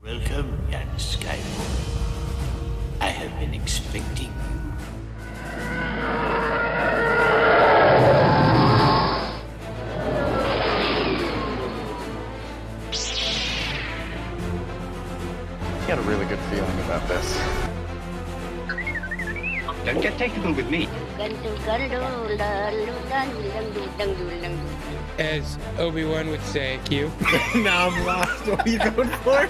Welcome, young Skywalker. I have been expecting you. Got a really good feeling about this. Don't get technical with me. As Obi-Wan would say, Q. Now I'm lost. What are you going for?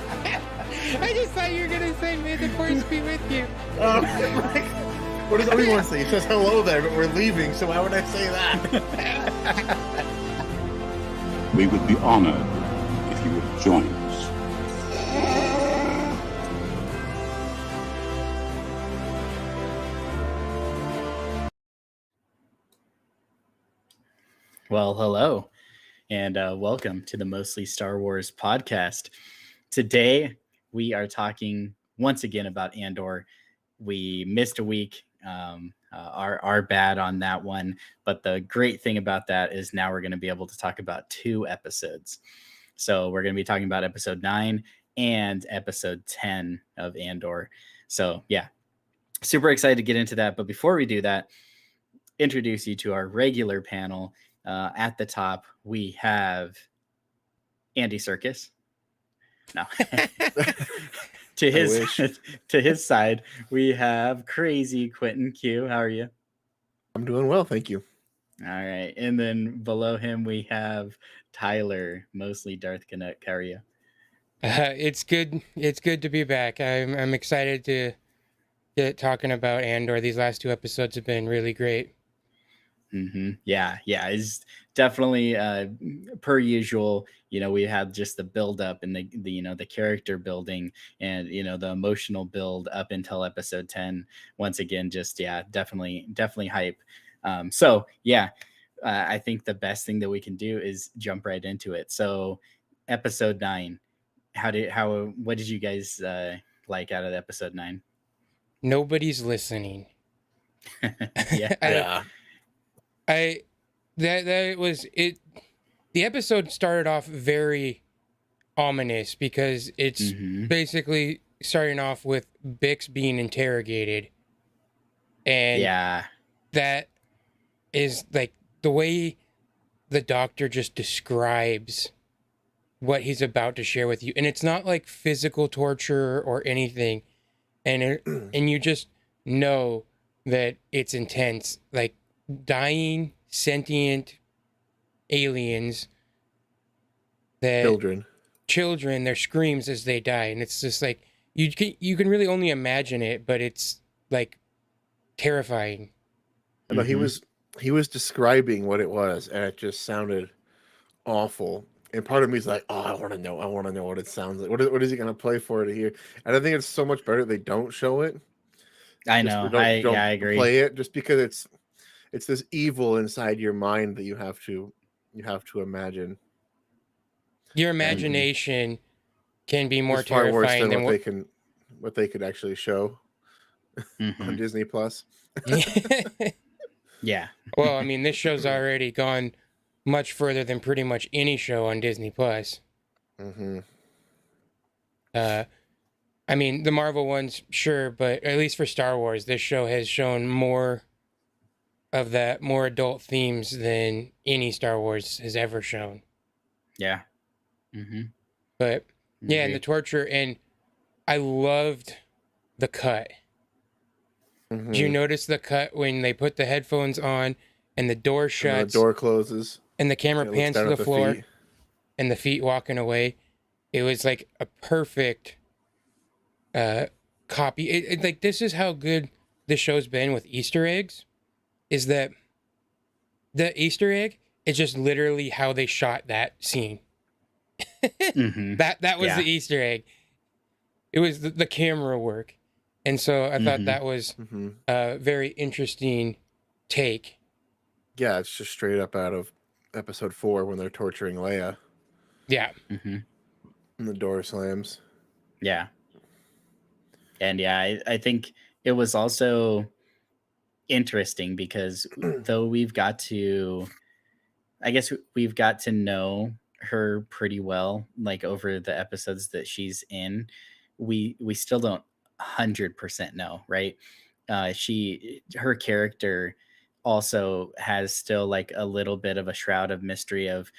I just thought you were going to say, may the force be with you. What does Obi-Wan say? He says hello there, but we're leaving, so why would I say that? We would be honored if you would join us. Well, hello, and welcome to the Mostly Star Wars podcast. Today, we are talking once again about Andor. We missed a week, our bad on that one, but the great thing about that is now we're going to be able to talk about 2 episodes. So we're going to be talking about episode 9 and episode 10 of Andor. So yeah, super excited to get into that. But before we do that, introduce you to our regular panel. At the top, we have Andy Serkis. No. to his side, we have crazy Quinton Q. How are you? I'm doing well, thank you. All right. And then below him, we have Tyler, mostly Darth Canuck. How are you? It's good. It's good to be back. I'm excited to get talking about Andor. These last 2 episodes have been really great. Mm-hmm. Yeah. It's definitely per usual. We had just the build up and the character building and the emotional build up until episode 10. Once again, just definitely hype. I think the best thing that we can do is jump right into it. So, episode 9. What did you guys like out of episode 9? Nobody's listening. Yeah. That was it. The episode started off very ominous because it's basically starting off with Bix being interrogated, and that is like the way the doctor just describes what he's about to share with you, and it's not like physical torture or anything, and you just know that it's intense, like dying sentient aliens, that children, their screams as they die, and it's just like you can really only imagine it, but it's like terrifying. No, he was describing what it was, and it just sounded awful. And part of me is like, oh, I want to know what it sounds like. What is he going to play for to hear? And I think it's so much better they don't show it. I know. I agree. Play it just because it's this evil inside your mind that you have to imagine. Your imagination can be more far worse terrifying than than what they could actually show on Disney Plus. Yeah. Well, I mean, this show's already gone much further than pretty much any show on Disney Plus. I mean, the Marvel ones, sure, but at least for Star Wars, this show has shown more of that, more adult themes than any Star Wars has ever shown. Yeah. But yeah, and the torture, and I loved the cut. Did you notice the cut when they put the headphones on and the door shuts? And the door closes. And the camera pans to the floor and the feet walking away. It was like a perfect copy. It like, this is how good this show's been with Easter eggs, is that the Easter egg is just literally how they shot that scene. That was the Easter egg. It was the camera work. And so I thought that was a very interesting take. Yeah, it's just straight up out of episode 4 when they're torturing Leia. Yeah. And the door slams. Yeah. And I think it was also interesting because though we've got to know her pretty well, like over the episodes that she's in. We still don't 100% know, right? Her character also has still like a little bit of a shroud of mystery of,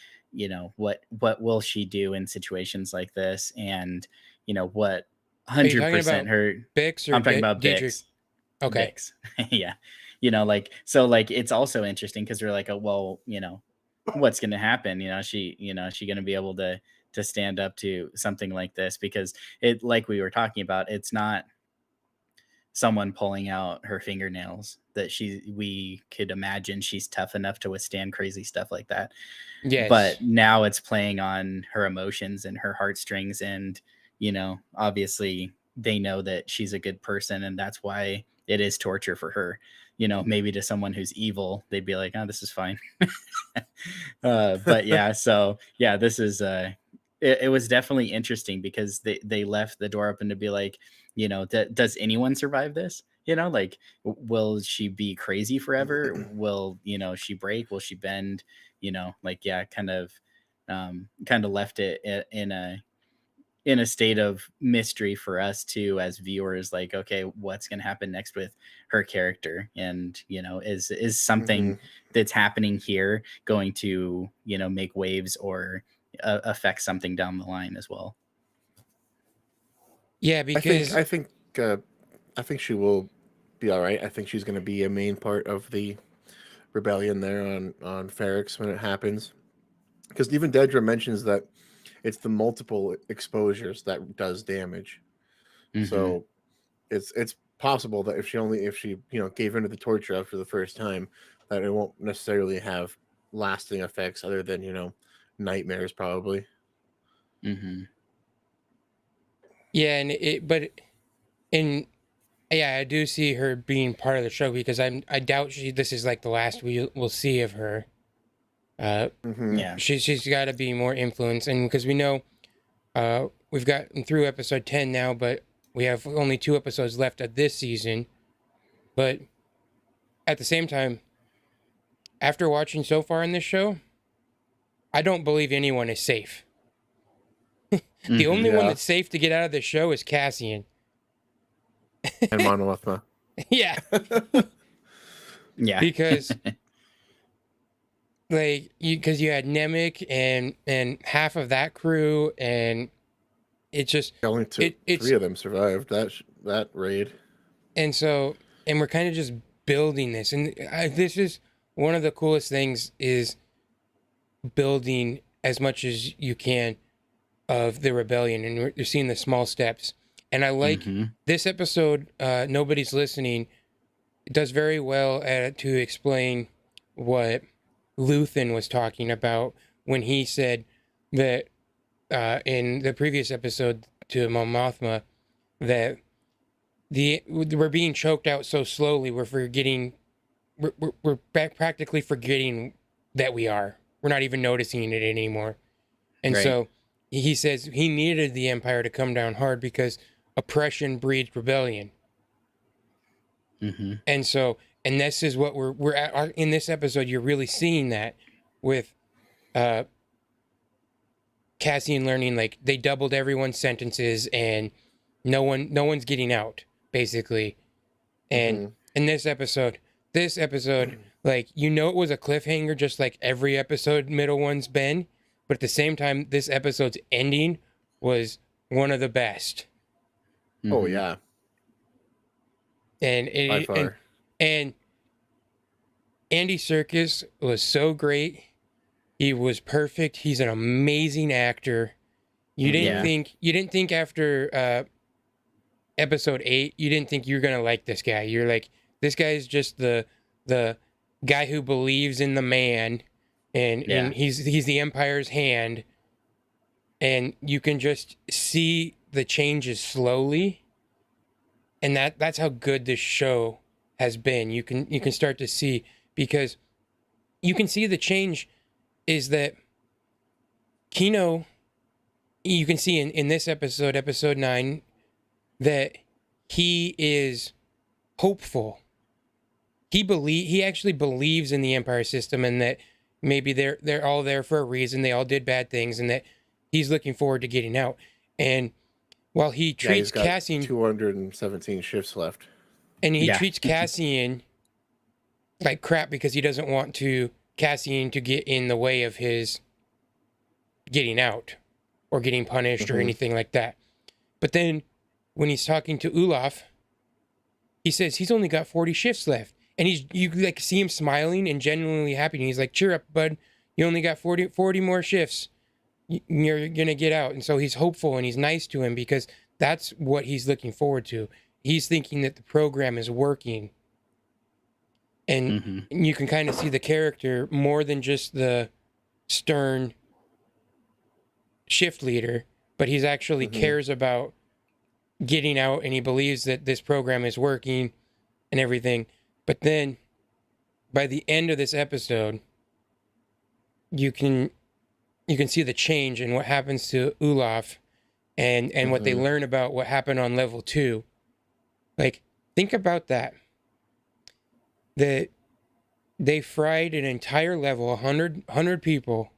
what will she do in situations like this, and what Are you talking 100% about her. Bix or I'm talking about Dietrich? Bix. Okay. Bix. Yeah. Like, so like it's also interesting because we're like, oh well, what's going to happen? She going to be able to stand up to something like this, because it, like we were talking about, it's not someone pulling out her fingernails that we could imagine she's tough enough to withstand crazy stuff like that. Yes. But now it's playing on her emotions and her heartstrings, and obviously they know that she's a good person, and that's why it is torture for her. Maybe to someone who's evil, they'd be like, oh, this is fine. But yeah, so yeah, this is it was definitely interesting because they left the door open to be like, does anyone survive this? Like, will she be crazy forever? Will she break? Will she bend? Like, yeah, kind of left it in a state of mystery for us too as viewers, like, okay, what's going to happen next with her character, and is something that's happening here going to make waves or affect something down the line as well. Yeah, because I think she will be all right. I think she's going to be a main part of the rebellion there on Ferrix when it happens, because even Dedra mentions that it's the multiple exposures that does damage. So it's possible that if she gave into the torture after the first time, that it won't necessarily have lasting effects other than nightmares probably. yeah, yeah, I do see her being part of the show, because I doubt this is like the last we'll see of her. Yeah, she's got to be more influenced, and because we know we've gotten through episode 10 now, but we have only 2 episodes left of this season. But at the same time, after watching so far in this show, I don't believe anyone is safe. The only one that's safe to get out of the show is Cassian. And Mon Mothma. Yeah. Yeah. Because because you had Nemec and half of that crew, and it just only 3 of them survived that raid. And so, and we're kind of just building this, and this is one of the coolest things, is building as much as you can of the rebellion, and you're seeing the small steps. And I like this episode, Nobody's Listening. It does very well to explain what Luthen was talking about when he said that in the previous episode to Mon Mothma, that we're being choked out so slowly, we're practically forgetting that we're not even noticing it anymore. And so he says he needed the Empire to come down hard because oppression breeds rebellion. And so, and this is what we're at in this episode. You're really seeing that with Cassian learning, like, they doubled everyone's sentences and no one's getting out, basically. And in this episode, like, it was a cliffhanger, just like every episode middle one's been, but at the same time, this episode's ending was one of the best. Oh yeah. And and Andy Serkis was so great. He was perfect. He's an amazing actor. You didn't think after episode 8, you didn't think you were gonna like this guy. You're like, this guy's just the guy who believes in the man, and he's the Empire's hand, and you can just see the changes slowly, and that's how good this show has been. You can start to see, because you can see the change is that Kino, you can see in this episode 9, that he is hopeful. He actually believes in the Empire system, and that maybe they're all there for a reason. They all did bad things, and that he's looking forward to getting out. And while he Yeah, treats he's got Cassian 217 shifts left. and he Yeah. treats Cassian like crap because he doesn't want Cassian to get in the way of his getting out or getting punished or anything like that. But then when he's talking to Olaf, he says he's only got 40 shifts left. And you like see him smiling and genuinely happy. And he's like, cheer up, bud. You only got 40 more shifts. You're going to get out. And so he's hopeful and he's nice to him because that's what he's looking forward to. He's thinking that the program is working. And you can kind of see the character more than just the stern shift leader, but he's actually cares about getting out and he believes that this program is working and everything. But then by the end of this episode, you can see the change in what happens to Olaf and what they learn about what happened on level 2. Like, think about that. That they fried an entire level, 100 people,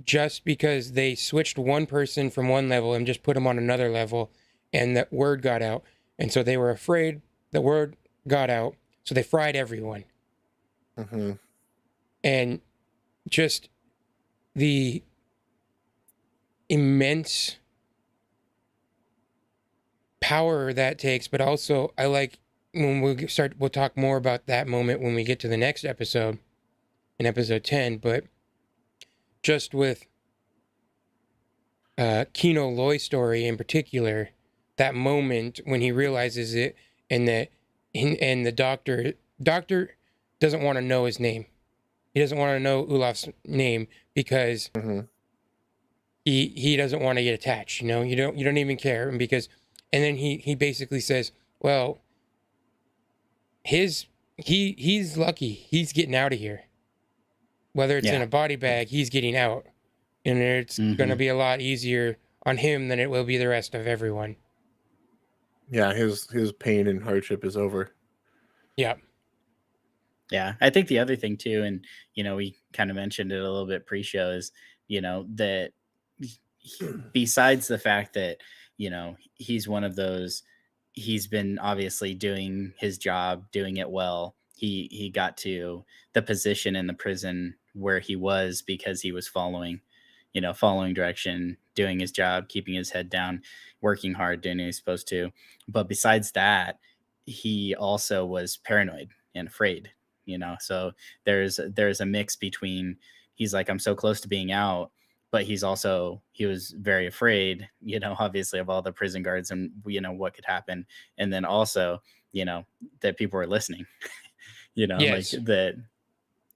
just because they switched one person from one level and just put them on another level, and that word got out. And so they were afraid the word got out, so they fried everyone. And just the immense power that takes, but also I like when we'll talk more about that moment when we get to the next episode, in episode 10, but just with Kino Loy story in particular, that moment when he realizes it and the doctor doesn't want to know his name. He doesn't want to know Olaf's name because he doesn't want to get attached, you know? You don't even care. And then he basically says, well, he's lucky. He's getting out of here. Whether it's in a body bag, he's getting out. And it's going to be a lot easier on him than it will be the rest of everyone. Yeah, his pain and hardship is over. Yeah. Yeah, I think the other thing too, and we kind of mentioned it a little bit pre-show, is that besides the fact that he's one of those, he's been obviously doing his job, doing it well. He got to the position in the prison where he was because he was following direction, doing his job, keeping his head down, working hard, doing what he's supposed to. But besides that, he also was paranoid and afraid. So there's a mix between, he's like, I'm so close to being out, but he was very afraid, obviously, of all the prison guards and what could happen. And then also, that people are listening, Yes. like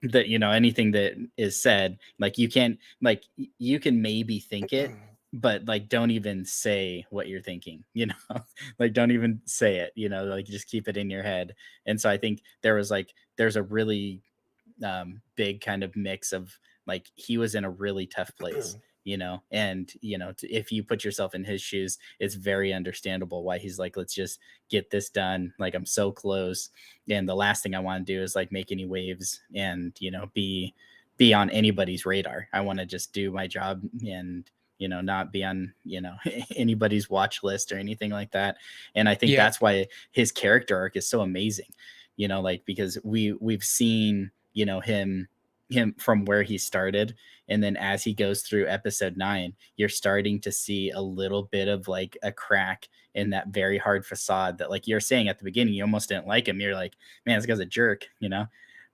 that anything that is said, like you can maybe think it, but like don't even say what you're thinking, like don't even say it, like just keep it in your head. And so I think there's a really big kind of mix of, like, he was in a really tough place, and if you put yourself in his shoes, it's very understandable why he's like, let's just get this done, like I'm so close, and the last thing I want to do is like make any waves and be on anybody's radar. I want to just do my job and not be on anybody's watch list or anything like that. And I think that's why his character arc is so amazing, like, because we've seen him from where he started, and then as he goes through episode 9, you're starting to see a little bit of like a crack in that very hard facade that, like you're saying at the beginning, you almost didn't like him. You're like, man, this guy's a jerk,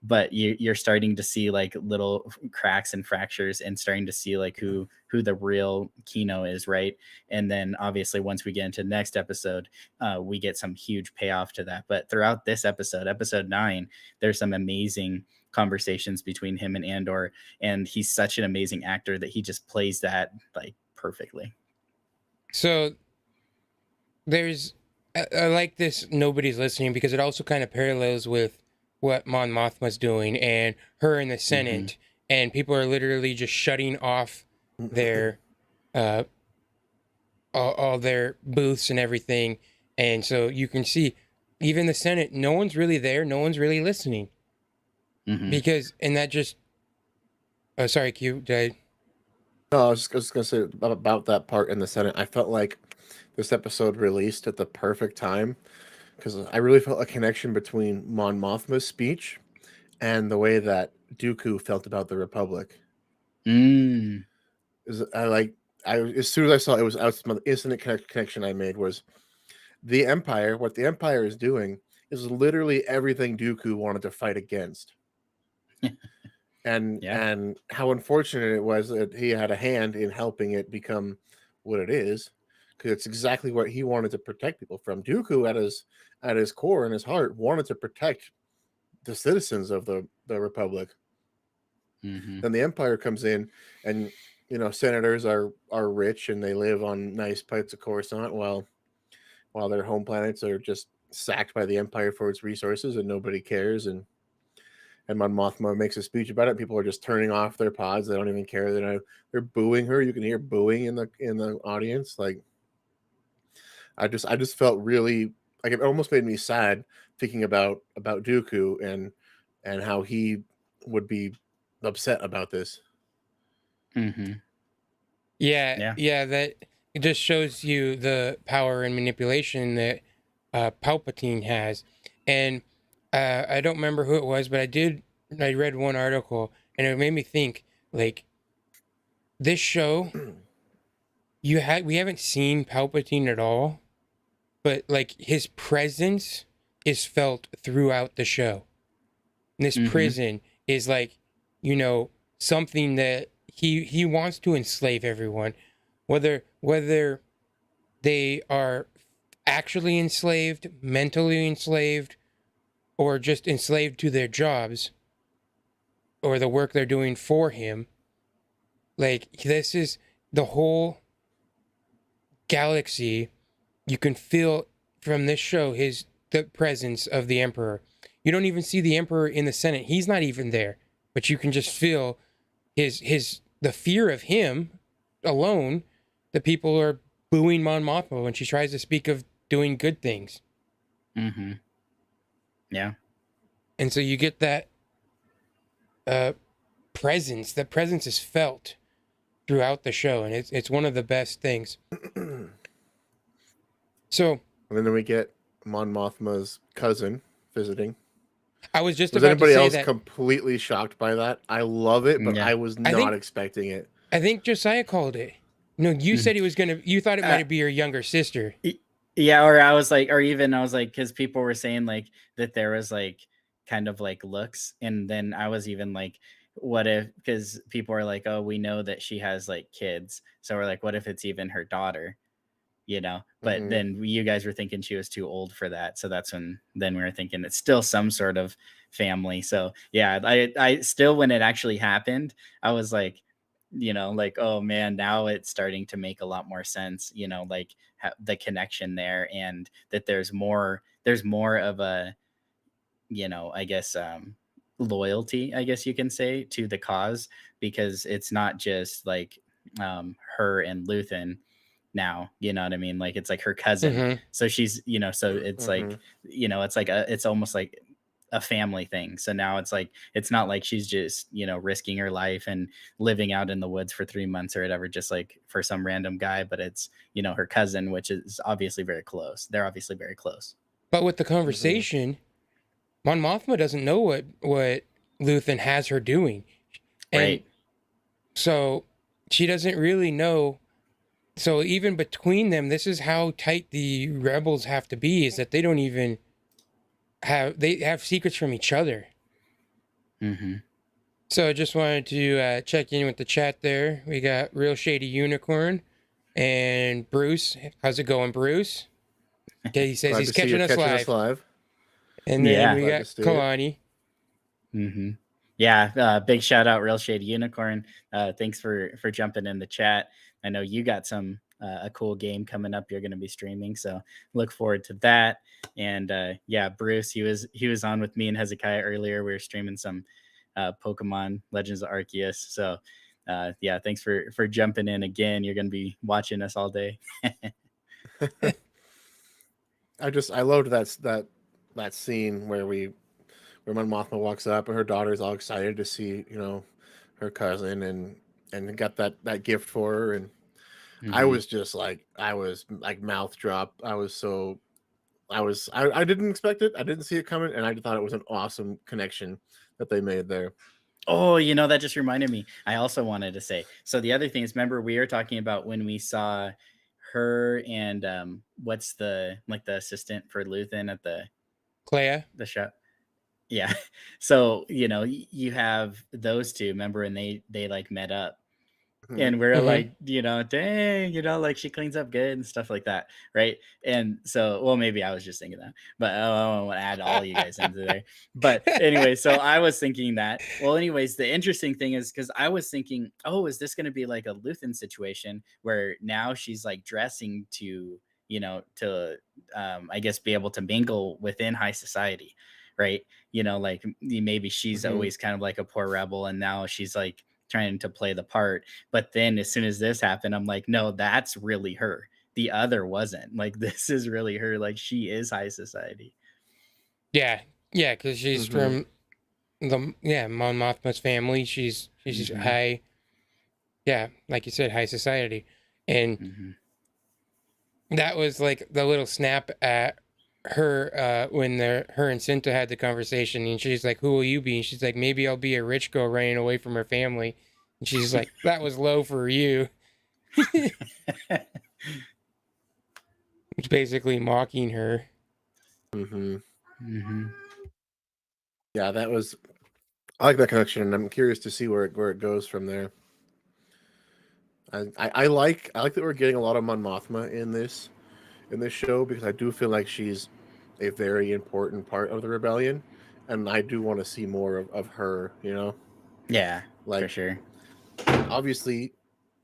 but you're starting to see like little cracks and fractures and starting to see like who the real Kino is, right? And then obviously once we get into the next episode, we get some huge payoff to that. But throughout this episode 9, there's some amazing conversations between him and Andor, and he's such an amazing actor that he just plays that like perfectly. So I like this Nobody's Listening because it also kind of parallels with what Mon Mothma's doing and her in the Senate, and people are literally just shutting off their all their booths and everything. And so you can see even the Senate, no one's really there, no one's really listening. Because, and that just Sorry, Q. Did No, I was gonna say about that part in the Senate. I felt like this episode released at the perfect time because I really felt a connection between Mon Mothma's speech and the way that Dooku felt about the Republic. Mm. As soon as I saw it, was the instant connection I made was the Empire. What the Empire is doing is literally everything Dooku wanted to fight against. And Yeah. and how unfortunate it was that he had a hand in helping it become what it is, because it's exactly what he wanted to protect people from. Dooku at his core and his heart wanted to protect the citizens of the Republic. Mm-hmm. Then the Empire comes in, and senators are rich and they live on nice plates of Coruscant, while their home planets are just sacked by the Empire for its resources, and nobody cares. And Mon Mothma makes a speech about it. People are just turning off their pods. They don't even care. They're booing her. You can hear booing in the audience. Like, I just felt really like it almost made me sad thinking about Dooku and how he would be upset about this. Mm-hmm. Yeah. That it just shows you the power and manipulation that Palpatine has, and I don't remember who it was, but I read one article, and it made me think like this show. We haven't seen Palpatine at all, but like his presence is felt throughout the show. And this prison is like, something that he wants to enslave everyone, whether they are actually enslaved, mentally enslaved, or just enslaved to their jobs or the work they're doing for him. Like, this is the whole galaxy. You can feel from this show the presence of the Emperor. You don't even see the Emperor in the Senate. He's not even there, but you can just feel the fear of him alone. The people are booing Mon Mothma when she tries to speak of doing good things. Mm-hmm. Yeah. And so you get that presence. That presence is felt throughout the show, and it's one of the best things. So, and then we get Mon Mothma's cousin visiting. I was just was about anybody to say else that. completely shocked by that? I love it, but I was not expecting it. I think Josiah called it. No, you said he was gonna. You thought it might be your younger sister. Yeah, or I was like, because people were saying like that there was like kind of like looks, and then I was even like, what if? Because people are like, oh, we know that she has like kids, so we're like, what if it's even her daughter? But then you guys were thinking she was too old for that, so that's when then we were thinking it's still some sort of family. So yeah, I still, when it actually happened, I was like, like, oh man, now it's starting to make a lot more sense, like the connection there, and that there's more of a, I guess loyalty, I guess you can say, to the cause, because it's not just like her and Luthen now, you know what I mean? Like, it's like her cousin. So she's, so it's like, it's like it's almost like a family thing. So now it's like, it's not like she's just, risking her life and living out in the woods for 3 months or whatever, just like for some random guy, but it's, her cousin, which is obviously very close. They're obviously very close. But with the conversation, Mon Mothma doesn't know what Luthen has her doing. And right. So she doesn't really know. So even between them, this is how tight the rebels have to be, is that they don't even they have secrets from each other. So I just wanted to check in with the chat there. We got Real Shady Unicorn and Bruce. How's it going, Bruce? Okay, he says he's catching us live. And then we got Kaloni. Yeah, big shout out, Real Shady Unicorn. Thanks for jumping in the chat. I know you got a cool game coming up you're going to be streaming, so look forward to that. And yeah, Bruce, he was on with me and Hezekiah earlier. We were streaming some Pokemon Legends of Arceus. So yeah, thanks for jumping in again. You're going to be watching us all day. I loved that scene where Mon Mothma walks up and her daughter's all excited to see her cousin, and got that gift for her, and I Mhm. was just like, I was like mouth drop. I didn't expect it. I didn't see it coming, and I thought it was an awesome connection that they made there. Oh, that just reminded me. I also wanted to say. So the other thing is, remember we were talking about when we saw her and what's the assistant for Luthen at Clea. the show? Yeah. So you have those two. Remember, and they like met up. And we're Mhm. like, dang, like she cleans up good and stuff like that, right? And so, well, maybe I was just thinking that, but I don't want to add all you guys into there. But anyway, so I was thinking that. Well, anyways, the interesting thing is because I was thinking, oh, is this going to be like a Luthen situation where now she's like dressing to, I guess be able to mingle within high society, right? Like maybe she's Mhm. always kind of like a poor rebel, and now she's like trying to play the part. But then as soon as this happened, I'm like, no, that's really her. The other wasn't. Like, this is really her. Like, she is high society. Yeah, yeah, because she's Mhm. from Mon Mothma's family. She's Mhm. high, yeah, like you said, high society, and Mhm. that was like the little snap at her when her and Cinta had the conversation, and she's like, "Who will you be?" And she's like, "Maybe I'll be a rich girl running away from her family." And she's like, "That was low for you." It's basically mocking her. Mhm. Mhm. Yeah, that was. I like that connection, and I'm curious to see where it goes from there. I like that we're getting a lot of Mon Mothma in this show, because I do feel like she's a very important part of the rebellion, and I do want to see more of her. Yeah, for Like, sure. obviously,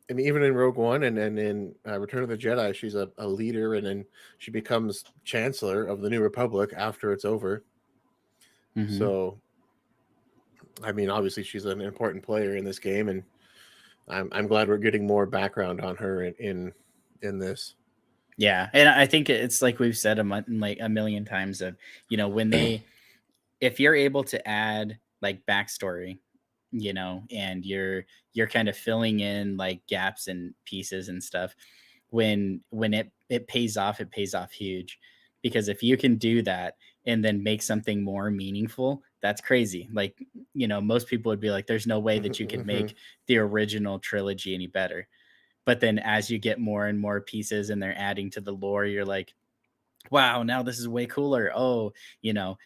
and even in Rogue One and in Return of the Jedi, she's a leader, and then she becomes Chancellor of the New Republic after it's over. Mhm. So, I mean, obviously, she's an important player in this game, and I'm glad we're getting more background on her in this. Yeah, and I think it's like we've said like a million times of when if you're able to add like backstory, and you're kind of filling in like gaps and pieces and stuff, when it pays off huge, because if you can do that and then make something more meaningful, that's crazy. Like most people would be like, there's no way that you could Hmm. make the original trilogy any better. But then as you get more and more pieces and they're adding to the lore, you're like, wow, now this is way cooler. Oh,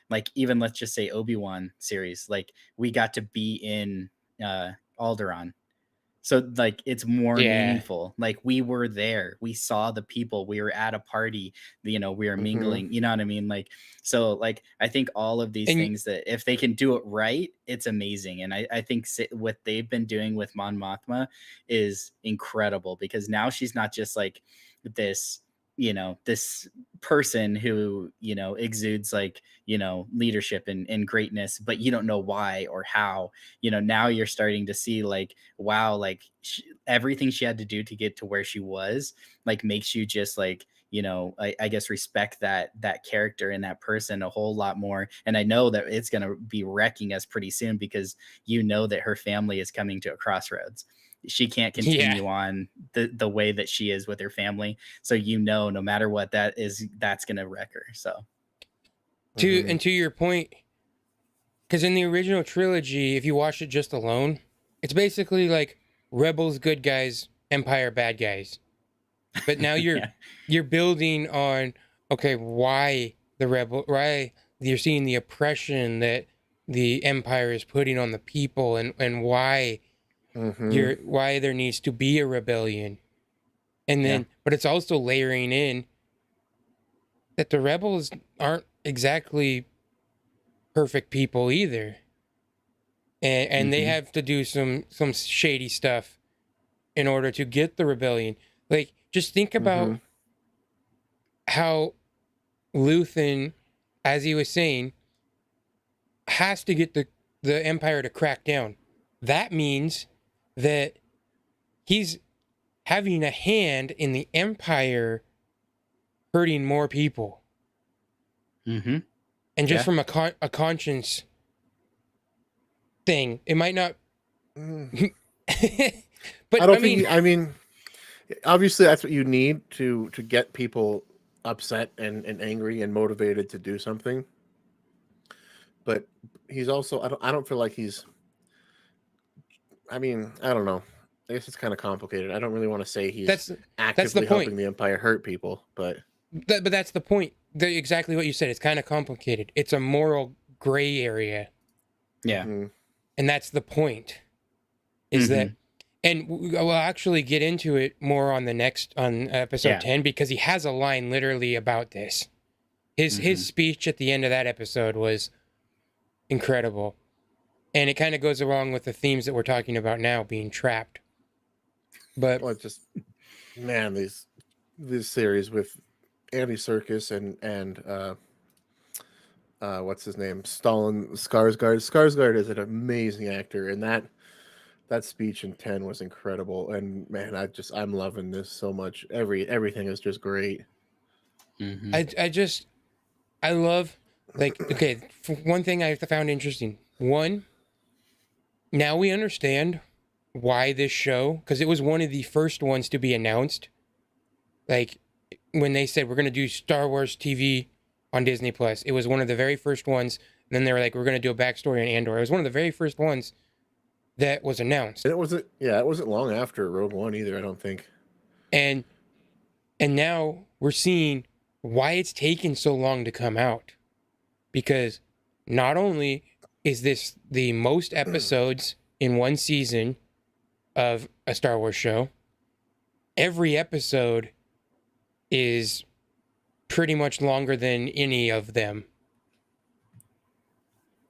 like even let's just say Obi-Wan series, like we got to be in Alderaan. So like it's more Yeah, meaningful. Like we were there. We saw the people. We were at a party. We were Hmm. mingling. You know what I mean? Like so like I think all of these and things that if they can do it right, it's amazing. And I think what they've been doing with Mon Mothma is incredible, because now she's not just like this this person who exudes like leadership and greatness, but you don't know why or how. Now you're starting to see like, wow, like everything she had to do to get to where she was, like makes you just like I guess respect that character and that person a whole lot more. And I know that it's going to be wrecking us pretty soon, because that her family is coming to a crossroads. She can't yeah, continue on the way that she is with her family. So no matter what that is, that's going to wreck her. So Hmm. to your point, because in the original trilogy, if you watch it just alone, it's basically like rebels good guys, empire bad guys. But now yeah. you're building on, okay, why you're seeing the oppression that the empire is putting on the people, and Hmm. why there needs to be a rebellion. And Yeah. then but it's also layering in that the rebels aren't exactly perfect people either. And they Hmm. have to do some shady stuff in order to get the rebellion. Like, just think about Hmm. how Luthen, as he was saying, has to get the Empire to crack down. That means that he's having a hand in the Empire hurting more people. Hmm. And just Yeah. from a conscience thing, it might not Mm. But I don't I think. mean, I mean, obviously, that's what you need to get people upset and angry and motivated to do something. But he's also. I don't feel like he's. I mean, I don't know. I guess it's kind of complicated. I don't really want to say he's that's that's the actively point. helping the Empire hurt people, but But that's the point. Exactly what you said. It's kind of complicated. It's a moral gray area, Yeah. mm, and that's the point. Is that, and we'll actually get into it more on episode Yeah. 10 because he has a line literally about this. His speech at the end of that episode was incredible, and it kind of goes along with the themes that we're talking about now, being trapped. But well, it's just man, these series with Andy Serkis and what's his name, Stalin Skarsgård. Skarsgård is an amazing actor, and that speech in 10 was incredible. And man, I'm loving this so much. Everything is just great. I love, like, okay, for one thing I found interesting. One, now we understand why this show, because it was one of the first ones to be announced. Like, when they said we're going to do Star Wars TV on Disney Plus, it was one of the very first ones. And then they were like, we're going to do a backstory on Andor. It was one of the very first ones that was announced. And it wasn't long after Rogue One either, I don't think. And now we're seeing why it's taken so long to come out. Because not only is this the most episodes in one season of a Star Wars show, every episode is pretty much longer than any of them.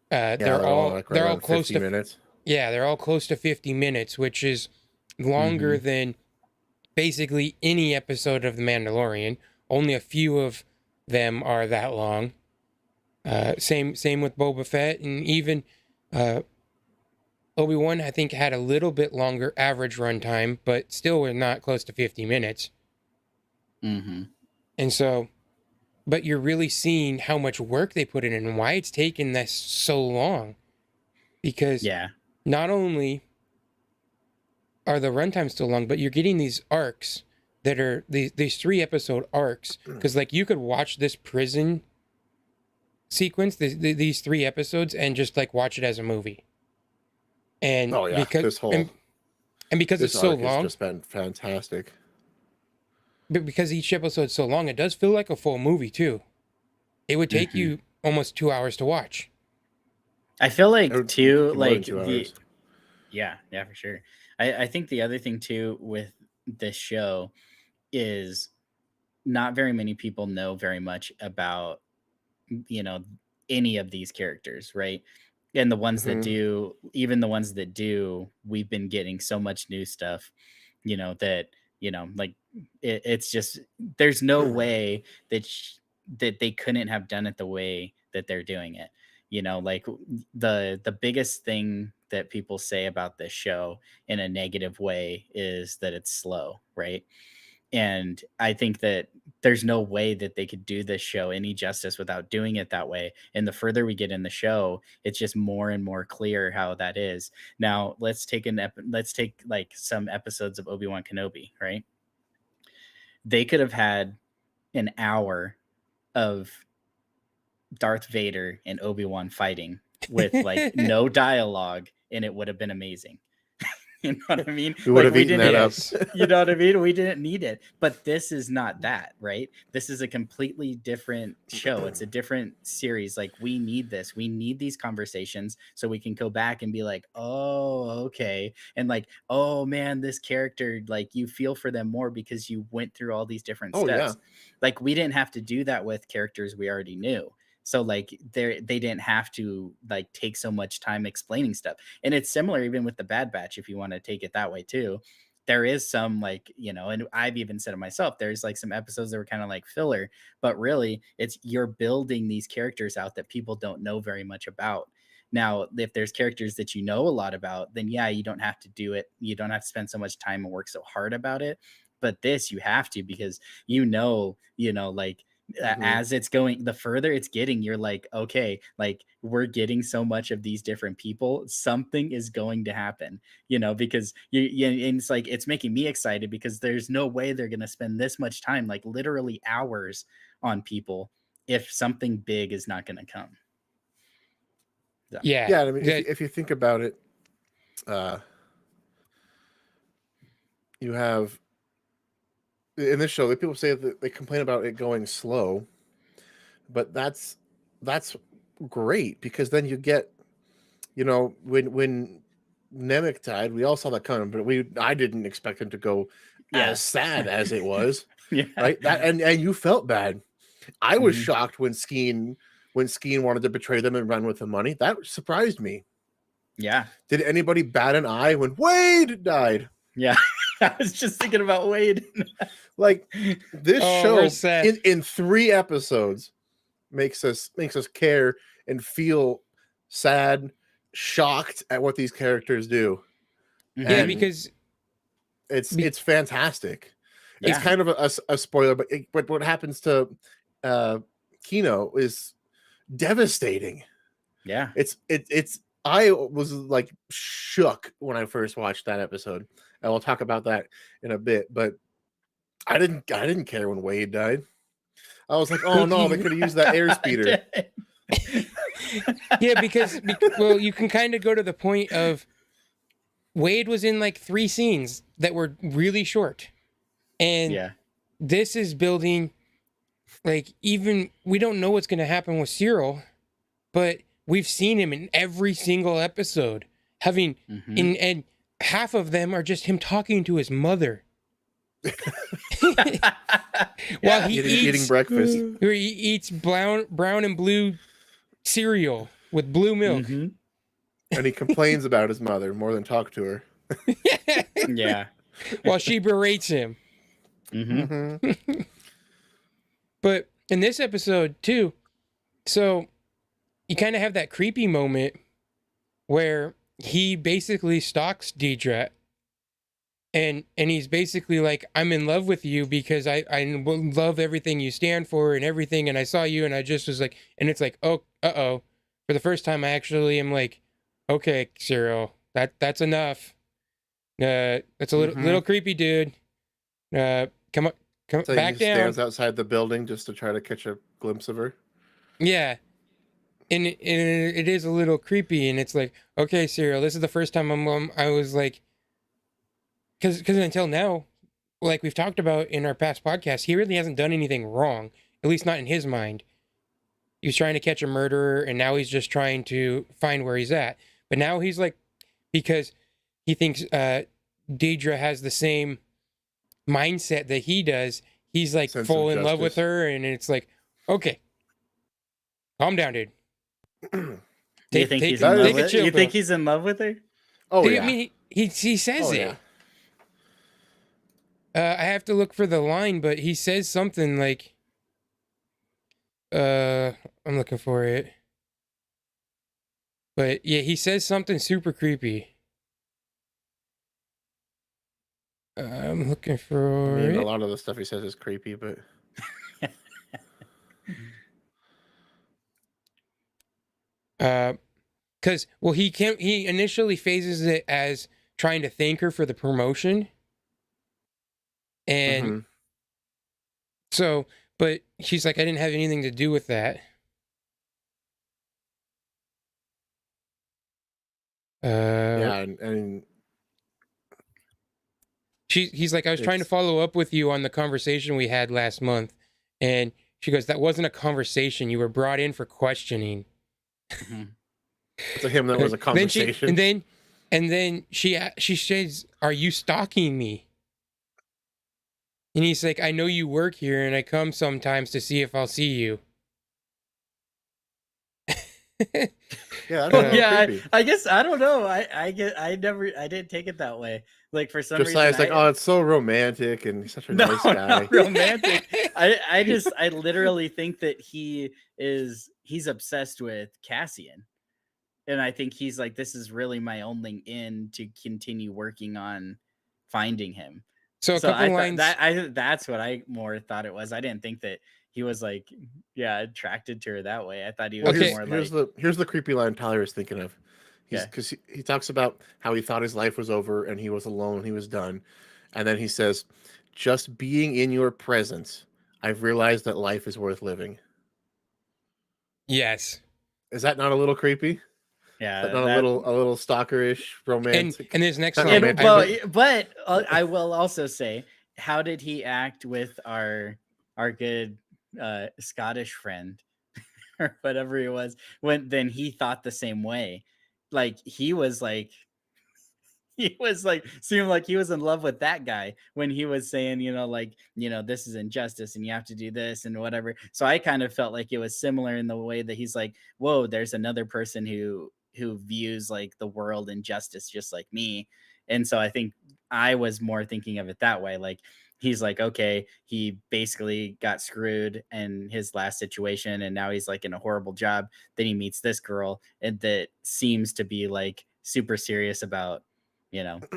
They're all like they're all around close 50 to minutes. Yeah, they're all close to 50 minutes, which is longer than basically any episode of The Mandalorian. Only a few of them are that long. Same with Boba Fett, and even Obi-Wan, I think, had a little bit longer average runtime, but still we're not close to 50 minutes. And so, but you're really seeing how much work they put in and why it's taken this so long. Because not only are the runtimes still long, but you're getting these arcs that are these 3-episode arcs. Because, like, you could watch this prison sequence, these 3 episodes, and just, like, watch it as a movie. And because this whole and because this it's so arc has long, just been fantastic. but because each episode's so long, it does feel like a full movie too. It would take you almost 2 hours to watch. I feel like too, More than like 2 hours. yeah, for sure. I think the other thing too with this show is not very many people know very much about, any of these characters, right? And the ones that do, even the ones that do, we've been getting so much new stuff, that, like it's just, there's no way that that they couldn't have done it the way that they're doing it. Like the biggest thing that people say about this show in a negative way is that it's slow, right? And I think that there's no way that they could do this show any justice without doing it that way. And the further we get in the show, it's just more and more clear how that is. Now, let's take like some episodes of Obi-Wan Kenobi, right? They could have had an hour of Darth Vader and Obi-Wan fighting with like no dialogue, and it would have been amazing. You know what I mean? We would have eaten that up. You know what I mean? We didn't need it. But this is not that, right? This is a completely different show. It's a different series. Like, we need this. We need these conversations so we can go back and be like, oh, okay. And like, oh man, this character, like, you feel for them more because you went through all these different steps. Yeah. Like, we didn't have to do that with characters we already knew. So like they didn't have to like take so much time explaining stuff. And it's similar even with the Bad Batch, if you want to take it that way too. There is some like, and I've even said it myself, there's like some episodes that were kind of like filler, but really it's you're building these characters out that people don't know very much about. Now, if there's characters that you know a lot about, then yeah, you don't have to do it. You don't have to spend so much time and work so hard about it. But this you have to, because like as it's going, the further it's getting, you're like, okay, like we're getting so much of these different people, something is going to happen, because and it's like, it's making me excited because there's no way they're going to spend this much time, like literally hours on people, if something big is not going to come. So. Yeah. I mean, if you think about it, you have in this show, people say that they complain about it going slow, but that's great, because then you get, when Nemec died, we all saw that coming, but I didn't expect him to go as sad as it was. Right? That and you felt bad. I was shocked when Skeen wanted to betray them and run with the money. That surprised me. Yeah. Did anybody bat an eye when Wade died? Yeah. I was just thinking about Wade. Like, this show in 3 episodes makes us care and feel sad, shocked at what these characters do. Yeah, and because it's fantastic. Yeah. It's kind of a spoiler, but what happens to Kino is devastating. Yeah. It's I was like shook when I first watched that episode, and we'll talk about that in a bit. But I didn't care when Wade died. I was like, oh no, they could have used that airspeeder. Yeah, because you can kind of go to the point of Wade was in like 3 scenes that were really short, and this is building. Like, even we don't know what's going to happen with Cyril, but we've seen him in every single episode, having and half of them are just him talking to his mother. While he eating breakfast. He eats brown and blue cereal with blue milk. And he complains about his mother more than talk to her. Yeah. While she berates him. But in this episode too, so you kind of have that creepy moment where he basically stalks Deidre, and he's basically like, I'm in love with you because I love everything you stand for and everything, and I saw you and I just was like, and it's like, oh, uh-oh. For the first time I actually am like, okay, Cyril, that's enough. That's a little creepy, dude. Come on. Come so back he down. Stands outside the building just to try to catch a glimpse of her. Yeah, and it is a little creepy, and it's like, okay, Cyril, this is the first time I was like, because until now, like we've talked about in our past podcasts, he really hasn't done anything wrong, at least not in his mind. He was trying to catch a murderer, and now he's just trying to find where he's at. But now he's like, because he thinks Deidre has the same mindset that he does, he's like full in love with her, and it's like, okay, calm down, dude. Do you think he's in love with her? You think he's in love with her? Oh yeah. I mean, he says it. I have to look for the line, but he says something like, I'm looking for it. But yeah, he says something super creepy. I'm looking for I mean, it. a lot of the stuff he says is creepy, but because he initially phases it as trying to thank her for the promotion, and so, but she's like, I didn't have anything to do with that. yeah, and he's like, I was trying to follow up with you on the conversation we had last month, and she goes, that wasn't a conversation. You were brought in for questioning. To him, that was a conversation. And then she says, "Are you stalking me?" And he's like, "I know you work here, and I come sometimes to see if I'll see you." Yeah, creepy. I guess I don't know. I didn't take it that way. Like, for some reason, Josiah's like, oh, it's so romantic, and he's such a nice guy. Not romantic. I literally think that he's obsessed with Cassian. And I think he's like, this is really my only in to continue working on finding him. So a couple lines. That's what I more thought it was. I didn't think that he was like, yeah, attracted to her that way. I thought he Well, was Okay. more here's like, the creepy line Tyler is thinking of. He's Yeah. because he talks about how he thought his life was over and he was alone, he was done, and then he says, "Just being in your presence, I've realized that life is worth living." Yes. Is that not a little creepy? Is yeah, that not that, a little stalkerish, romantic? And this next Not line, romantic, but I will also say, how did he act with our good Scottish friend or whatever he was when then he thought the same way? Like he was like seemed like he was in love with that guy when he was saying, like, this is injustice and you have to do this and whatever. So I kind of felt like it was similar in the way that he's like, whoa, there's another person who views like the world and justice just like me. And so I think I was more thinking of it that way. Like he's like, okay, he basically got screwed in his last situation and now he's like in a horrible job. Then he meets this girl and that seems to be like super serious about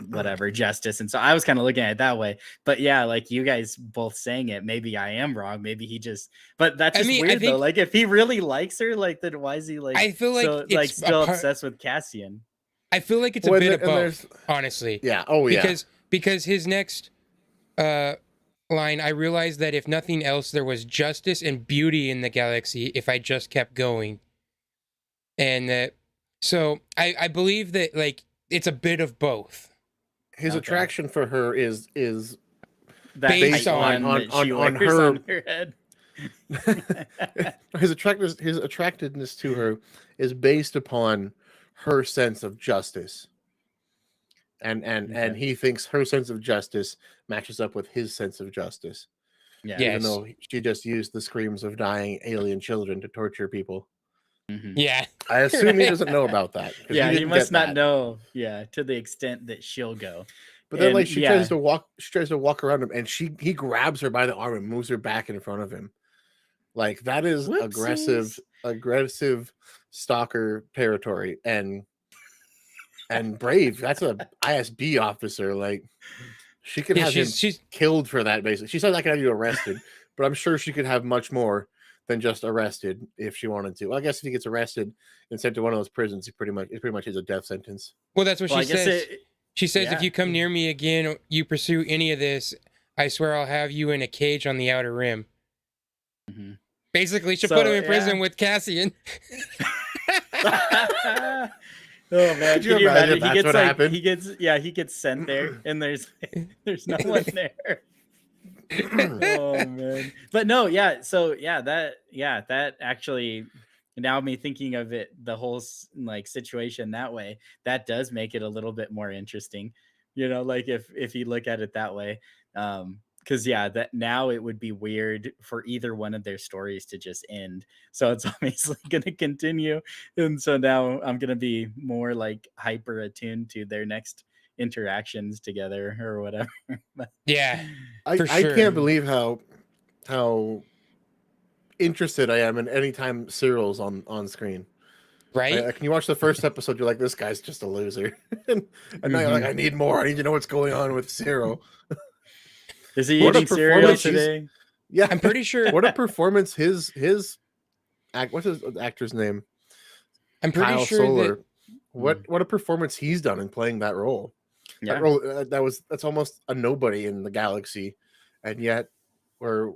whatever justice. And so I was kind of looking at it that way. But yeah, like you guys both saying it, maybe I am wrong. Maybe he just, but that's just I weird though. think- Like if he really likes her, like then why is he like I feel like so it's like a still part- obsessed with Cassian? I feel like it's a Well, bit and of there's- both, honestly. yeah. Oh yeah. Because his next line, I realized that if nothing else, there was justice and beauty in the galaxy if I just kept going. And that, so I believe that like it's a bit of both. His Okay. attraction for her is That Based height on- that she on wears her- on her head. his attractiveness to her is based upon her sense of justice. And he thinks her sense of justice matches up with his sense of justice. Yeah. Yeah. Even Yes. though she just used the screams of dying alien children to torture people. Mhm. Yeah. I assume he Right. doesn't know about that. 'Cause Yeah, he didn't must get not that. know. Yeah, to the extent that she'll go. But then, And, like, she yeah. tries to walk around him, and he grabs her by the arm and moves her back in front of him. Like that is Whoopsies. aggressive stalker territory, and brave. That's a ISB officer. Like she could Yeah, have him she's killed for that. Basically, she said I could have you arrested, but I'm sure she could have much more than just arrested if she wanted to. Well, I guess if he gets arrested and sent to one of those prisons, it pretty much is a death sentence. well, that's what Well, I she guess says. She says, yeah. if you come near me again, or you pursue any of this, I swear I'll have you in a cage on the outer rim. Mhm. Basically, she So, put him in prison yeah. with Cassian. Oh man, Could you imagine that's what happened? He gets sent there and there's no one there. Oh man. But no, yeah, so that actually now me thinking of it, the whole like situation that way, that does make it a little bit more interesting. Like if you look at it that way. Because that now it would be weird for either one of their stories to just end. So it's obviously going to continue. And so now I'm going to be more like hyper attuned to their next interactions together or whatever. But- Yeah. I For sure. can't believe how interested I am in any time Cyril's on screen. Right? Like, can you watch the first episode? You're like, this guy's just a loser, and now you're like, I need more. I need to know what's going on with Cyril. Is he What a eating cereal performance he's- today? Yeah, I'm pretty sure. what a performance his what's his actor's name? I'm pretty Kyle sure Solar. that What a performance he's done in playing that role. Yeah. That role that's almost a nobody in the galaxy, and yet we're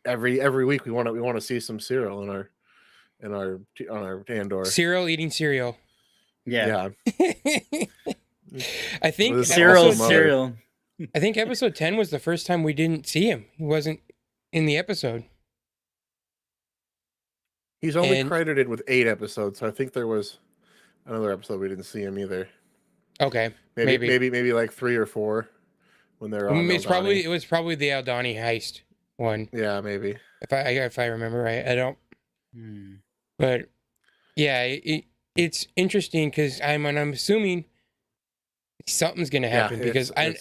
every week we want to see some Cyril on our Andor. Cyril eating cereal. Yeah. I think With his Cereal, awesome mother. cereal. I think episode 10 was the first time we didn't see him. He wasn't in the episode. He's only And- credited with 8 episodes, so I think there was another episode we didn't see him either. Okay. Maybe. Maybe like 3 or 4 when they're on. It was probably the Aldani heist one, Yeah, maybe. if I remember right. I don't, Hmm. but yeah, it's interesting because I'm assuming something's gonna happen because I'm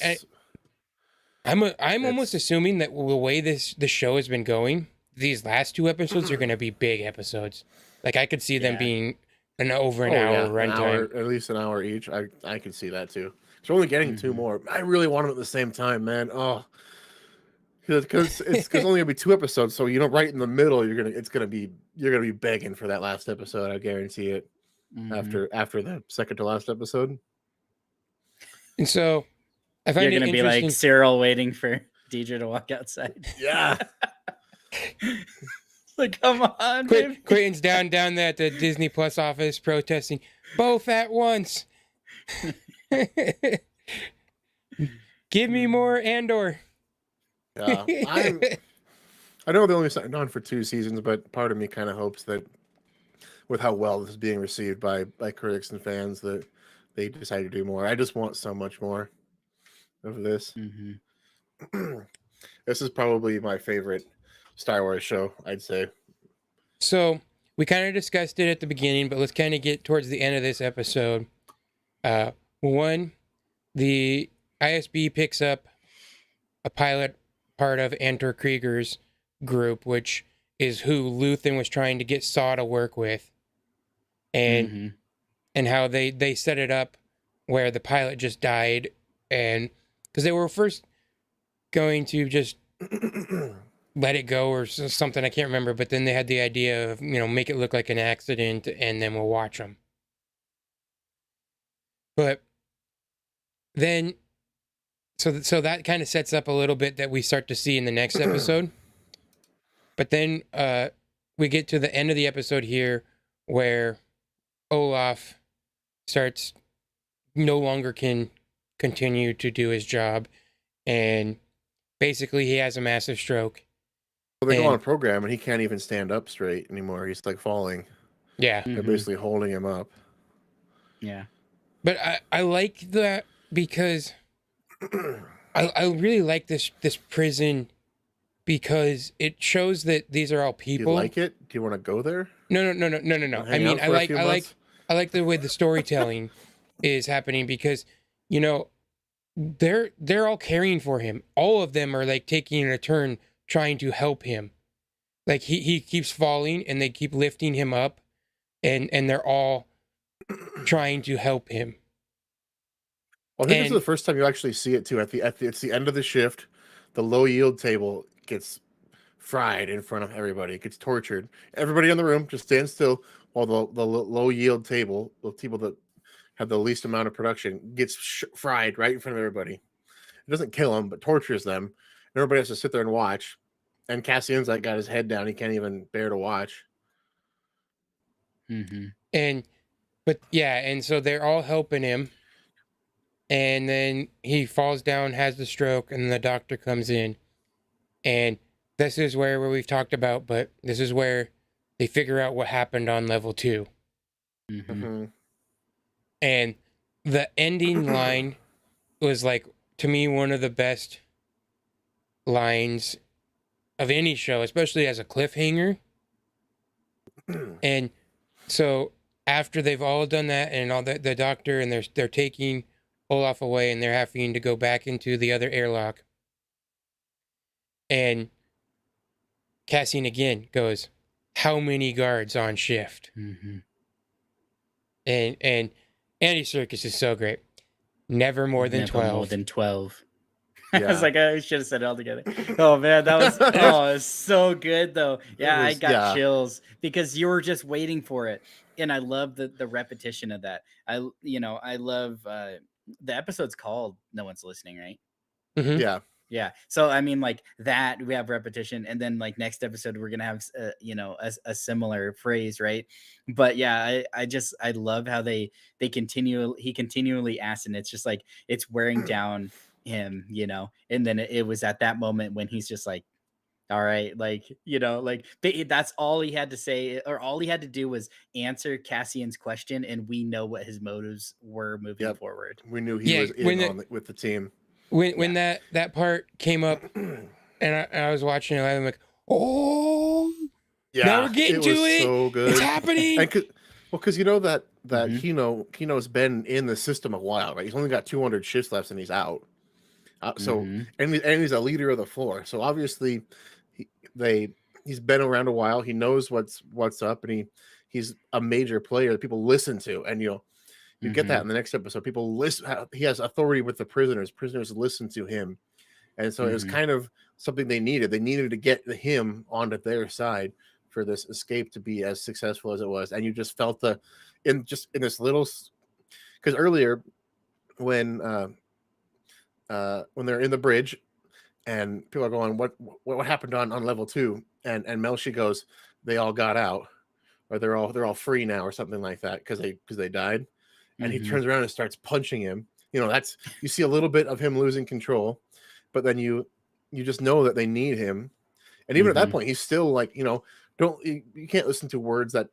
almost assuming that the way the show has been going, these last 2 episodes are gonna be big episodes. Like I could see them Yeah. being an over an hour runtime. at least an hour each. I can see that too. So only getting 2 more. I really want them at the same time, man. Oh, because it's only gonna be 2 episodes, so right in the middle, you're gonna be begging for that last episode. I guarantee it. Mhm. After the second to last episode. And so I find You're it gonna be like interesting. Cyril waiting for Deidre to walk outside. Yeah. Like, come on, baby. Quinton's down at the Disney Plus office protesting both at once. Give me more Andor. Yeah. I know they only signed on for 2 seasons, but part of me kind of hopes that with how well this is being received by critics and fans that they decide to do more. I just want so much more of this. Mm-hmm. This is probably my favorite Star Wars show, I'd say. So we kind of discussed it at the beginning, but let's kind of get towards the end of this episode. One, the ISB picks up a pilot part of Andor Krieger's group, which is who Luthen was trying to get Saw to work with, and how they set it up where the pilot just died, and because they were first going to just let it go or something, I can't remember, but then they had the idea of, make it look like an accident and then we'll watch them. But then so that kind of sets up a little bit that we start to see in the next episode. But then we get to the end of the episode here where Olaf starts no longer can continue to do his job, and basically he has a massive stroke. Well, they go on a program and he can't even stand up straight anymore. He's like falling. Yeah. They're basically holding him up. Yeah. But I like that because I really like this prison because it shows that these are all people. Do you like it? Do you want to go there? No. I mean, I like the way the storytelling is happening because, they're all caring for him. All of them are like taking a turn trying to help him. Like he keeps falling and they keep lifting him up, and they're all trying to help him. Well, I think this is the first time you actually see it too. It's the end of the shift. The low yield table gets fried in front of everybody. It gets tortured. Everybody in the room just stands still while the low yield table, the people that have the least amount of production, gets fried right in front of everybody. It doesn't kill them, but tortures them. And everybody has to sit there and watch. And Cassian's like got his head down. He can't even bear to watch. And so they're all helping him. And then he falls down, has the stroke, and the doctor comes in. And this is where we've talked about, but this is where they figure out what happened on level 2. And the ending line was like, to me, one of the best lines of any show, especially as a cliffhanger. And so after they've all done that and all that, the doctor and they're taking Olaf away and they're having to go back into the other airlock. And Cassian again goes, "How many guards on shift?" And Andy Serkis is so great. Never more than 12. More than 12. Yeah. I was like, I should have said it all together. Oh man, that was it's so good though. Yeah, I got chills because you were just waiting for it, and I love the repetition of that. I love the episode's called "No One's Listening," right? Yeah. So I mean, like that we have repetition, and then like next episode we're gonna have a similar phrase, right? But yeah, I love how he continually asks, and it's just like it's wearing down him, and then it was at that moment when he's just like, all right, like that's all he had to say, or all he had to do was answer Cassian's question, and we know what his motives were moving forward. We knew he was with the team. When that part came up, and I was watching it, I'm like, oh, yeah, now we're getting to it. So good. It's happening. Because Kino's been in the system a while, right? He's only got 200 shifts left, and he's out. And he's a leader of the floor. So obviously, he's been around a while. He knows what's up, and he's a major player that people listen to, and you get that in the next episode. People listen. He has authority with the prisoners. Prisoners listen to him, and so it was kind of something they needed. They needed to get him onto their side for this escape to be as successful as it was. And you just felt in this little, because earlier when they're in the bridge and people are going, what happened on level 2? And Melshi goes, they all got out, or they're all free now, or something like that, because they died. And he turns around and starts punching him. That's, you see a little bit of him losing control, but then you just know that they need him. And even at that point, he's still like, you can't listen to words that,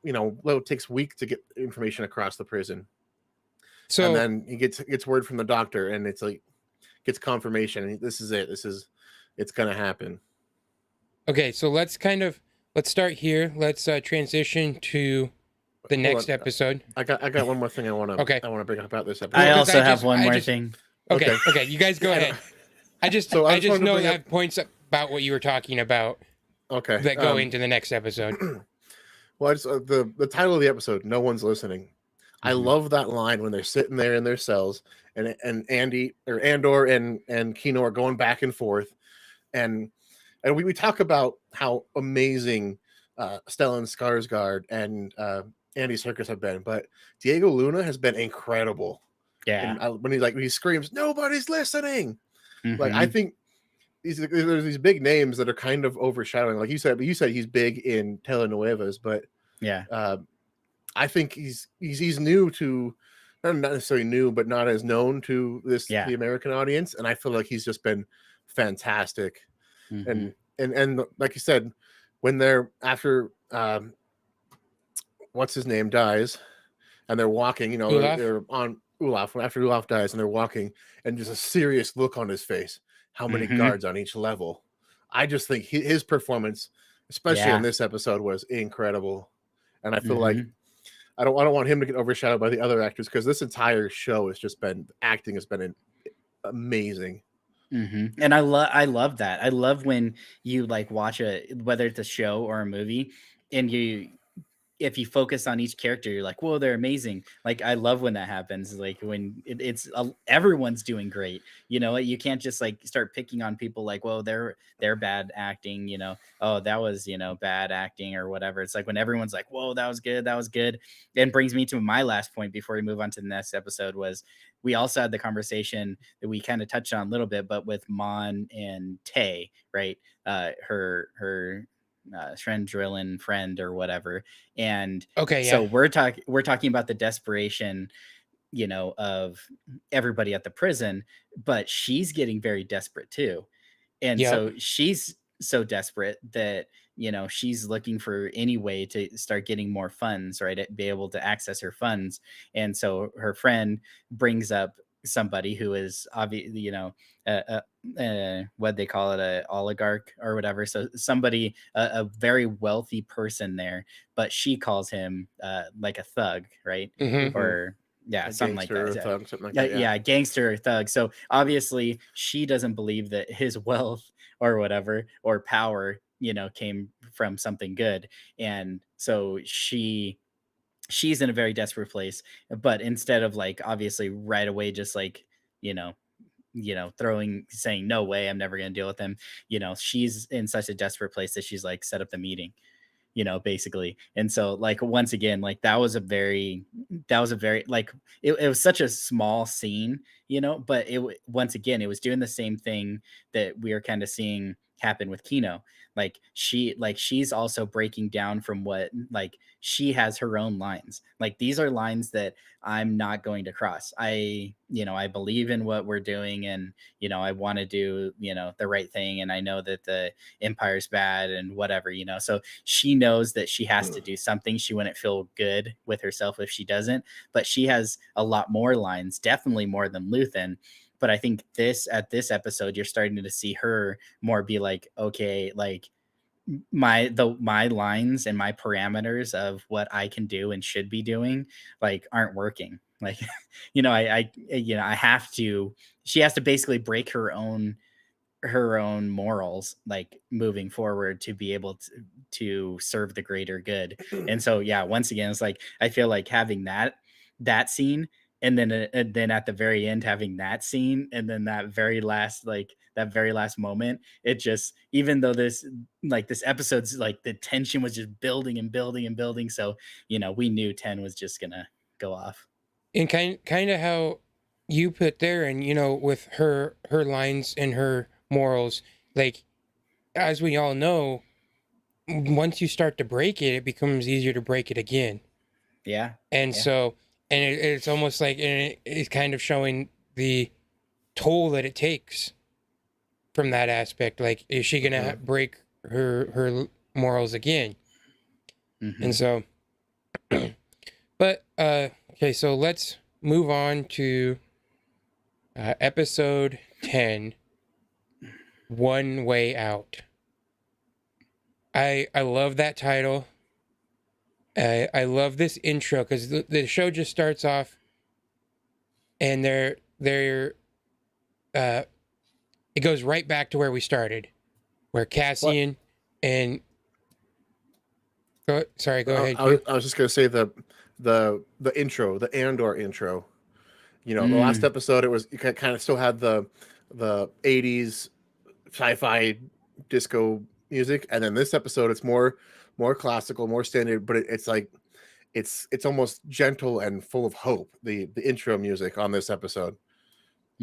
it takes weeks to get information across the prison. So, and then he gets word from the doctor, and it's like, gets confirmation. And this is it. It's going to happen. Okay. So let's start here. Let's transition to the next episode. I got one more thing I want to bring up about this episode. I also have one more thing. Okay. You guys go ahead. I just know I have points about what you were talking about. Okay. That go into the next episode. Well, it's the title of the episode, No One's Listening. I love that line when they're sitting there in their cells, and Andor and Kino are going back and forth, and we talk about how amazing Stellan Skarsgård and Andy Serkis have been, but Diego Luna has been incredible. Yeah, and when he screams, "Nobody's listening!" Like, I think there's these big names that are kind of overshadowing. Like you said he's big in telenovelas, but yeah. I think he's new to, not necessarily new, but not as known to the American audience. And I feel like he's just been fantastic. And like you said, when they're after what's his name dies, and they're walking, they're on Olaf after Olaf dies, and they're walking, and just a serious look on his face. How many guards on each level? I just think his performance, especially in this episode, was incredible. And I feel like I don't want him to get overshadowed by the other actors, because this entire show has just been, acting has been amazing. And I love that. I love when you like watch whether it's a show or a movie, and if you focus on each character, you're like, whoa, they're amazing. Like, I love when that happens. Like, when it's everyone's doing great. You can't just like start picking on people like, whoa, they're bad acting. Oh, that was bad acting or whatever. It's like when everyone's like, whoa, that was good. And brings me to my last point before we move on to the next episode. Was we also had the conversation that we kind of touched on a little bit, but with Mon and Tay, right? Her Shrendrillin friend or whatever. And so we're talking about the desperation, of everybody at the prison, but she's getting very desperate too. And so she's so desperate that, she's looking for any way to start getting more funds, right? To be able to access her funds. And so her friend brings up somebody who is obviously, what they call it, a oligarch or whatever. So somebody, a very wealthy person there, but she calls him like a thug, right? Or something like that. Thug, something like that. Yeah, gangster or thug. So obviously she doesn't believe that his wealth or whatever or power, came from something good. And so she's in a very desperate place, but instead of like obviously right away just like saying no way, I'm never going to deal with him, she's in such a desperate place that she's like set up the meeting, basically. And so like once again, like that was a very like it was such a small scene, but once again it was doing the same thing that we are kind of seeing happen with Kino. Like she's also breaking down from what, like, she has her own lines. Like, these are lines that I'm not going to cross. I believe in what we're doing, and I want to do the right thing, and I know that the Empire's bad and whatever, so she knows that she has to do something. She wouldn't feel good with herself if she doesn't, but she has a lot more lines, definitely more than Luthen. But I think at this episode, you're starting to see her more be like, okay, like my lines and my parameters of what I can do and should be doing, like, aren't working. Like, I have to, she has to basically break her own morals, like, moving forward to be able to serve the greater good. And so, once again, it's like, I feel like having that scene and then at the very end having that scene, and then that very last moment, it just, even though this episode's like the tension was just building and building and building, so we knew 10 was just gonna go off. And kind of how you put there, and with her lines and her morals, like, as we all know, once you start to break it, it becomes easier to break it again. Yeah. And so, and it's almost like, and it's kind of showing the toll that it takes from that aspect. Like, is she gonna break her morals again? And so, but okay, so let's move on to episode 10, One Way Out. I love that title. I love this intro because the show just starts off, and it goes right back to where we started, where Cassian and go ahead. I was just gonna say the intro, the Andor intro. The last episode, it was, you kind of still had the 80s sci-fi disco music, and then this episode it's more classical, more standard, but it's like it's almost gentle and full of hope, the intro music on this episode.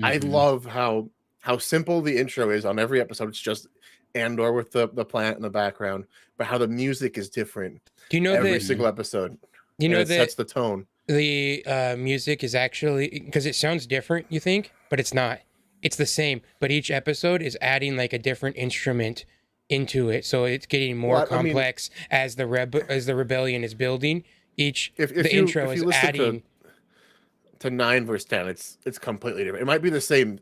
I love how simple the intro is on every episode. It's just Andor with the plant in the background, but how the music is different. Do you know every single episode? It sets the tone. The music is actually, because it sounds different, you think, but it's not. It's the same, but each episode is adding like a different instrument into it, so it's getting more complex as the rebellion is building. The intro is adding to 9 verse 10. It's completely different. It might be the same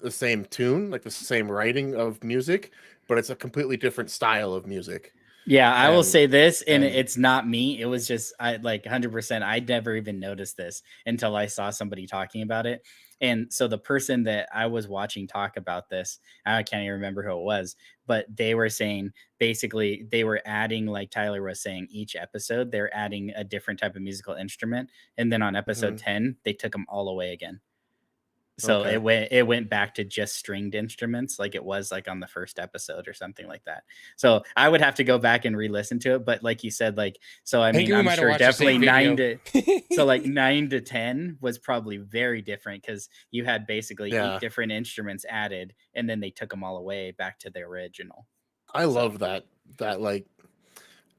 tune, like the same writing of music, but it's a completely different style of music. Yeah, I will say this, and it's not me. It was just 100%. I'd never even noticed this until I saw somebody talking about it. And so the person that I was watching talk about this, I can't even remember who it was, but they were saying basically they were adding, like Tyler was saying, each episode they're adding a different type of musical instrument, and then on episode 10 they took them all away again. So it went back to just stringed instruments, like it was like on the first episode or something like that. So I would have to go back and re-listen to it. But like you said, I'm sure definitely 9 to 10 was probably very different, because you had basically 8 different instruments added, and then they took them all away back to the original. I love that like,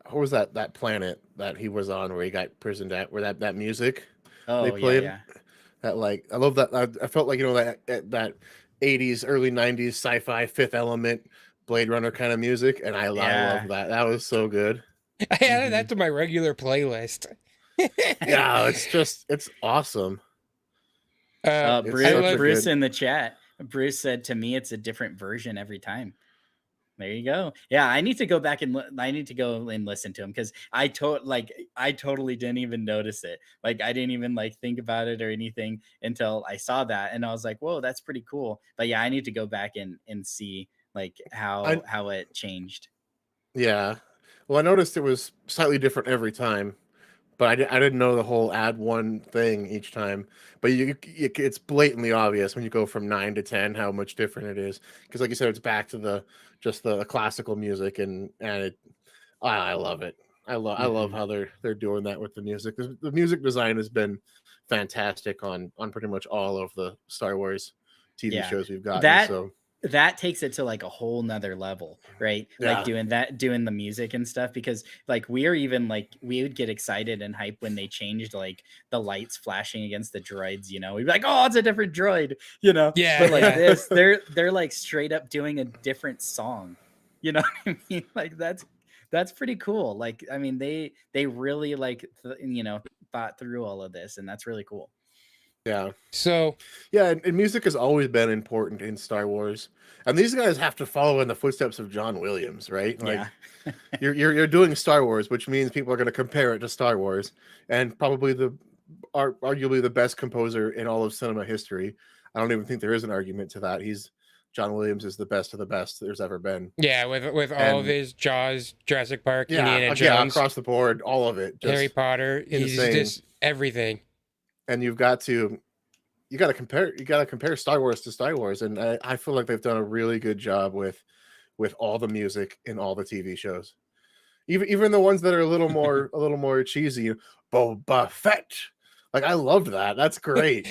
what was that planet that he was on where he got prisoned at, where that music they played? Yeah. That, like, I love that. I felt like, that 80s, early 90s sci-fi Fifth Element, Blade Runner kind of music, and I love that. That was so good. I added that to my regular playlist. Yeah, it's awesome. Bruce in the chat. Bruce said, to me, it's a different version every time. There you go. Yeah, I need to go back and listen to him, because I totally didn't even notice it. Like, I didn't even think about it or anything until I saw that, and I was like, "Whoa, that's pretty cool." But yeah, I need to go back and see how it changed. Yeah, well, I noticed it was slightly different every time, but I didn't know the whole add one thing each time. But it's blatantly obvious when you go from 9 to 10 how much different it is, because like you said, it's back to the classical music, and I love it. I love how they're doing that with the music. The music design has been fantastic on pretty much all of the Star Wars TV shows we've gotten. That takes it to a whole nother level, right? Yeah. Doing the music and stuff, because we would get excited and hype when they changed the lights flashing against the droids, we'd be like, oh, it's a different droid, Yeah. But this, they're straight up doing a different song, you know what I mean? That's pretty cool. They really thought through all of this, and that's really cool. Yeah. So yeah, and music has always been important in Star Wars, and these guys have to follow in the footsteps of John Williams, right? You're doing Star Wars, which means people are going to compare it to Star Wars, and probably arguably the best composer in all of cinema history. I don't even think there is an argument to that. John Williams is the best of the best there's ever been. Yeah, with all of his Jaws, Jurassic Park, Indiana Jones, across the board, all of it. Harry Potter, he's just everything. And you've got to you got to compare Star Wars to Star Wars, and I feel like they've done a really good job with all the music in all the TV shows, even the ones that are a little more cheesy. Boba Fett, like I loved that. That's great.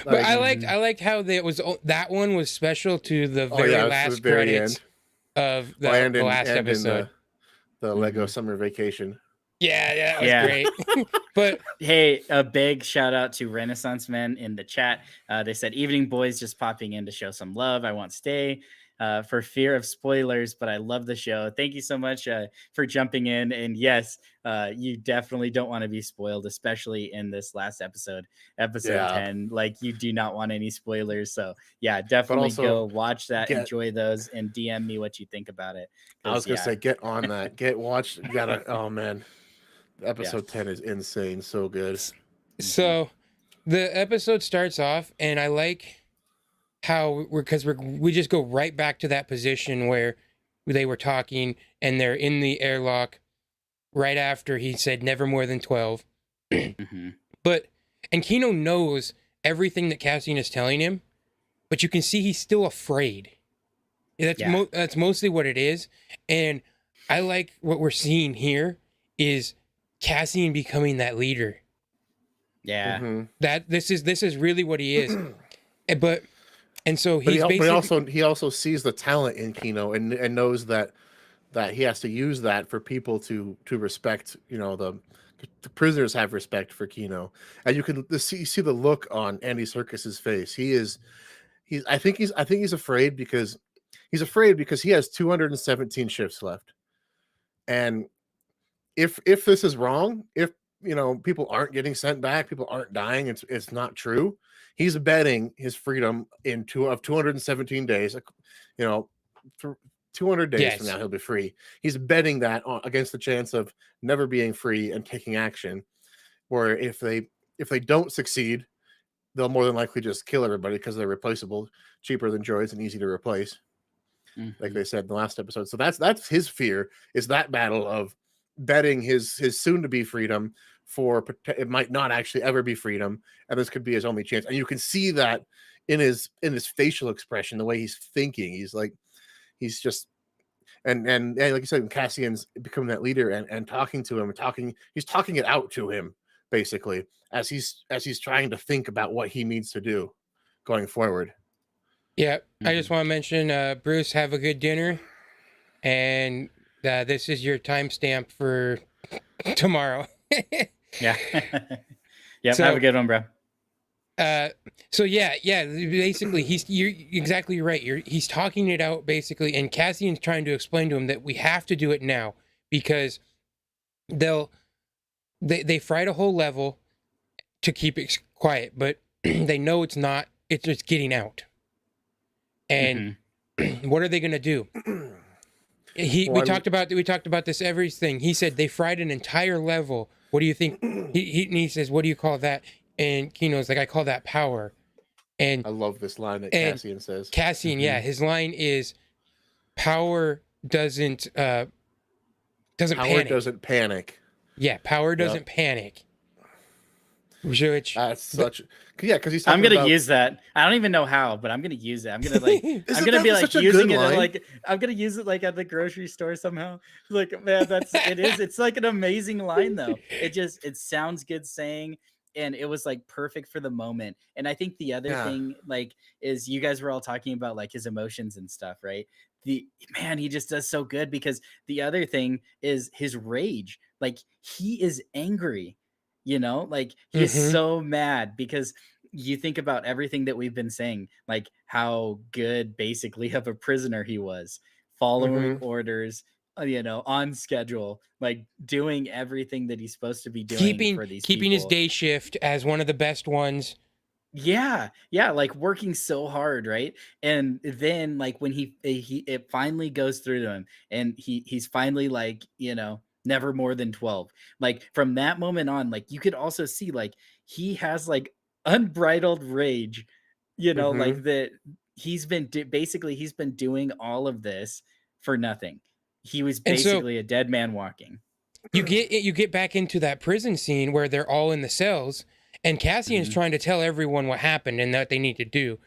But I liked how that one was special to the very it's last the very credits end. of the last episode. The Lego Summer Vacation. Yeah, that was great. But hey, a big shout out to Renaissance Men in the chat. They said, "Evening boys, just popping in to show some love. I won't stay for fear of spoilers, but I love the show. Thank you so much for jumping in. And yes, you definitely don't want to be spoiled, especially in this last episode 10. Like, you do not want any spoilers. So yeah, definitely go watch that, enjoy those, and DM me what you think about it. I was gonna say, get on that. You gotta. Oh man. Episode 10 is insane, so good. So the episode starts off, and I like how we just go right back to that position where they were talking, and they're in the airlock right after he said never more than 12. And Kino knows everything that Cassian is telling him, but you can see he's still afraid. That's mostly what it is. And I like what we're seeing here is Cassian becoming that leader. Yeah. That this is really what he is. And so he also sees the talent in Kino and knows that he has to use that for people to respect, the prisoners have respect for Kino. And you can see the look on Andy Serkis's face. I think he's afraid because he has 217 shifts left. And if this is wrong, if people aren't getting sent back, people aren't dying, it's not true. He's betting his freedom in 217 days. 200 days from now he'll be free. He's betting that against the chance of never being free and taking action. Where if they don't succeed, they'll more than likely just kill everybody because they're replaceable, cheaper than droids and easy to replace. Like they said in the last episode. So that's his fear, is that battle of betting his soon to be freedom for it might not actually ever be freedom, and this could be his only chance. And you can see that in his facial expression, the way he's thinking. He's just and like you said, when Cassian's becoming that leader and talking to him he's talking it out to him basically as he's trying to think about what he needs to do going forward. I just want to mention, Bruce, have a good dinner, and this is your timestamp for tomorrow. Yeah. So, have a good one, bro. Basically, you're exactly right. He's talking it out basically, and Cassian's trying to explain to him that we have to do it now because they fried a whole level to keep it quiet, but they know it's just getting out. And what are they going to do? We talked about this everything. He said they fried an entire level. What do you think? He says, what do you call that? And Kino's like, I call that power. And I love this line that Cassian says. Cassian, his line is, power doesn't panic. Power doesn't panic. Yeah, power doesn't panic. Which that's such because he's. I'm gonna use that. I don't even know how, but I'm gonna use it. I'm gonna I'm gonna be like using it I'm gonna use it like at the grocery store somehow. Like, man, it's like an amazing line though. It sounds good saying, and it was like perfect for the moment. And I think the other thing is you guys were all talking about like his emotions and stuff, right? He just does so good because the other thing is his rage. Like, he is angry. He's so mad because you think about everything that we've been saying, like how good basically of a prisoner he was, following orders, on schedule, like doing everything that he's supposed to be doing for these keeping his day shift as one of the best ones. Yeah, like working so hard, right? And then like when it finally goes through to him, and he's finally like, never more than 12. Like from that moment on, like you could also see like he has like unbridled rage, like that he's been doing all of this for nothing. He was basically a dead man walking. You get back into that prison scene where they're all in the cells, And Cassian's trying to tell everyone what happened and what they need to do.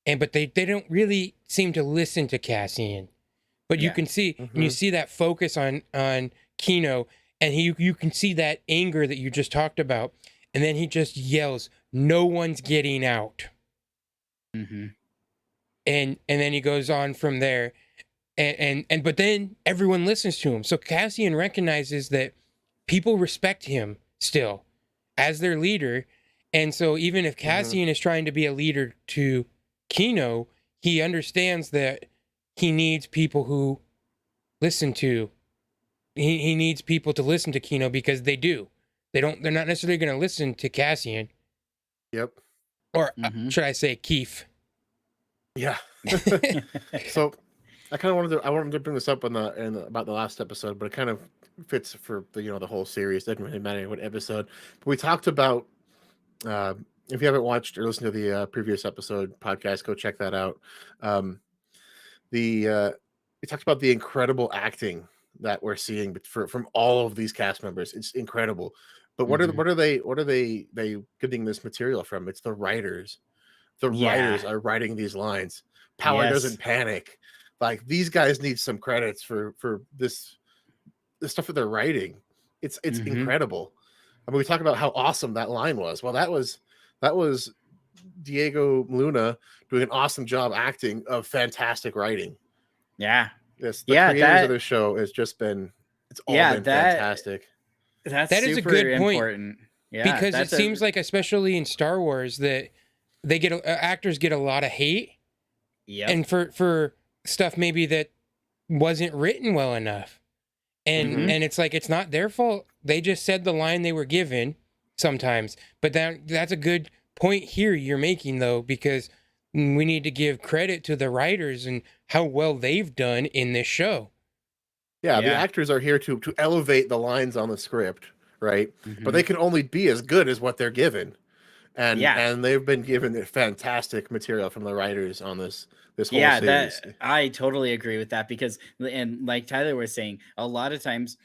But they don't really seem to listen to Cassian. But you can see, and you see that focus on Kino, and you can see that anger that you just talked about. And then he just yells, "No one's getting out." And then he goes on from there. But then everyone listens to him. So Cassian recognizes that people respect him still as their leader. And so even if Cassian is trying to be a leader to Kino, he understands that he needs people who listen to. He needs people to listen to Kino because they do. They're not necessarily going to listen to Cassian. Yep. Or should I say Keith? Yeah. So I kind of wanted to bring this up about the last episode, but it kind of fits for the whole series. Doesn't really matter what episode. But we talked about if you haven't watched or listened to the previous episode podcast, go check that out. We talked about the incredible acting that we're seeing from all of these cast members. It's incredible. But what are they getting this material from? It's the writers. The writers are writing these lines. Power doesn't panic. Like, these guys need some credits for this stuff that they're writing. It's incredible. I mean, we talk about how awesome that line was. Well, that was Diego Luna doing an awesome job acting of fantastic writing. Yeah. The creators of the show has just been been fantastic. That is a good point. Important. Yeah, because it seems like, especially in Star Wars, that they get actors get a lot of hate. Yeah. And for stuff maybe that wasn't written well enough. And it's like, it's not their fault. They just said the line they were given sometimes. But that's a good point here you're making, though, because we need to give credit to the writers and how well they've done in this show. Yeah, the actors are here to elevate the lines on the script, right? But they can only be as good as what they're given. And they've been given fantastic material from the writers on this whole series. I totally agree with that, because, and like Tyler was saying, a lot of times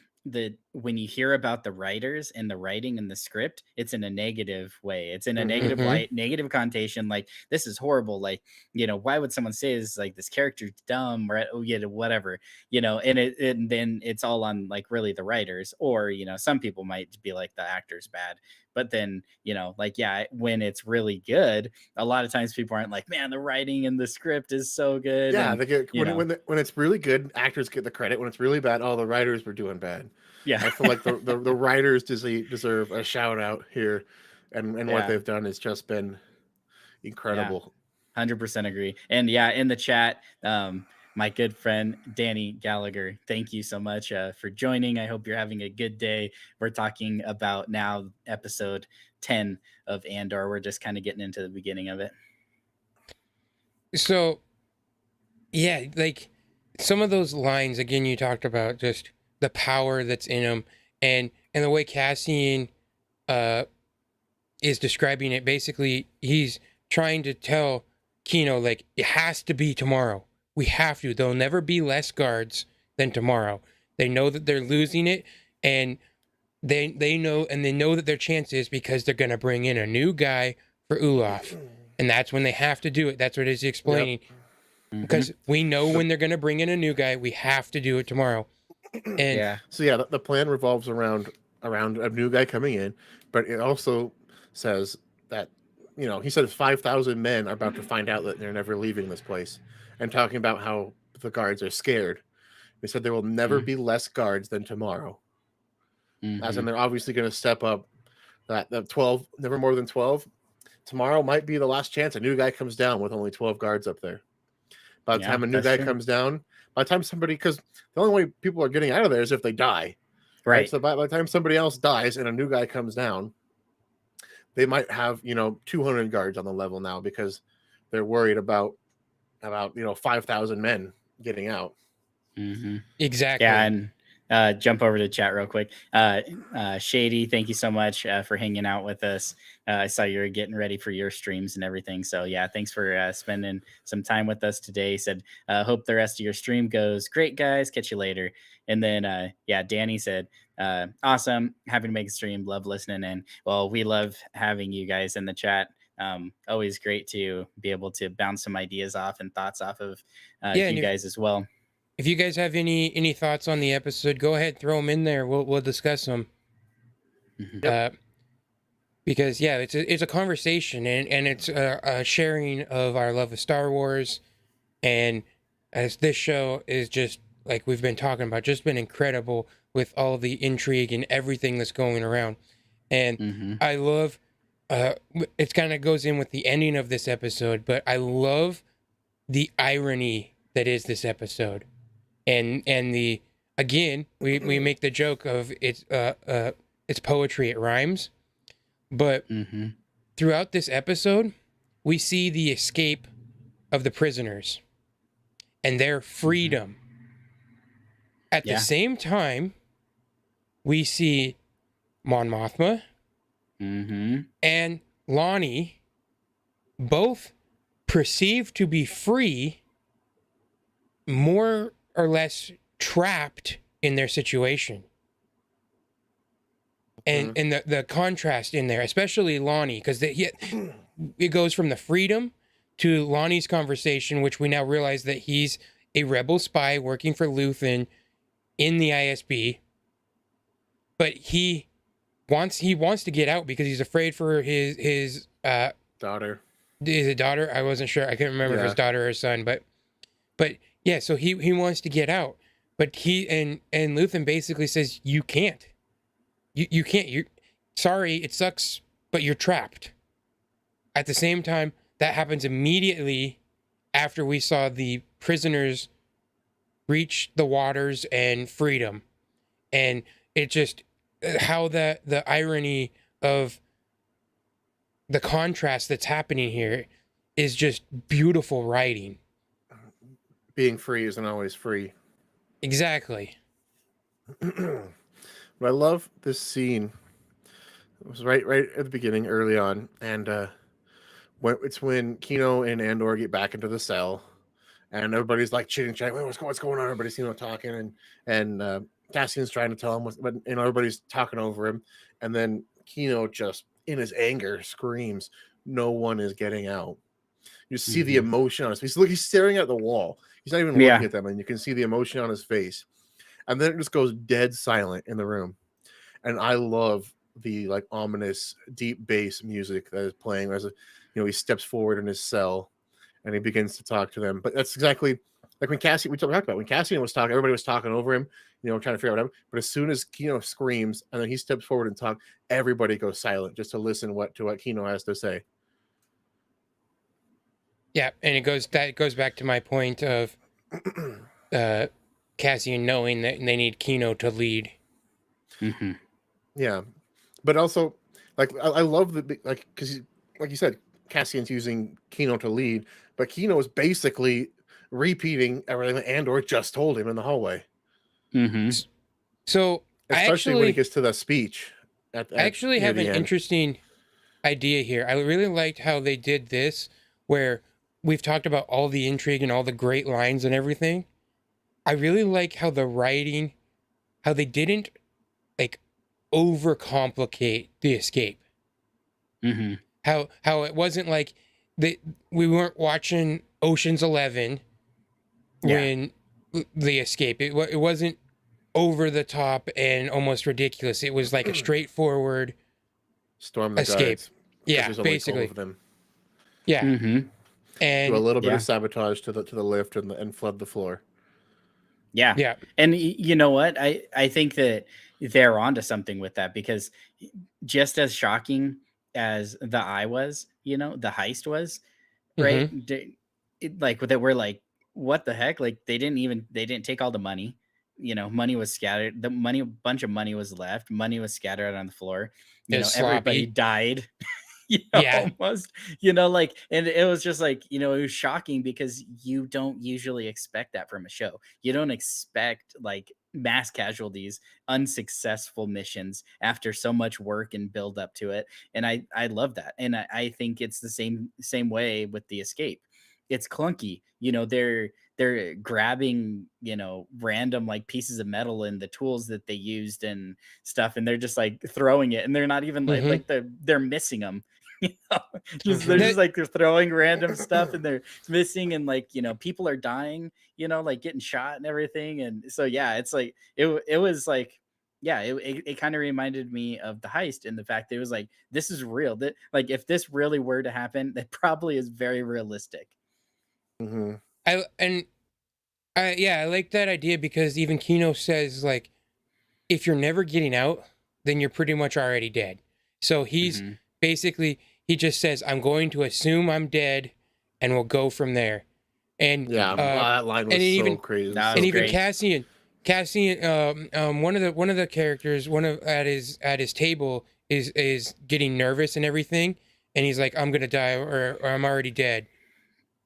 when you hear about the writers and the writing and the script, it's in a negative way. It's in a negative light, negative connotation. Like, this is horrible. Like, why would someone say this? Like, this character's dumb, or whatever, and then it's all on, like, really the writers, or, some people might be like, the actor's bad. But then, when it's really good, a lot of times people aren't like, man, the writing and the script is so good. Yeah, and, they get, when it's really good, actors get the credit. When it's really bad, the writers were doing bad. Yeah, I feel like the writers deserve a shout out here, and what they've done has just been incredible. 100% agree. And in the chat, my good friend Danny Gallagher, thank you so much for joining. I hope you're having a good day. We're talking about now episode 10 of Andor. We're just kind of getting into the beginning of it. So, like some of those lines, again, you talked about just the power that's in them, and the way Cassian is describing it. Basically, he's trying to tell Kino, like, it has to be tomorrow. We have to. There'll never be less guards than tomorrow. They know that they're losing it, and they know that their chance is because they're going to bring in a new guy for Olaf, and that's when they have to do it. That's what he's explaining. Yep. Because we know when they're going to bring in a new guy, we have to do it tomorrow. And so the plan revolves around a new guy coming in, but it also says that he said 5,000 men are about to find out that they're never leaving this place. And talking about how the guards are scared. They said there will never be less guards than tomorrow. As in, they're obviously going to step up that 12, never more than 12. Tomorrow might be the last chance a new guy comes down with only 12 guards up there. By the time a new guy comes down, by the time because the only way people are getting out of there is if they die. Right. So by the time somebody else dies and a new guy comes down, they might have, 200 guards on the level now, because they're worried about 5,000 men getting out. Exactly. Yeah, and jump over to chat real quick. Shady, thank you so much for hanging out with us. I saw you were getting ready for your streams and everything. So yeah, thanks for spending some time with us today. Said, hope the rest of your stream goes great, guys. Catch you later. And then, Danny said, awesome. Happy to make a stream. Love listening in. Well, we love having you guys in the chat. Always great to be able to bounce some ideas off and thoughts off of you guys as well. If you guys have any thoughts on the episode, go ahead, throw them in there. We'll discuss them. Mm-hmm. Because it's a conversation and it's a sharing of our love of Star Wars, and as this show is just like we've been talking about, just been incredible with all the intrigue and everything that's going around, and I love. It kind of goes in with the ending of this episode, but I love the irony that is this episode. And the again we make the joke of it's poetry, it rhymes, but throughout this episode we see the escape of the prisoners and their freedom. At the same time, we see Mon Mothma and Lonnie both perceived to be free, more or less trapped in their situation. And the contrast in there, especially Lonnie, because it goes from the freedom to Lonnie's conversation, which we now realize that he's a rebel spy working for Luthen in the ISB, but he wants to get out because he's afraid for his daughter. Is it daughter? I wasn't sure. I can't remember if it's daughter or son, but yeah, so he wants to get out, but he and Luthen basically says you can't. You can't. You're sorry, it sucks, but you're trapped. At the same time, that happens immediately after we saw the prisoners reach the waters and freedom, and it just how the irony of the contrast that's happening here is just beautiful writing. Being free isn't always free. Exactly. But I love this scene. It was right at the beginning, early on, and it's when Kino and Andor get back into the cell, and everybody's like chitting chatting. What's going on? Everybody's talking, and Cassian's trying to tell him, but everybody's talking over him, and then Kino just in his anger screams, "No one is getting out." You see the emotion on his face. Look, he's staring at the wall. He's not even looking at them, and you can see the emotion on his face. And then it just goes dead silent in the room. And I love the ominous deep bass music that is playing as he steps forward in his cell and he begins to talk to them. But that's exactly like when Cassian, we talked about when Cassian was talking, everybody was talking over him, trying to figure out whatever. But as soon as Kino screams and then he steps forward and talks, everybody goes silent just to listen to what Kino has to say. Yeah, and it goes back to my point of Cassian knowing that they need Kino to lead. Yeah, but also I love because like you said, Cassian's using Kino to lead, but Kino is basically repeating everything that Andor just told him in the hallway. So especially when he gets to the speech. I actually have an interesting idea here. I really liked how they did this, where we've talked about all the intrigue and all the great lines and everything. I really like how the writing, how they didn't overcomplicate the escape. How it wasn't like we weren't watching Ocean's 11 when the escape. It wasn't over the top and almost ridiculous. It was like a straightforward storm the escape. Guards, yeah, basically. Them. Yeah. And do a little bit of sabotage to the lift and flood the floor. Yeah. And you know what? I think that they're onto something with that, because just as shocking as the eye was, the heist was, right? That we're like, what the heck? Like they didn't take all the money. Money was scattered. Bunch of money was left. Money was scattered out on the floor. Everybody died. Yeah. almost, like, and it was just like, it was shocking because you don't usually expect that from a show. You don't expect like mass casualties, unsuccessful missions after so much work and build up to it. And I love that. And I think it's the same way with the escape. It's clunky. They're grabbing, random like pieces of metal and the tools that they used and stuff, and they're just like throwing it, and they're not even like, Mhm. they're missing them. you know they're That just like they're throwing random stuff and they're missing, and like, people are dying, like getting shot and everything. And so yeah, it's like it was like, yeah, it kind of reminded me of the heist, and the fact that it was like, this is real, that like if this really were to happen, that probably is very realistic. Mm-hmm. I like that idea because even Kino says like, if you're never getting out, then you're pretty much already dead. So he's Mhm. basically, he just says, I'm going to assume I'm dead, and we'll go from there. And Yeah, that line was and so even crazy. That so was and even great. Cassian, one of the characters, at his table is getting nervous and everything, and he's like, I'm gonna die, or I'm already dead.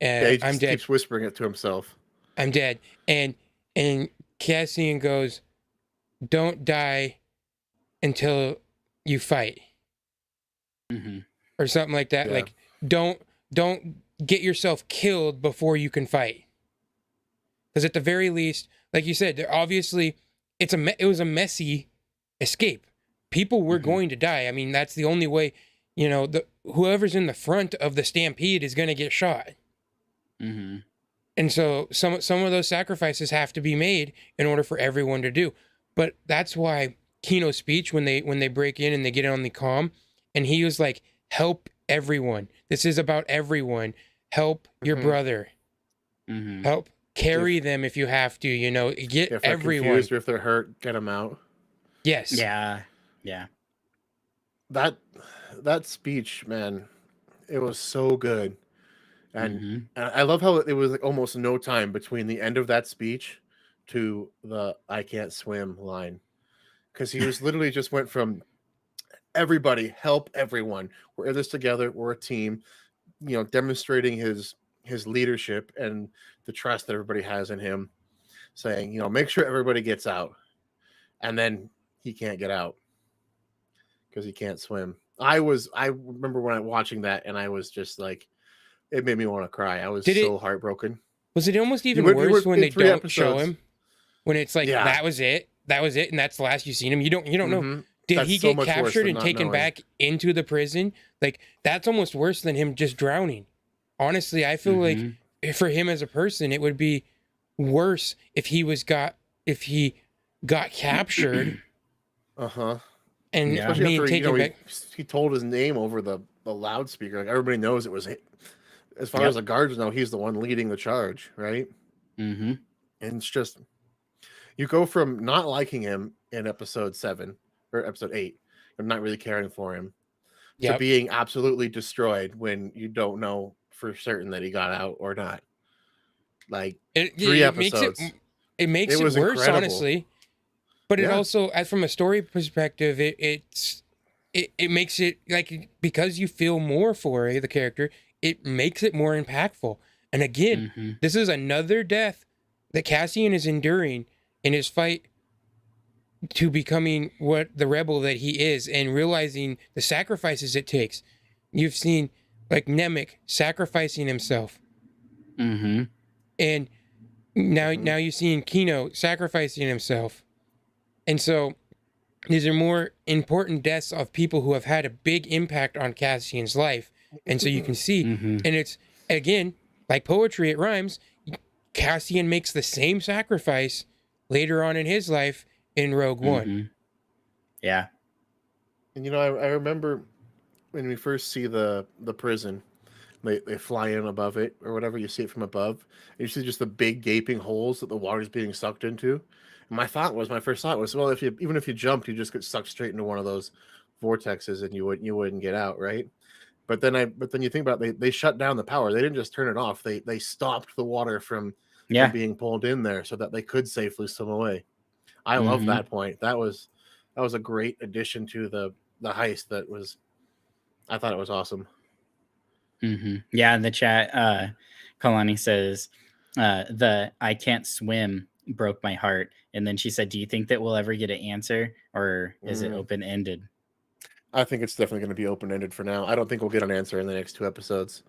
Yeah, he I'm just dead. keeps whispering it to himself. I'm dead. And Cassian goes, don't die until you fight, Mhm. or something like that. Yeah. Like, don't get yourself killed before you can fight. Because at the very least, like you said, obviously it was a messy escape. People were Mhm. going to die. I mean, that's the only way. Whoever's in the front of the stampede is going to get shot. Mhm. And so some of those sacrifices have to be made in order for everyone to do. But that's why Kino's speech, when they break in and they get on the comm, and he was like, help everyone. This is about everyone. Help your Mhm. brother. Mhm. Help carry them if you have to, get If they're everyone. confused or if they're hurt, get them out. Yes. Yeah. Yeah. That speech, man, it was so good. And Mhm. I love how it was like almost no time between the end of that speech to the "I can't swim" line, because he was literally just went from everybody help everyone. We're in this together. We're a team. Demonstrating his leadership and the trust that everybody has in him. Saying, make sure everybody gets out, and then he can't get out because he can't swim. I remember when I watching that, and I was just like, it made me want to cry. I was Did so it heartbroken. was it almost You even went worse when in they 3 don't show episodes. him? When it's like, Yeah. that was it, and that's the last you seen him. You don't know. Mhm. Did That's he so get much worse captured than and not taken knowing. back into the prison? Like, that's almost worse than him just drowning. Honestly, I feel like Mhm. for him as a person, it would be worse if he got captured Uh-huh. and Yeah. Especially being after, taken back. he told his name over the loudspeaker. Like, everybody knows it was him. As far Yep. as the guards know, he's the one leading the charge, right? Mhm. And it's just, you go from not liking him in episode 7 or episode 8 and not really caring for him to Yep. being absolutely destroyed when you don't know for certain that he got out or not. Like, 3 episodes. It makes It it was worse, incredible. honestly. But it Yeah. also, from a story perspective, it makes it like, because you feel more for the character, it makes it more impactful. And again, Mhm. this is another death that Cassian is enduring in his fight to becoming what the rebel that he is, and realizing the sacrifices it takes. You've seen like Nemec sacrificing himself, Mhm. and now Mhm. you've seen Kino sacrificing himself. And so these are more important deaths of people who have had a big impact on Cassian's life. And so you can see, Mhm. and it's, again, like poetry, it rhymes. Cassian makes the same sacrifice later on in his life in Rogue One. Mhm. Yeah. And I remember when we first see the prison, they fly in above it or whatever, you see it from above, and you see just the big gaping holes that the water's being sucked into. And my first thought was, well, even if you jumped, you just get sucked straight into one of those vortexes and you wouldn't get out, right? But then you think about it, they shut down the power. They didn't just turn it off. They stopped the water from Yeah. being pulled in there so that they could safely swim away. I love Mhm. that point. That was a great addition to the heist. That was I thought it was awesome. Yeah, in the chat, Kaloni says, the I can't swim broke my heart. And then she said, do you think that we'll ever get an answer, or is it open-ended? I think it's definitely going to be open-ended for now. I don't think we'll get an answer in the next 2 episodes.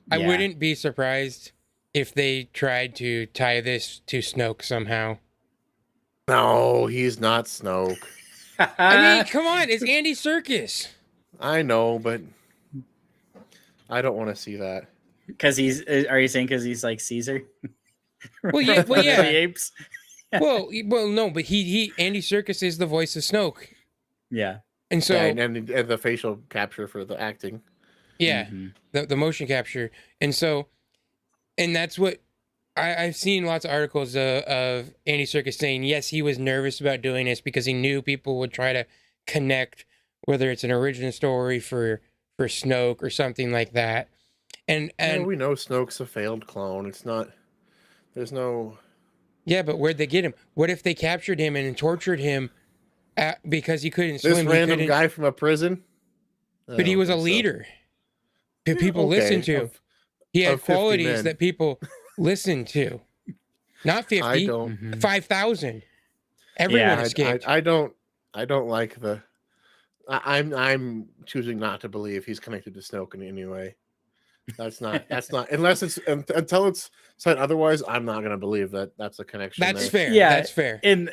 I wouldn't be surprised if they tried to tie this to Snoke somehow. No, he's not Snoke. I mean, come on, it's Andy Serkis. I know, but I don't want to see that. Because are you saying because he's like Caesar? Well, yeah. The apes? well, no, but Andy Serkis is the voice of Snoke. Yeah. And so, and the facial capture for the acting. Yeah, the motion capture. And so, and that's what I've seen lots of articles of Andy Serkis saying, yes, he was nervous about doing this because he knew people would try to connect, whether it's an origin story for Snoke or something like that. And we know Snoke's a failed clone. It's not, there's no. Yeah, but where'd they get him? What if they captured him and tortured him because he couldn't swim? This random guy from a prison? But he was a leader that people listen to. He had qualities that people listen to. Not 50, I don't. 5,000. Everyone escaped. I don't like the. I'm choosing not to believe he's connected to Snoke in any way. That's not unless it's until it's said otherwise. I'm not going to believe that that's a connection. That's there. fair. Yeah, that's fair. And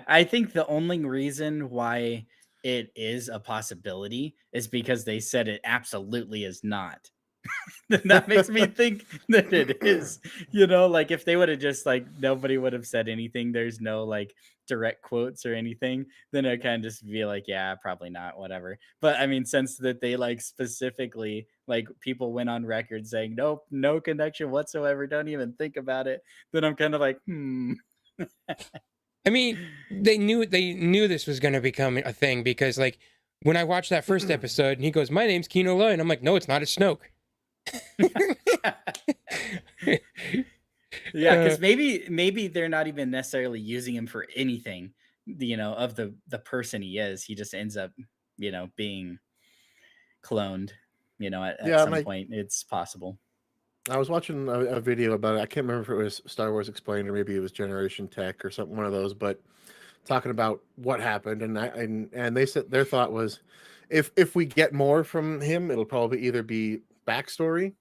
I think the only reason why it is a possibility is because they said it absolutely is not. That makes me think that it is. Like if they would have just like nobody would have said anything, there's no like direct quotes or anything, then I kind of just be like, yeah, probably not, whatever. But I mean, since that they like specifically like people went on record saying nope, no connection whatsoever, don't even think about it, then I'm kind of like, I mean, they knew this was going to become a thing because like when I watched that first episode and he goes, my name's Kino Loy, and I'm like, no, it's not, it's Snoke. Yeah, because maybe they're not even necessarily using him for anything, of the person he is. He just ends up, being cloned, at some point. It's possible. I was watching a video about it. I can't remember if it was Star Wars Explained or maybe it was Generation Tech or something, one of those, but talking about what happened, and they said their thought was if we get more from him, it'll probably either be backstory,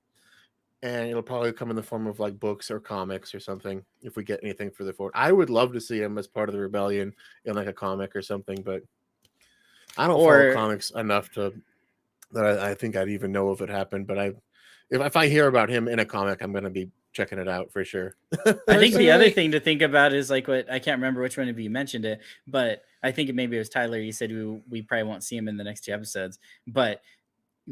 and it'll probably come in the form of like books or comics or something. If we get anything for the forward, I would love to see him as part of the rebellion in like a comic or something, but I don't follow comics enough that I think I'd even know if it happened. But if I hear about him in a comic, I'm gonna be checking it out for sure. I think the other thing to think about is like what I can't remember which one of you mentioned it, but I think maybe it was Tyler. You said we probably won't see him in the next 2 episodes, but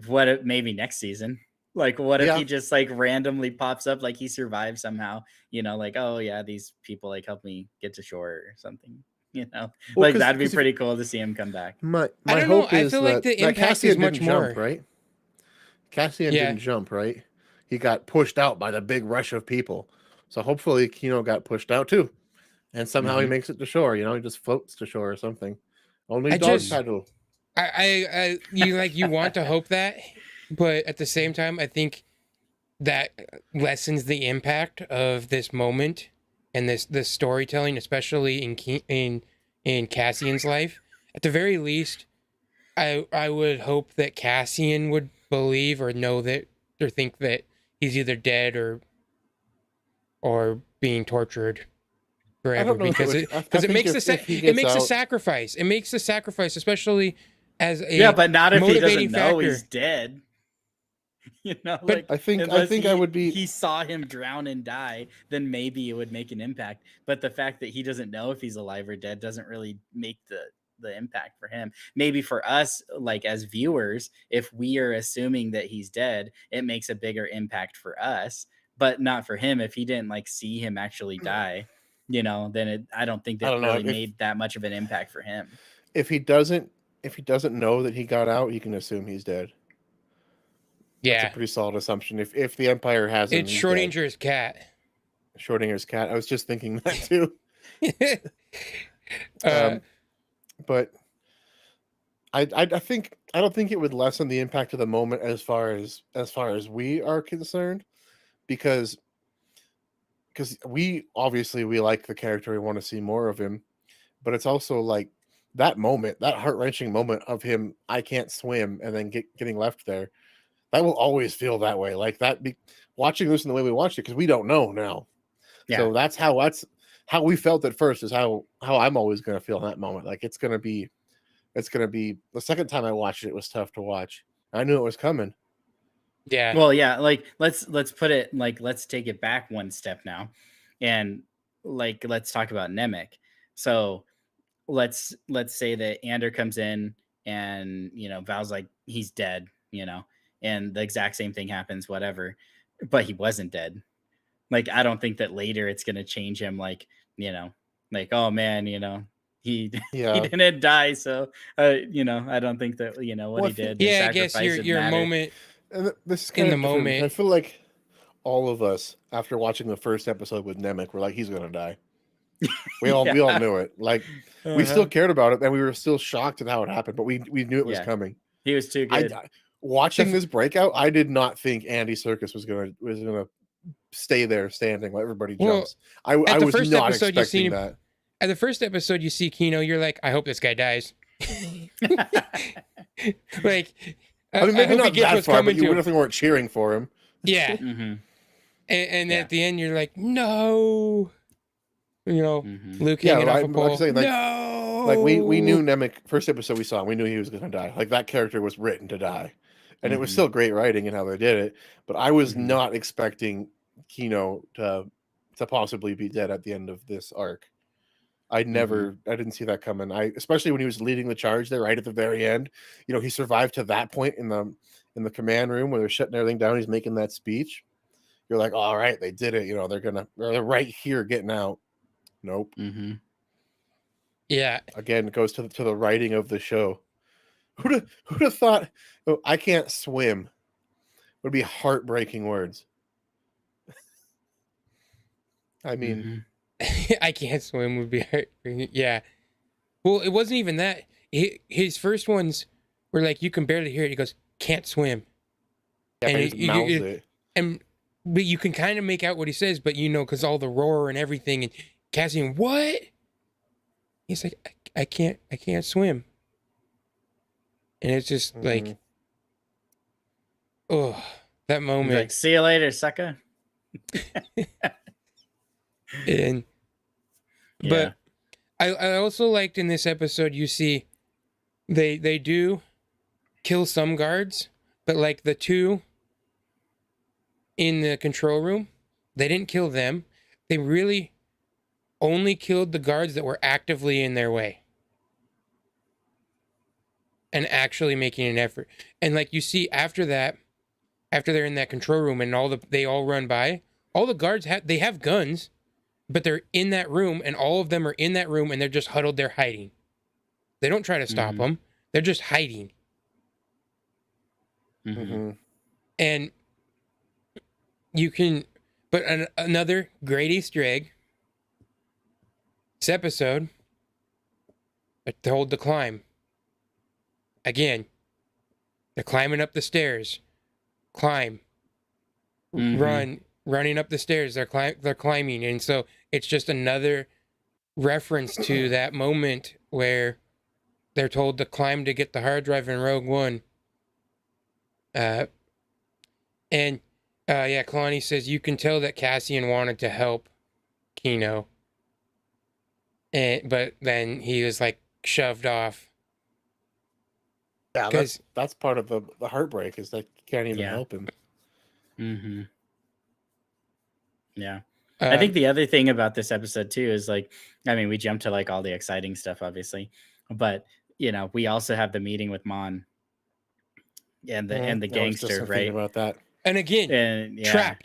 what if maybe next season? Like, what if he just like randomly pops up, like he survived somehow, like, oh yeah, these people like helped me get to shore or something, well, like that'd be pretty cool to see him come back. My I don't know. hope I is feel like the impact Cassian is much didn't more. jump, right? Cassian didn't jump, right? He got pushed out by the big rush of people. So hopefully Kino got pushed out too. And somehow he makes it to shore, he just floats to shore or something. Only dog title. You want to hope that, but at the same time, I think that lessens the impact of this moment and this storytelling, especially in Cassian's life. At the very least, I would hope that Cassian would believe or know that or think that he's either dead or being tortured forever, because it makes a sacrifice. It makes the sacrifice, especially as a but not if he doesn't know factor. He's dead. But like I think I would be. He saw him drown and die, then maybe it would make an impact. But the fact that he doesn't know if he's alive or dead doesn't really make the impact for him. Maybe for us, like as viewers, if we are assuming that he's dead, it makes a bigger impact for us, but not for him. If he didn't like see him actually die, then I don't think that really made that much of an impact for him. If he doesn't know that he got out, you can assume he's dead. Yeah, that's a pretty solid assumption. If the Empire has him, it's Schrodinger's cat. Schrodinger's cat. I was just thinking that too. But I don't think it would lessen the impact of the moment as far as we are concerned, because we obviously we like the character, we want to see more of him, but it's also like that moment, that heart-wrenching moment of him, I can't swim, and then getting left there. That will always feel that way. Like that watching this in the way we watched it, because we don't know now. Yeah. So that's how we felt at first, is how I'm always going to feel in that moment. Like it's going to be the second time I watched it, it was tough to watch. I knew it was coming. Yeah. Well, yeah, like let's put it like, let's take it back one step now, and like let's talk about Nemec. So let's say that Andor comes in and Val's like he's dead, and the exact same thing happens, whatever, but he wasn't dead. Like I don't think that later it's gonna change him, like like, oh man, he Yeah. he didn't die, so I don't think that what Well, he did. Yeah, I guess your matter. moment And this is in kind the of different, because moment. I feel like all of us, after watching the first episode with Nemec, were like, he's gonna die. We all knew it. Like we still cared about it, and we were still shocked at how it happened, but we knew it was Yeah. coming. He was too good. Watching this breakout, I did not think Andy Serkis was gonna stay there standing while everybody Well, jumps. I the was first not episode, you seen expecting him- that. At the first episode, you see Kino, you're like, I hope this guy dies. Like, I mean, maybe hope he not gets that what's far, but coming you to him. definitely weren't cheering for him. Yeah. Mhm. And Yeah. at the end, you're like, no. Mhm. Luke Yeah, hanging off a like pole. I say, like- No. Like we knew Nemec, first episode we saw, we knew he was gonna die. Like that character was written to die. And it was Mhm. still great writing and how they did it, but I was Mhm. not expecting Kino to possibly be dead at the end of this arc. I didn't see that coming. Especially when he was leading the charge there right at the very end. He survived to that point in the command room where they're shutting everything down. He's making that speech. You're like, all right, they did it. They're right here getting out. Nope. Mhm. Yeah. Again, it goes to the writing of the show. Who'd have thought, oh, I can't swim would be heartbreaking words. I mean, Mhm. I can't swim would be hard. Yeah. Well, it wasn't even that. His first ones were like, you can barely hear it. He goes, can't swim. yeah, and he just mouths it. But you can kind of make out what he says, but because all the roar and everything, and Cassian, what? He's like, I can't swim. And it's just like, Mhm. oh, that He's moment. like, see you later, sucker. And Yeah. but I also liked in this episode, you see they do kill some guards, but like the two in the control room, they didn't kill them. They really only killed the guards that were actively in their way and actually making an effort. And like you see after that, after they're in that control room and they all run by, all the guards have guns, but they're in that room, and all of them are in that room, and they're just huddled there hiding. They don't try to stop Mhm. them. They're just hiding. Mhm. Mhm. And you can, but another great Easter egg. This episode, they hold the climb. Again, they're climbing up the stairs. Climb. Mhm. Running up the stairs. They're climbing. And so it's just another reference to that moment where they're told to climb to get the hard drive in Rogue One. Kaloni says you can tell that Cassian wanted to help Kino, but then he was like shoved off. Yeah, 'Cause- that's part of the heartbreak, is that you can't even Yeah. help him. Mhm. Yeah. I think the other thing about this episode too is like, I mean, we jumped to like all the exciting stuff, obviously, but we also have the meeting with Mon and the I was just gangster, thinking right? about that. and again, And yeah.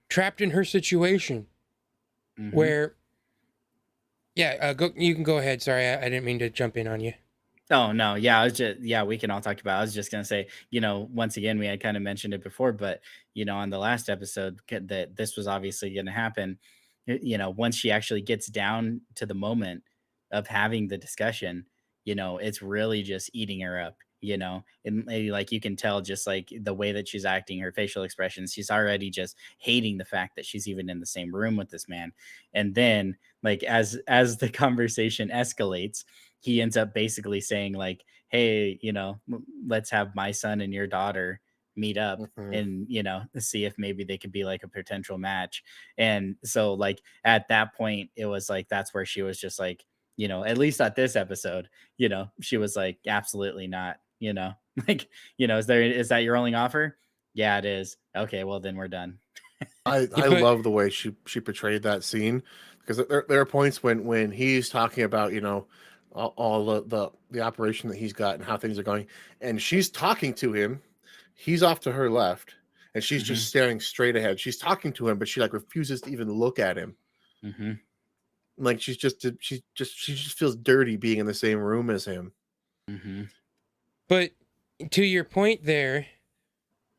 trapped in her situation Mhm. where, you can go ahead. Sorry, I didn't mean to jump in on you. Oh no, yeah, we can all talk about. I was just gonna say, once again, we had kind of mentioned it before, but on the last episode that this was obviously going to happen. Once she actually gets down to the moment of having the discussion, it's really just eating her up. and like you can tell just like the way that she's acting, her facial expressions, she's already just hating the fact that she's even in the same room with this man. And then like as the conversation escalates, he ends up basically saying like, hey, let's have my son and your daughter meet up and see if maybe they could be like a potential match. And so like at that point it was like that's where she was just like, at least at this episode, she was like, absolutely not, like, is that your only offer? Yeah, it is. Okay, well then we're done. I love the way she portrayed that scene, because there are points when he's talking about all the operation that he's got and how things are going, and she's talking to him. He's off to her left, and she's just staring straight ahead. She's talking to him, but she like refuses to even look at him. Like she just feels dirty being in the same room as him. But to your point there,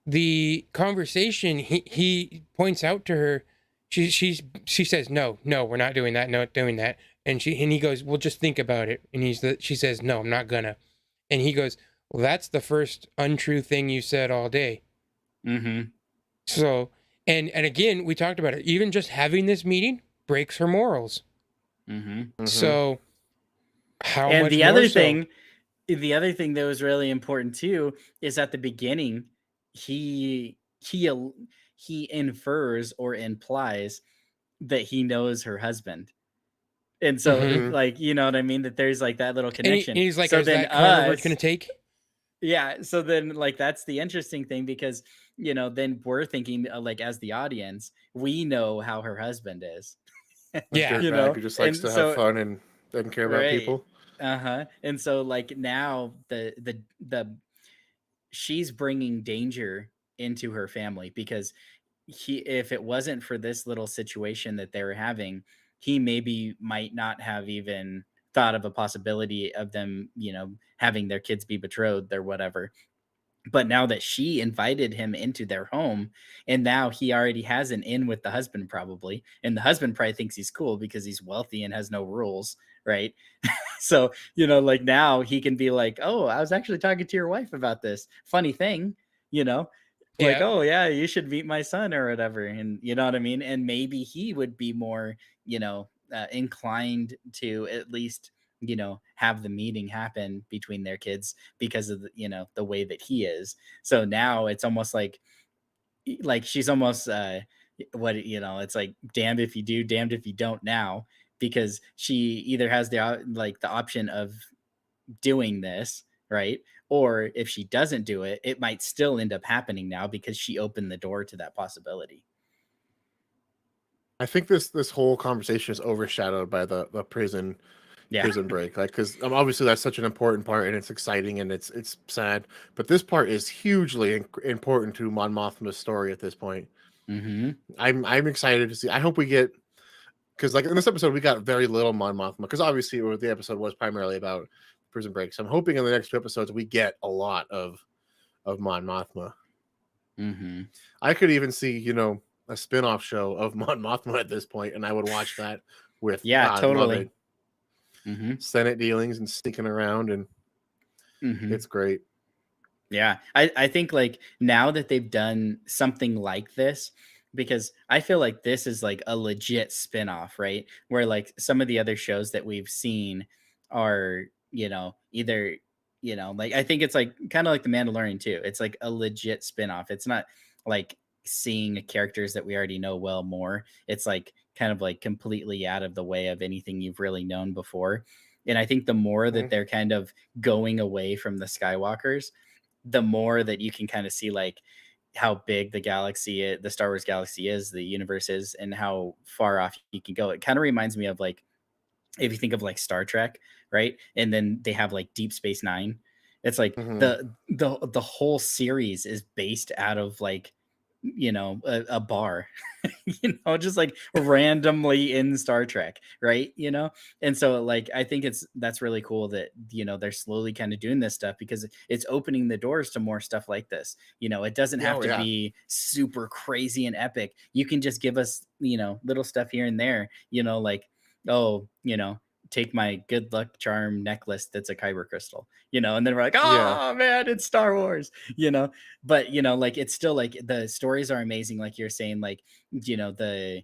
the conversation he points out to her, she says no, we're not doing that, not doing that, and he goes, well, just think about it, and she says no, I'm not gonna, and he goes, well, that's the first untrue thing you said all day. So and again, we talked about it, even just having this meeting breaks her morals. So how and much the more other so? thing the other thing that was really important too is at the beginning he infers or implies that he knows her husband. And so like, you know what I mean, that there's like that little connection. And he's like, so is then that kind of what it's gonna take? Yeah, so then like that's the interesting thing, because then we're thinking like as the audience, we know how her husband is. Yeah, who just likes to have fun and doesn't care about people. And so like now the she's bringing danger into her family, because if it wasn't for this little situation that they were having, he maybe might not have even thought of a possibility of them, having their kids be betrothed or whatever. But now that she invited him into their home, and now he already has an in with the husband probably, and the husband probably thinks he's cool because he's wealthy and has no rules, right? So, like now he can be like, oh, I was actually talking to your wife about this. Funny thing, like, oh yeah, you should meet my son or whatever. And you know what I mean? And maybe he would be more, inclined to at least, have the meeting happen between their kids because of the way that he is. So now it's almost like she's almost it's like damned if you do, damned if you don't now, because she either has the option of doing this, right? Or if she doesn't do it, it might still end up happening now because she opened the door to that possibility. I think this whole conversation is overshadowed by the prison break, like, because obviously that's such an important part, and it's exciting and it's sad, but this part is hugely important to Mon Mothma's story at this point. I'm excited to see. I hope we get, because like in this episode we got very little Mon Mothma, because obviously the episode was primarily about prison break. So I'm hoping in the next 2 episodes we get a lot of Mon Mothma. I could even see a spin-off show of Mon Mothma at this point, and I would watch that with totally. Senate dealings and sneaking around, and it's great. Yeah, I think like now that they've done something like this, because I feel like this is like a legit spin-off, right? Where like some of the other shows that we've seen are, either, like I think it's like kind of like The Mandalorian too. It's like a legit spin-off. It's not like seeing characters that we already know well more. It's like kind of like completely out of the way of anything you've really known before. And I think the more that they're kind of going away from the Skywalkers, the more that you can kind of see like how big the galaxy is, the Star Wars galaxy is, the universe is, and how far off you can go. It kind of reminds me of like, if you think of like Star Trek, right? And then they have like Deep Space Nine. It's like the whole series is based out of like, a bar, just like randomly in Star Trek, right? And so like I think that's really cool that they're slowly kind of doing this stuff, because it's opening the doors to more stuff like this. It doesn't have to be super crazy and epic. You can just give us little stuff here and there, like, oh, take my good luck charm necklace that's a kyber crystal, you know, and then we're like, Yeah. oh man, it's Star Wars, you know. But you know, like it's still like the stories are amazing, like you're saying, like, you know, the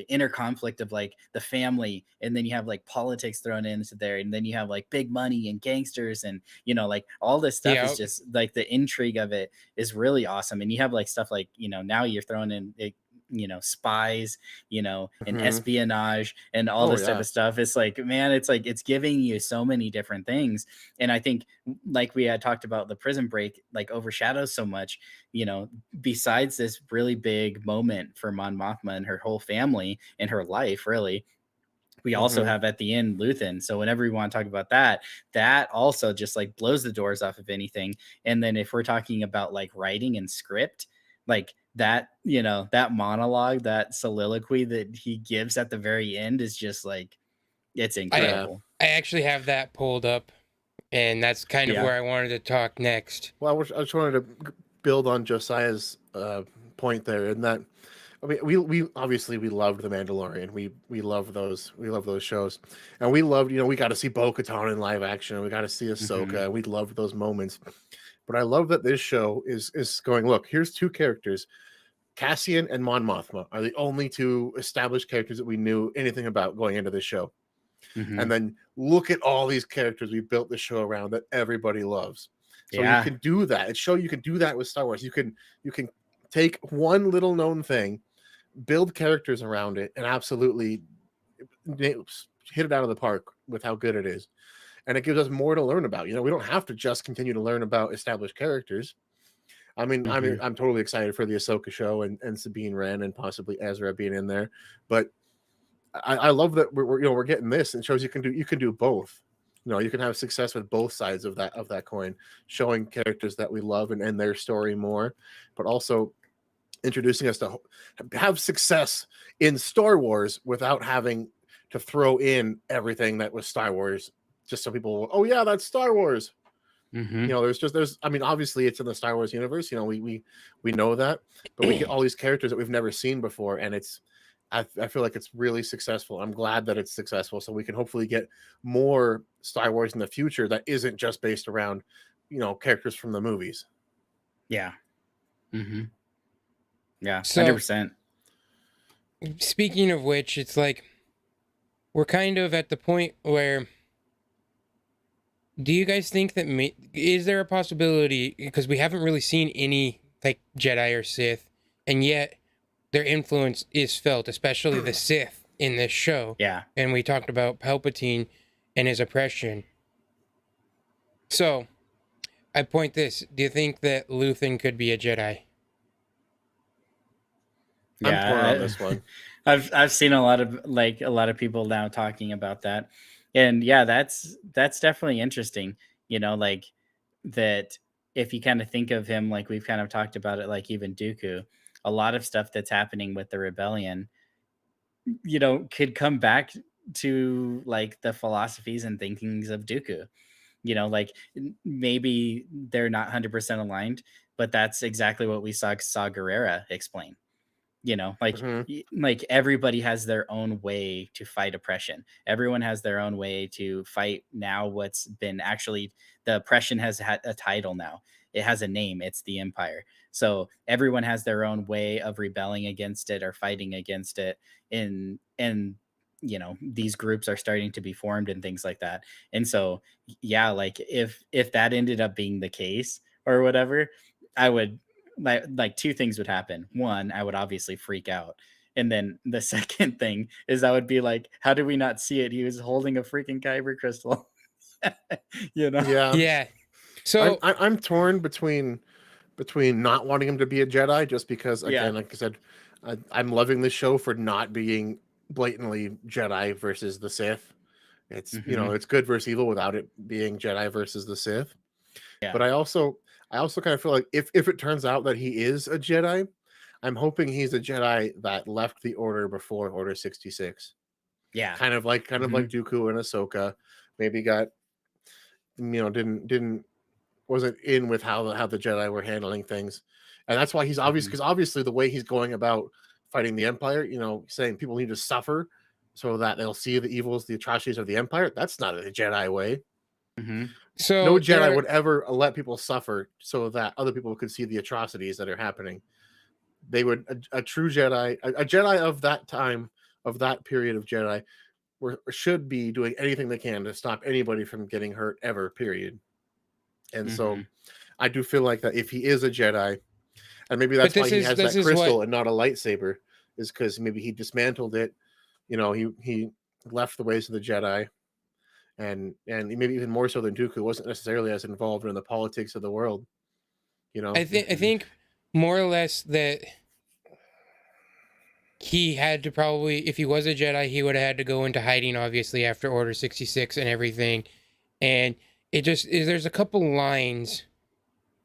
inner conflict of like the family, and then you have like politics thrown into there, and then you have like big money and gangsters, and you know, like all this stuff Yeah. is just like the intrigue of it is really awesome. And you have like stuff like, you know, now you're throwing in it, you know, spies, you know, and Mhm. espionage and all Oh, this type yeah. of stuff. It's like, man, it's like it's giving you so many different things. And I think, like we had talked about, the Prison Break like overshadows so much, you know, besides this really big moment for Mon Mothma and her whole family and her life, really. We also Mhm. have at the end Luthen. So whenever we want to talk about that, that also just like blows the doors off of anything. And then if we're talking about like writing and script, like that, you know, that monologue, that soliloquy that he gives at the very end is just like, it's I incredible. I actually have that pulled up, and that's kind of Yeah. where I wanted to talk next. Well, I just wanted to build on Josiah's point there, in that, I mean, we obviously we loved The Mandalorian. We love those shows, and we loved, you know, we got to see Bo-Katan in live action, and we got to see Ahsoka. We loved those moments, but I love that this show is going. Look, here's two characters. Cassian and Mon Mothma are the only two established characters that we knew anything about going into this show. Mhm. And then look at all these characters we built the show around that everybody loves. So Yeah. you can do that. It show you can do that with Star Wars. You can take one little known thing, build characters around it, and absolutely hit it out of the park with how good it is. And it gives us more to learn about. You know, we don't have to just continue to learn about established characters. I mean, Mhm. I'm totally excited for the Ahsoka show and Sabine Wren and possibly Ezra being in there. But I love that we're getting this, and shows you can do both. You know, you can have success with both sides of that coin, showing characters that we love and their story more, but also introducing us to have success in Star Wars without having to throw in everything that was Star Wars, just so people will, oh yeah, that's Star Wars. Mhm. You know, there's I mean, obviously it's in the Star Wars universe, you know, we know that, but we get all these characters that we've never seen before, and I feel like it's really successful. I'm glad that it's successful, so we can hopefully get more Star Wars in the future that isn't just based around, you know, characters from the movies. Yeah. Mhm. Yeah, So 100%. speaking of which, it's like we're kind of at the point where, do you guys think that is there a possibility, because we haven't really seen any like Jedi or Sith, and yet their influence is felt, especially the Sith in this show. Yeah. And we talked about Palpatine and his oppression. So I point this: do you think that Luthen could be a Jedi? I'm torn on Yeah, this one. I've seen a lot of people now talking about that, and yeah, that's definitely interesting. You know, like that, if you kind of think of him, like we've kind of talked about it, like even Dooku, a lot of stuff that's happening with the rebellion, you know, could come back to like the philosophies and thinkings of Dooku. You know, like maybe they're not 100% aligned, but that's exactly what we saw Guerrera explain. You know, like Mhm. like everybody has their own way to fight oppression. Everyone has their own way to fight now what's been actually, the oppression has had a title now. It has a name. It's the empire. So everyone has their own way of rebelling against it or fighting against it. And you know, these groups are starting to be formed and things like that. And so yeah, like if that ended up being the case or whatever, I would, like two things would happen. One, I would obviously freak out. And then the second thing is I would be like, how did we not see it? He was holding a freaking kyber crystal. You know? Yeah. Yeah. So I'm torn between not wanting him to be a Jedi, just because, Yeah. again, like I said, I'm loving this show for not being blatantly Jedi versus the Sith. It's, you know, Mhm. it's good versus evil without it being Jedi versus the Sith. Yeah. But I also kind of feel like if it turns out that he is a Jedi, I'm hoping he's a Jedi that left the Order before Order 66. Yeah. Kind of like Mhm. Dooku and Ahsoka. Maybe got, you know, didn't wasn't in with how the Jedi were handling things, and that's why he's obvious, Mhm. because obviously the way he's going about fighting the Empire, you know, saying people need to suffer, so that they'll see the evils, the atrocities of the Empire. That's not a Jedi way. Mm-hmm. So No Jedi would ever let people suffer so that other people could see the atrocities that are happening. They would a true Jedi, a Jedi of that time, of that period of Jedi, should be doing anything they can to stop anybody from getting hurt ever. Period. And so, I do feel like that if he is a Jedi, and maybe that's why he has that crystal and not a lightsaber, is because maybe he dismantled it. He left the ways of the Jedi, and maybe even more so than Dooku wasn't necessarily as involved in the politics of the world. I think more or less that he had to probably, if he was a Jedi, he would have had to go into hiding, obviously, after Order 66 and everything. And there's a couple lines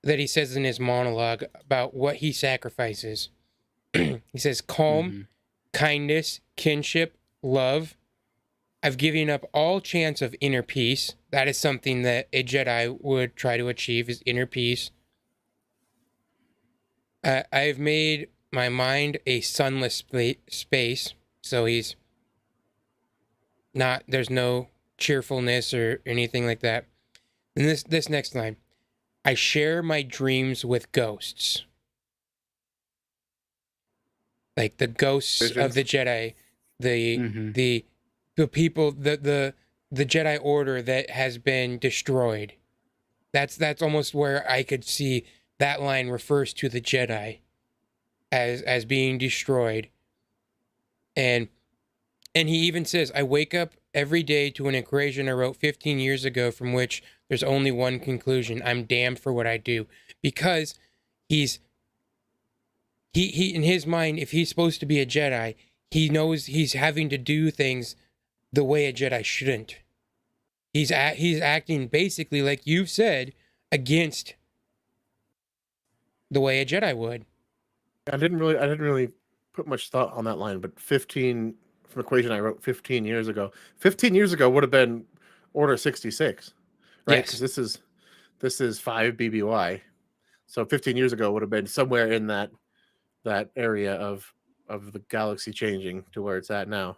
that he says in his monologue about what he sacrifices. He says, calm, kindness, kinship, love. I've given up all chance of inner peace. That is something that a Jedi would try to achieve, is inner peace. I've made my mind a sunless space, so he's not, there's no cheerfulness or anything like that. And this next line, I share my dreams with ghosts. Like the ghosts of the Jedi, the people, the Jedi Order that has been destroyed. That's almost where I could see that line refers to the Jedi as being destroyed. And he even says, I wake up every day to an equation I wrote 15 years ago from which there's only one conclusion. I'm damned for what I do. Because he in his mind, if he's supposed to be a Jedi, he knows he's having to do things the way a Jedi shouldn't. He's acting basically, like you've said, against the way a Jedi would. I didn't really put much thought on that line, but 15 from equation I wrote 15 years ago. 15 years ago would have been Order 66, right? Yes. Because this is 5 BBY. So 15 years ago would have been somewhere in that area of the galaxy changing to where it's at now.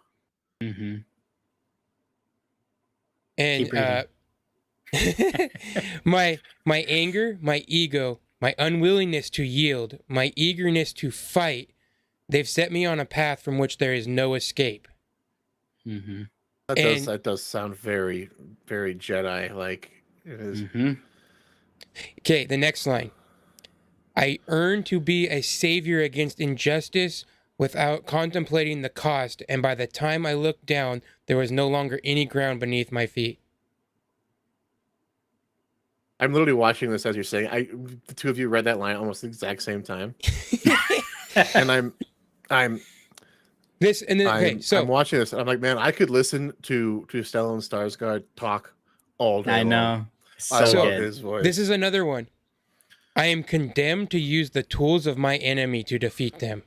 Mm-hmm. And my anger, my ego, my unwillingness to yield, my eagerness to fight, they've set me on a path from which there is no escape. Mm-hmm. That does sound very, very Jedi like. It is. Mm-hmm. Okay, the next line. I earn to be a savior against injustice without contemplating the cost, and by the time I looked down, there was no longer any ground beneath my feet. I'm literally watching this as you're saying. The two of you read that line almost the exact same time, and I'm watching this. And I'm like, man, I could listen to Stellan Skarsgård talk all day. I know. Long. I So love good. his voice. This is another one. I am condemned to use the tools of my enemy to defeat them.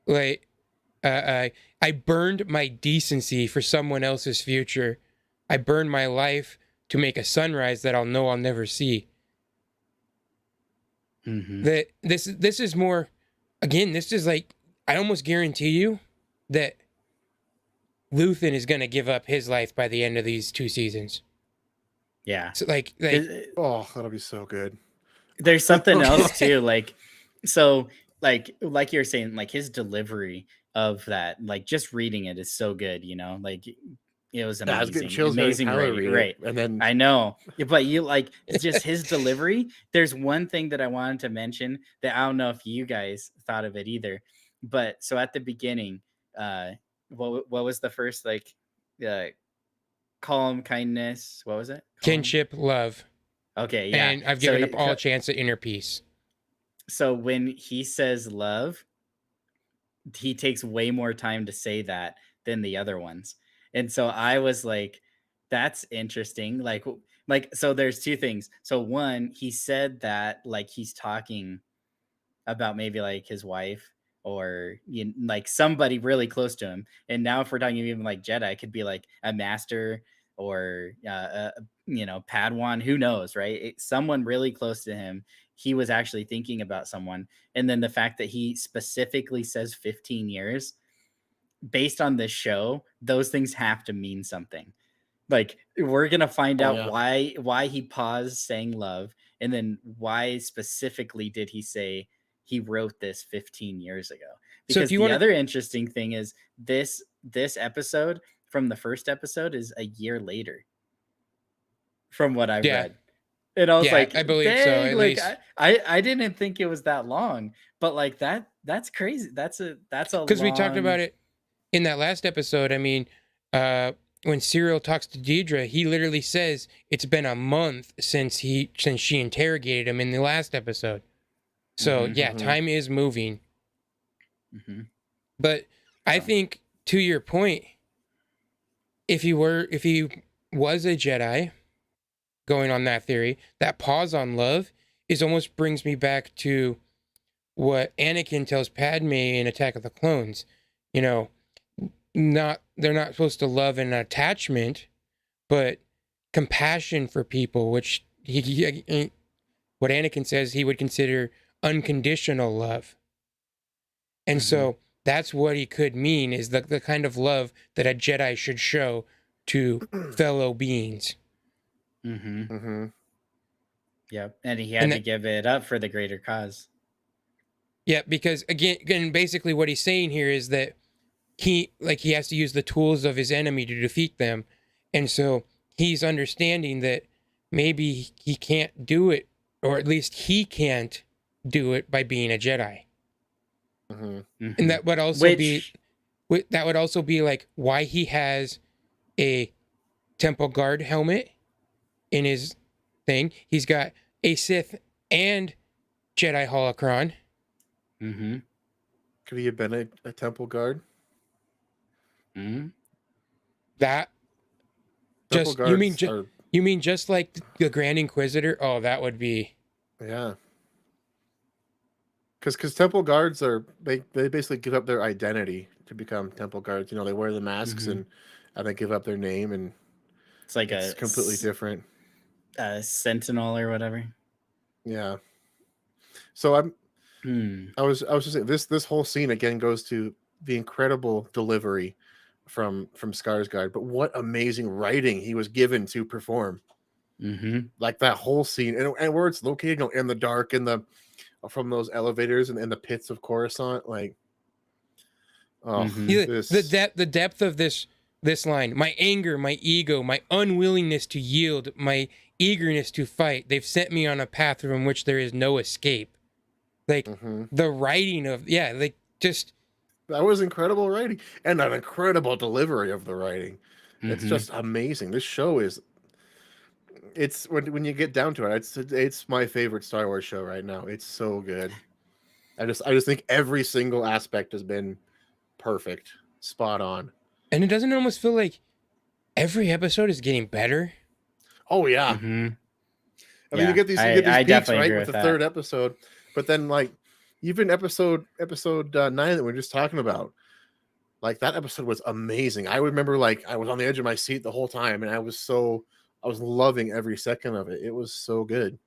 Like, I burned my decency for someone else's future. I burned my life to make a sunrise that I'll know I'll never see. Mm-hmm. That this is more, again, this is like, I almost guarantee you that Luthen is going to give up his life by the end of these 2 seasons. Yeah. So like oh, that'll be so good. There's something else too, like you're saying, like his delivery of that, like just reading it is so good, like it was amazing. I was getting chills amazing, right? And then I know, but you like just his delivery. There's one thing that I wanted to mention that I don't know if you guys thought of it either, but so at the beginning, what was the first calm, kindness, what was it? kinship, love. Okay, yeah. And I've given up all chance at inner peace. So when he says love, he takes way more time to say that than the other ones. And so I was like, that's interesting. Like, so there's 2 things. So one, he said that like he's talking about maybe like his wife or like somebody really close to him. And now if we're talking even like Jedi, it could be like a master or Padawan, who knows, right? Someone really close to him. He was actually thinking about someone. And then the fact that he specifically says 15 years, based on this show, those things have to mean something. Like, we're gonna find out why he paused saying love, and then why specifically did he say he wrote this 15 years ago. So Because other interesting thing is this episode from the first episode is a year later, from what I've read. And I was like, I believe dang, so. At like, least I didn't think it was that long, but like that's crazy. That's a because we talked about it in that last episode. I mean, when Cyril talks to Deidre, he literally says it's been a month since she interrogated him in the last episode. So time is moving. But I think, to your point, if he was a Jedi, going on that theory, that pause on love almost brings me back to what Anakin tells Padme in Attack of the Clones. You know, they're not supposed to love an attachment, but compassion for people, which what Anakin says he would consider unconditional love. And so that's what he could mean, is the kind of love that a Jedi should show to fellow beings. Yep, and he had to give it up for the greater cause. Yeah, because again, basically what he's saying here is that he has to use the tools of his enemy to defeat them, and so he's understanding that maybe he can't do it, or at least he can't do it by being a Jedi. And that would also be like why he has a Temple Guard helmet in his thing. He's got a Sith and Jedi holocron. Could he have been a Temple Guard? That Temple just Guards you mean just like the Grand Inquisitor? Oh, that would be because Temple Guards they basically give up their identity to become Temple Guards. You know, they wear the masks and they give up their name, and it's like it's completely different. Sentinel or whatever. Yeah. So I was just saying this whole scene again goes to the incredible delivery from Skarsgård, but what amazing writing he was given to perform. Like that whole scene, and where it's located, you know, in the dark, from those elevators and the pits of Coruscant, like the depth of this line: my anger, my ego, my unwillingness to yield, my eagerness to fight. They've sent me on a path from which there is no escape. Like the writing of that was incredible writing and an incredible delivery of the writing. It's just amazing. This show it's when you get down to it, it's my favorite Star Wars show right now. It's so good. I just think every single aspect has been perfect, spot on. And it doesn't almost feel like every episode is getting better. Oh yeah. I mean, you get these peaks, right, with the third episode, but then like even episode 9 that we're just talking about, like that episode was amazing. I remember like I was on the edge of my seat the whole time, and I was loving every second of it. It was so good.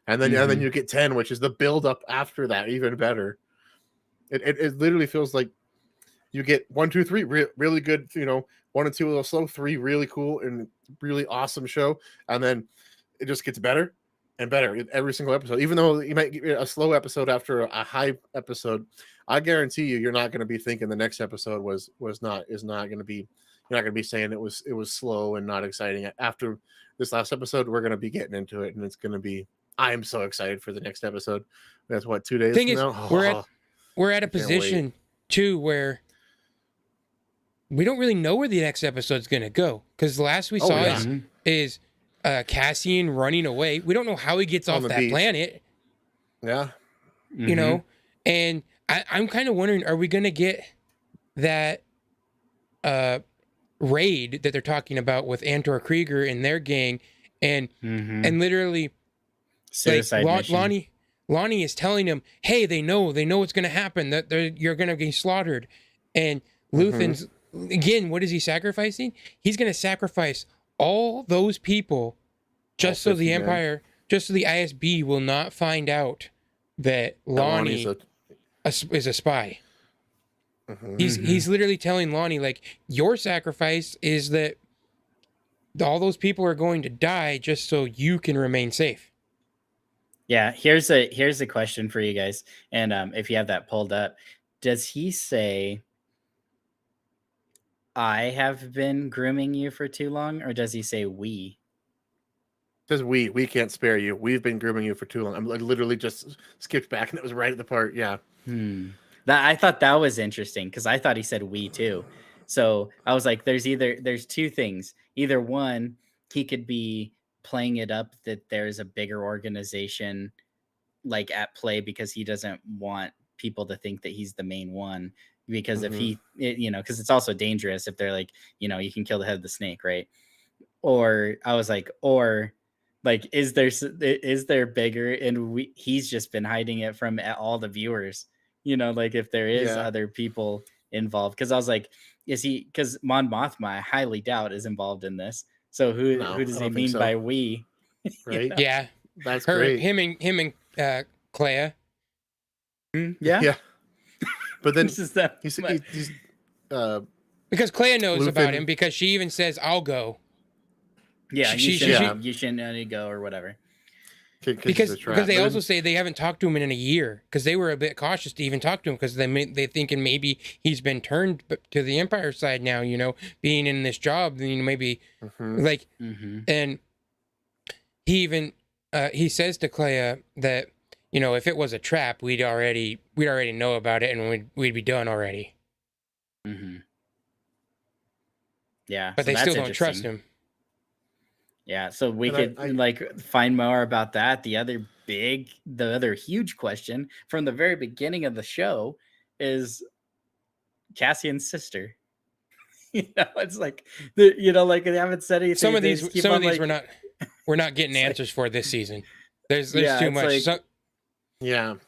And then you get 10, which is the build up after that, even better. It literally feels like you get 1, 2, 3 really good, 1 and 2 a little slow, 3 really cool and really awesome show, and then it just gets better and better every single episode. Even though you might get a slow episode after a high episode, I guarantee you're not going to be thinking the next episode is not going to be. You're not going to be saying it was slow and not exciting. After this last episode, we're going to be getting into it, and it's going to be. I'm so excited for the next episode. That's what, 2 days from now. We're at a position too where we don't really know where the next episode's going to go, because the last we saw is Cassian running away. We don't know how he gets off that planet. Yeah, and I'm kind of wondering, are we going to get that raid that they're talking about with Andor Krieger and their gang, and literally like Lonnie is telling him, hey, they know what's going to happen, that you're going to be slaughtered. And Luthen's again, what is he sacrificing? He's going to sacrifice all those people just so the Empire, just so the ISB will not find out that Lonnie is a spy. He's literally telling Lonnie, like, your sacrifice is that all those people are going to die just so you can remain safe. Yeah, here's a question for you guys, and if you have that pulled up, does he say, "I have been grooming you for too long," or does he say "we"? Says we can't spare you. We've been grooming you for too long. I'm literally just skipped back, and it was right at the part. Yeah. That I thought that was interesting because I thought he said "we" too. So I was like, there's two things. Either one, he could be playing it up that there's a bigger organization like at play because he doesn't want people to think that he's the main one. Because if because it's also dangerous if they're like, you can kill the head of the snake, right? Or I was like, is there bigger, and he's just been hiding it from all the viewers, like if there is other people involved, because I was like, is he, because Mon Mothma I highly doubt is involved in this, so who does he mean by we? Right. Yeah, that's great. Him and Clea. Yeah. But then This is that he's because Clea knows Luthen- about him, because she even says, "I'll go." Yeah, She- you shouldn't go or whatever. Because they also say they haven't talked to him in a year, because they were a bit cautious to even talk to him, because they thinking maybe he's been turned to the Empire side now, being in this job, maybe and he even he says to Clea that if it was a trap, we'd already know about it, and we'd be done already. Yeah, but so they still don't trust him. Yeah, so we could find more about that. The other huge question from the very beginning of the show is Cassian's sister. It's like they haven't said anything. Some of these we're not getting answers for this season. There's too much. Well,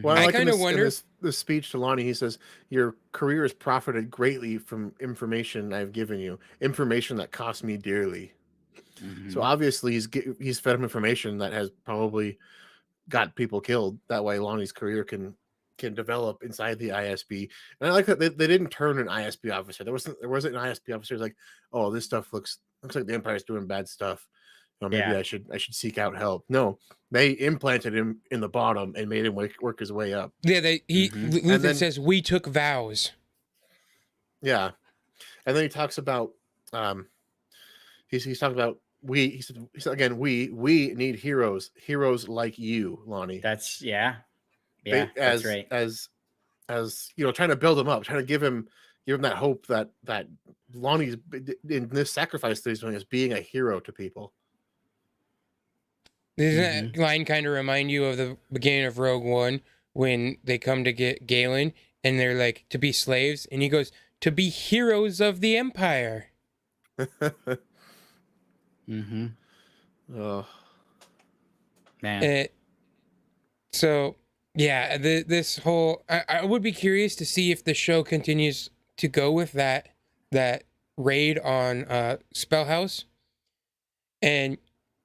I kind of wonder. In the speech to Lonnie, he says, "Your career has profited greatly from information I've given you. Information that cost me dearly." So obviously he's fed him information that has probably got people killed. That way Lonnie's career can develop inside the ISB. And I like that they didn't turn an ISB officer. There wasn't an ISB officer who's like, "Oh, this stuff looks like the Empire's doing bad stuff. Maybe I should seek out help." No, they implanted him in the bottom and made him work his way up. Yeah, Luthen says, "We took vows." Yeah, and then he talks about he's talking about he said again, we need heroes like you, Lonnie. That's that's right. As trying to build him up, trying to give him that hope that Lonnie's in this sacrifice that he's doing as being a hero to people. Doesn't that line kind of remind you of the beginning of Rogue One, when they come to get Galen and they're like, to be slaves, and he goes, to be heroes of the Empire. Oh man. So yeah, this whole I would be curious to see if the show continues to go with that raid on Spellhouse, and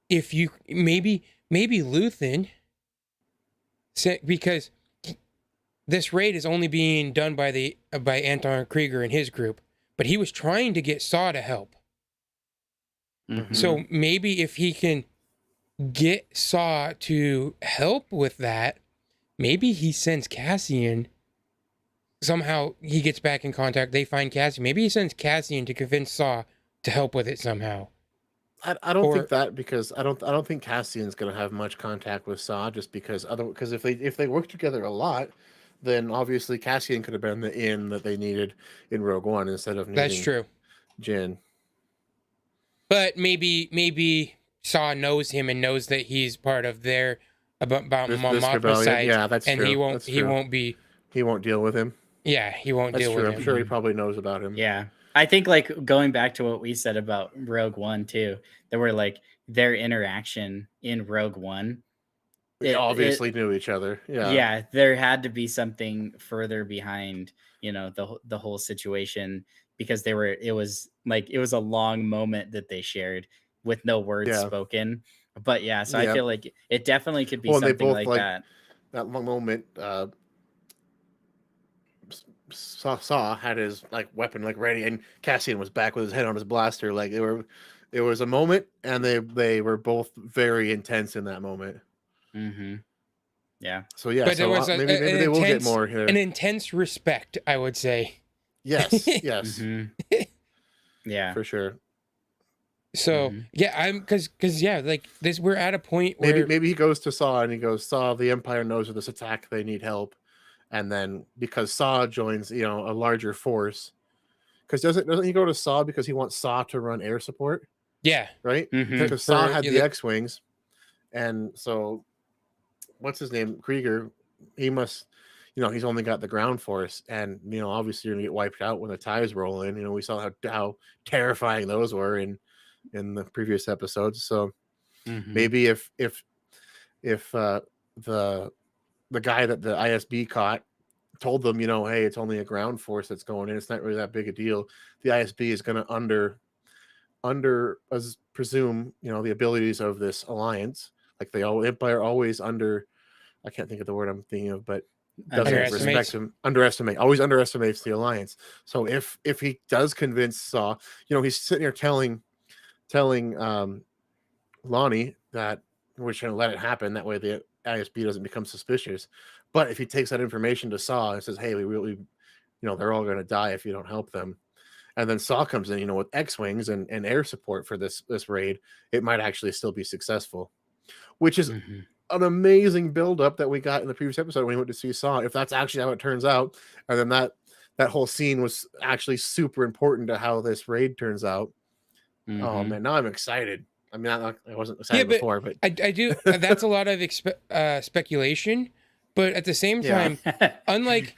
if you maybe Luthen, because this raid is only being done by Anton Krieger and his group, but he was trying to get Saw to help. So maybe if he can get Saw to help with that, maybe he sends Cassian. Somehow he gets back in contact. They find Cassian. Maybe he sends Cassian to convince Saw to help with it somehow. I don't think that, because I don't think Cassian's going to have much contact with Saw, just because if they work together a lot, then obviously Cassian could have been the in that they needed in Rogue One instead of needing That's true. Jin. But maybe Saw knows him and knows that he's part of their about Mon Mothma's side. Yeah, that's and true. He won't deal with him. Yeah, he won't deal with him. I'm sure he probably knows about him. Yeah. I think, going back to what we said about Rogue One too, there were their interaction in Rogue One. They obviously knew each other. Yeah. Yeah, there had to be something further behind, the whole situation, because it was a long moment that they shared with no words spoken. But so I feel like it definitely could be something like that. That long moment, Saw had his like weapon like ready, and Cassian was back with his head on his blaster. Like it was a moment, and they were both very intense in that moment. Mm-hmm. Yeah. So yeah, But there was maybe they will get more here. An intense respect, I would say. Yes, yes, Yeah, for sure. So yeah, because yeah, like this, we're at a point where Maybe he goes to Saw and he goes, Saw, the Empire knows of this attack, they need help, and then because Saw joins, a larger force, because doesn't he go to Saw because he wants Saw to run air support, yeah, right? Because Saw had the X-wings, and so what's his name, Krieger, he must, he's only got the ground force, and obviously you're gonna get wiped out when the TIEs roll in. We saw how terrifying those were in the previous episodes. So maybe if the guy that the ISB caught told them, hey, it's only a ground force that's going in, it's not really that big a deal, the ISB is going to as presume the abilities of this alliance, like the Empire always I can't think of the word I'm thinking of, but doesn't respect him, always underestimates the alliance. So if he does convince Saw, he's sitting here telling Lonnie that we're just going to let it happen, that way the ISB doesn't become suspicious. But if he takes that information to Saw and says, hey, we really, they're all going to die if you don't help them, and then Saw comes in, with X-wings and air support for this raid, it might actually still be successful, which is an amazing build-up that we got in the previous episode when we went to see Saw. If that's actually how it turns out, and then that whole scene was actually super important to how this raid turns out. Oh man, now I'm excited. I mean, I wasn't excited before, but I do. That's a lot of speculation, but at the same time, unlike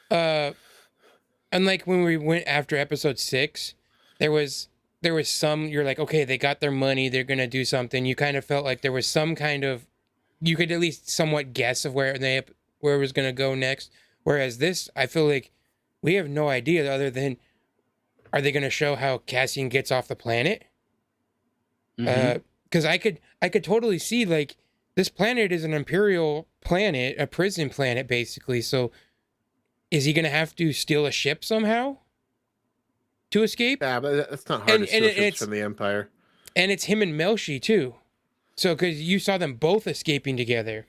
when we went after episode 6, there was some, you're like, okay, they got their money, they're gonna do something. You kind of felt like there was some kind of, you could at least somewhat guess of where it was gonna go next. Whereas this, I feel like we have no idea other than, are they gonna show how Cassian gets off the planet? Because I could totally see, like, this planet is an Imperial planet, a prison planet, basically. So is he gonna have to steal a ship somehow to escape? Yeah, but it's not hard to steal ships from the Empire. And it's him and Melshi too. So because you saw them both escaping together.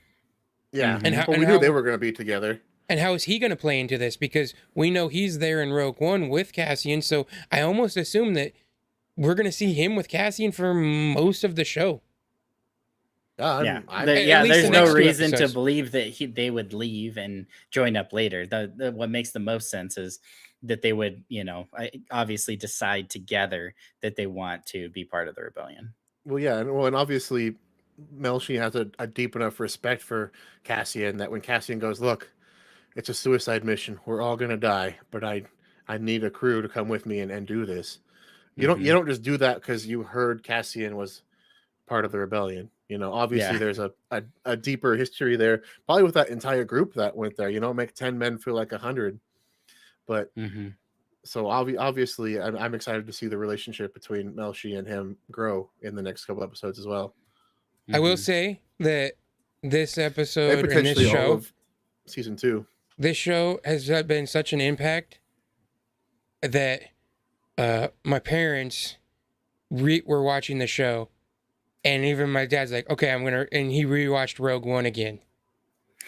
Yeah, and we knew they were going to be together. And how is he going to play into this? Because we know he's there in Rogue One with Cassian. So I almost assume that we're going to see him with Cassian for most of the show. There's no reason to believe that they would leave and join up later. What makes the most sense is that they would, obviously decide together that they want to be part of the rebellion. Well, yeah, and obviously Melshi has a deep enough respect for Cassian that when Cassian goes, look, it's a suicide mission, we're all going to die, but I need a crew to come with me and do this. You don't just do that because you heard Cassian was part of the rebellion. Obviously there's a deeper history there, probably with that entire group that went there. Make 10 men feel like 100. But so obviously I'm excited to see the relationship between Melshi and him grow in the next couple episodes as well. I will say that this episode and this show, all of season 2, this show has been such an impact that my parents were watching the show, and even my dad's like, okay, and he rewatched Rogue One again.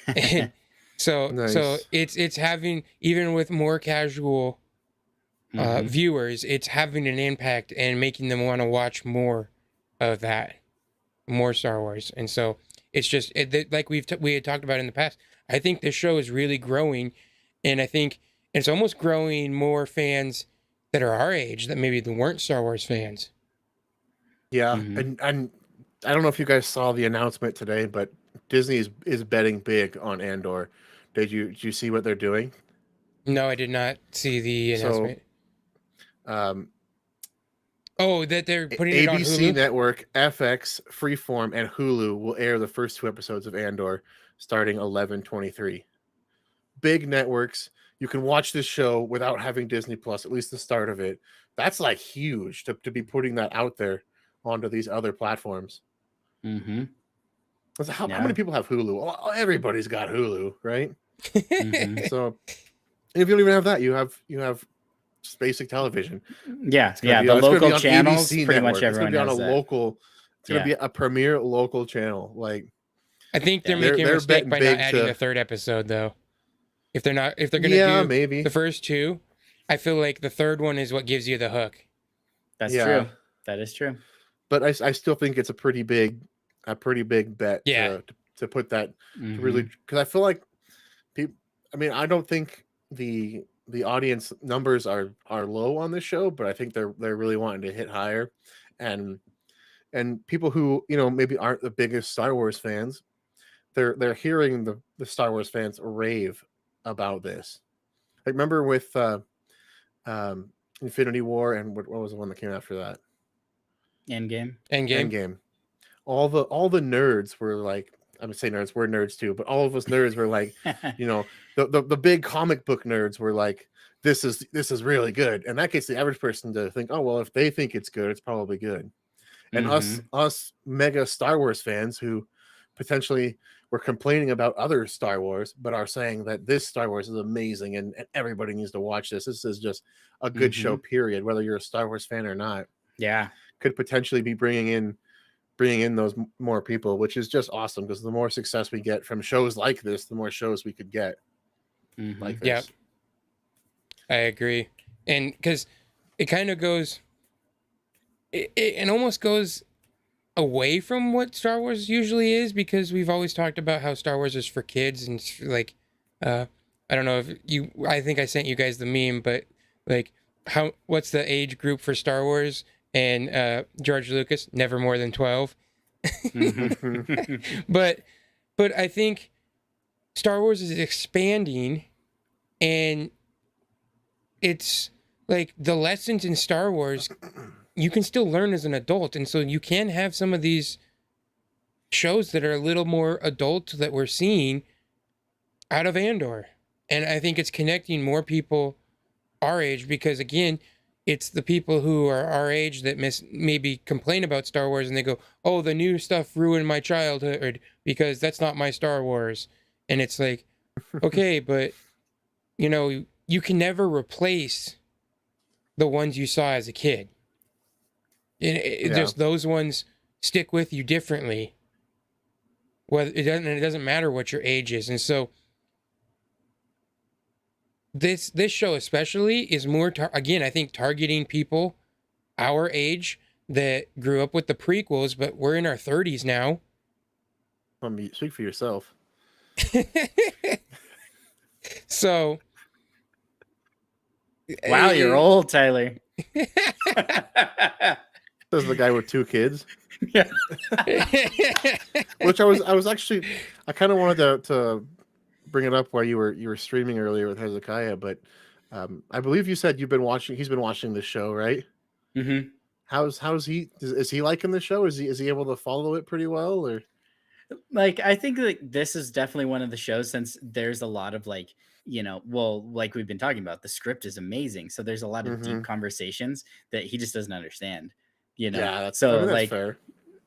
And so it's having, even with more casual viewers, it's having an impact and making them want to watch more of that, more Star Wars. And so it's just like we had talked about in the past. I think this show is really growing, and I think it's almost growing more fans that are our age that maybe weren't Star Wars fans. Yeah, and I don't know if you guys saw the announcement today, but Disney is betting big on Andor. Did you see what they're doing? No, I did not see the announcement. That they're putting it on Hulu? ABC Network, FX, Freeform, and Hulu will air the first 2 episodes of Andor starting 11/23. Big networks. You can watch this show without having Disney Plus, at least the start of it. That's like huge to be putting that out there onto these other platforms. How many people have Hulu? Well, everybody's got Hulu, right? So And if you don't even have that, you have just basic television. Yeah, It's gonna the it's gonna local on channels, ABC pretty network. much It's gonna everyone be on a has that. local. It's gonna Yeah. be a premier local channel. Like I think they're Yeah. making a They're mistake betting by not big adding to- a third episode though. If they're gonna yeah, do maybe. the first two, I feel like the third one is what gives you the hook. That's Yeah. true. That is true. But I still think it's a pretty big bet Yeah. to put that Mhm. to really, because I feel like people. I mean, I don't think the audience numbers are low on this show, but I think they're really wanting to hit higher, and people who maybe aren't the biggest Star Wars fans, they're hearing the Star Wars fans rave about this. Like remember with Infinity War, and what was the one that came after that? Endgame. Endgame. All the nerds were like, I would say nerds, we're nerds too, but all of us nerds were like, the big comic book nerds were like, this is really good. And that gets the average person to think, oh well, if they think it's good, it's probably good. And us mega Star Wars fans who potentially were complaining about other Star Wars, but are saying that this Star Wars is amazing and everybody needs to watch this. This is just a good show, period, whether you're a Star Wars fan or not. Yeah. Could potentially be bringing in those more people, which is just awesome, because the more success we get from shows like this, the more shows we could get like this. Yep. I agree. And because it kind of goes, it almost goes away from what Star Wars usually is, because we've always talked about how Star Wars is for kids, and like, I don't know if I think I sent you guys the meme, but like, what's the age group for Star Wars? And George Lucas, never more than 12. But I think Star Wars is expanding, and it's like the lessons in Star Wars you can still learn as an adult, and so you can have some of these shows that are a little more adult that we're seeing out of Andor. And I think it's connecting more people our age, because again, it's the people who are our age that maybe complain about Star Wars and they go, oh, the new stuff ruined my childhood because that's not my Star Wars. And it's like, okay, but you can never replace the ones you saw as a kid. Just those ones stick with you differently. It doesn't matter what your age is. And so this show especially is more again, I think, targeting people our age that grew up with the prequels, but we're in our 30s now. Speak for yourself. So wow, you're old, Tyler. Says the guy with 2 kids. Yeah. Which I was actually, I kind of wanted to bring it up while you were streaming earlier with Hezekiah, but I believe you said he's been watching this show, right? Mm-hmm. How's he? Is he liking the show? Is he able to follow it pretty well, or? Like, I think like this is definitely one of the shows, since there's a lot of like, like we've been talking about, the script is amazing, so there's a lot of deep conversations that he just doesn't understand. Yeah, that's fair.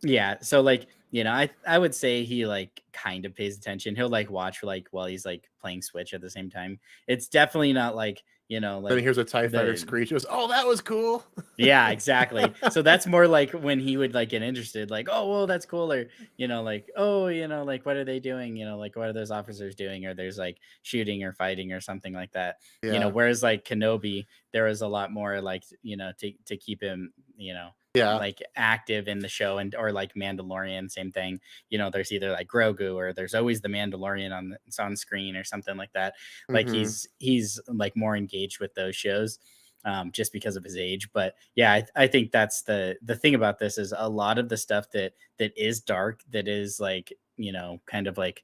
Yeah, so like, I would say he like kind of pays attention. He'll like watch like while he's like playing Switch at the same time. It's definitely not like, like then here's a TIE fighter screech. It was, oh, that was cool. Yeah, exactly. So that's more like when he would like get interested, like, oh, well, that's cool, or like, oh, like, what are they doing? Like, what are those officers doing? Or there's like shooting or fighting or something like that. Yeah. Whereas like Kenobi, there was a lot more like, to keep him, like active in the show, or like Mandalorian, same thing. There's either like Grogu, or there's always the Mandalorian on screen or something like that. Like he's like more engaged with those shows, just because of his age. But yeah, I think that's the thing about this, is a lot of the stuff that is dark, that is like, kind of like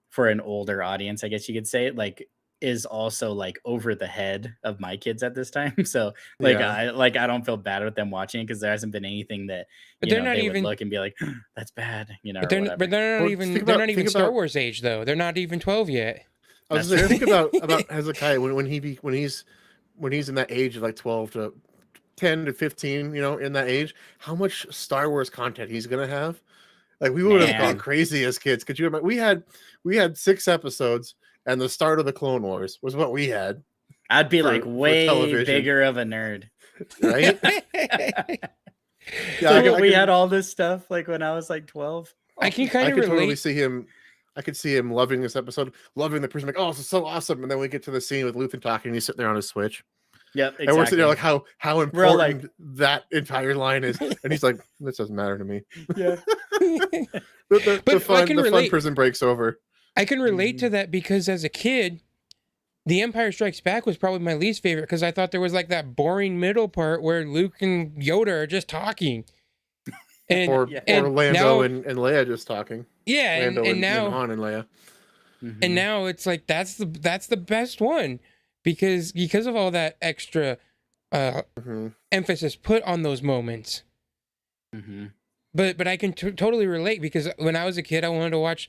for an older audience, I guess you could say, like, is also like over the head of my kids at this time. So like, I don't feel bad with them watching it, because there hasn't been anything that they would look and be like, that's bad, But they're not even Star Wars age though. They're not even 12 yet. I was just think about Hezekiah when he's in that age of like 12 to 10 to 15, in that age, how much Star Wars content he's gonna have. Like, we would have gone crazy as kids. Could you imagine? We had 6 episodes, and the start of the Clone Wars was what we had. I'd be for- like for way television. bigger of a nerd. right? So we had all this stuff like when I was like 12. I can I kind of could totally relate. see him. I could see him loving this episode, loving the person, like, oh, this is so awesome. And then we get to the scene with Luthen talking, and he's sitting there on his Switch. Yep, exactly. And we're sitting there like how We're all like- important that entire line is. And he's like, this doesn't matter to me. Yeah. The But I fun can the fun relate. prison breaks over. I can relate to that because as a kid, The Empire Strikes Back was probably my least favorite because I thought there was like that boring middle part where Luke and Yoda are just talking. And Or and Lando now- and Leia just talking. yeah, Lando and now Han and Leia. and now it's like that's the best one because of all that extra Mhm. emphasis put on those moments. Mm-hmm. But I can totally relate because when I was a kid, I wanted to watch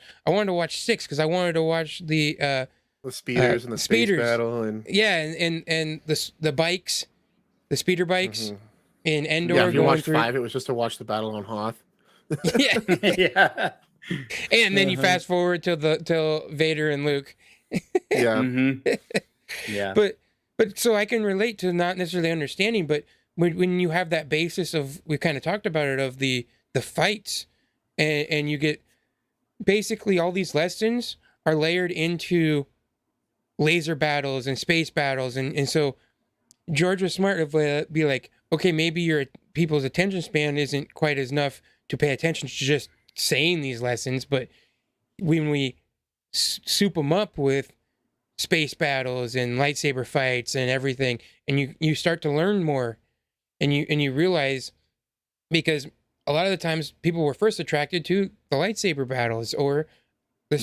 6 because I wanted to watch the speeders and the speeders. space battle and and the bikes, the speeder bikes Mhm. in Andor. yeah. If you going watched through, 5, it was just to watch the battle on Hoth. yeah, Yeah. and then you fast forward till Vader and Luke. Yeah. Mm-hmm. Yeah. But so I can relate to not necessarily understanding, but when you have that basis of, we kind of talked about it, of the fights, and you get basically all these lessons are layered into laser battles and space battles, and so George was smart to be like, okay, maybe your people's attention span isn't quite as enough to pay attention to just saying these lessons, but when we soup them up with space battles and lightsaber fights and everything, and you start to learn more, and you realize, because a lot of the times people were first attracted to the lightsaber battles or the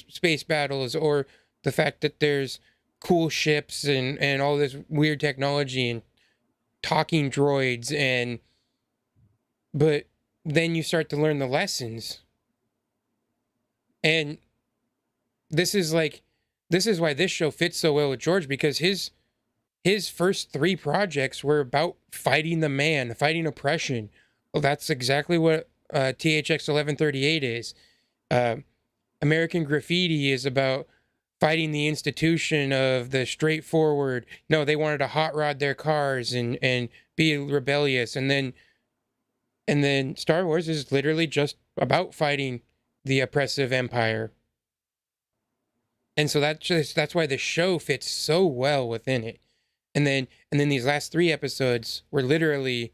space battles, or the fact that there's cool ships and all this weird technology and talking droids, but then you start to learn the lessons. And this is why this show fits so well with George, because his first 3 projects were about fighting the man, fighting oppression. Well, that's exactly what THX 1138 is. American Graffiti is about fighting the institution of the straightforward. No, they wanted to hot rod their cars and be rebellious. And then Star Wars is literally just about fighting the oppressive empire. And so that's why the show fits so well within it. And then these last 3 episodes were literally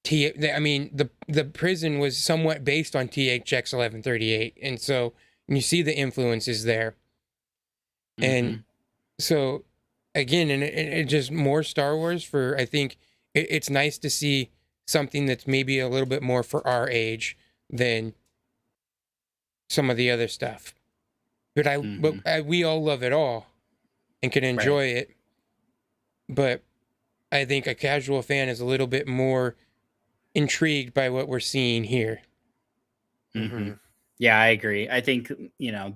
the prison was somewhat based on THX 1138, and so you see the influences there. And so again, and it just more Star Wars for, I think it's nice to see something that's maybe a little bit more for our age than some of the other stuff. But we all love it all and can enjoy it. But I think a casual fan is a little bit more intrigued by what we're seeing here. Mm-hmm. Yeah, I agree. I think,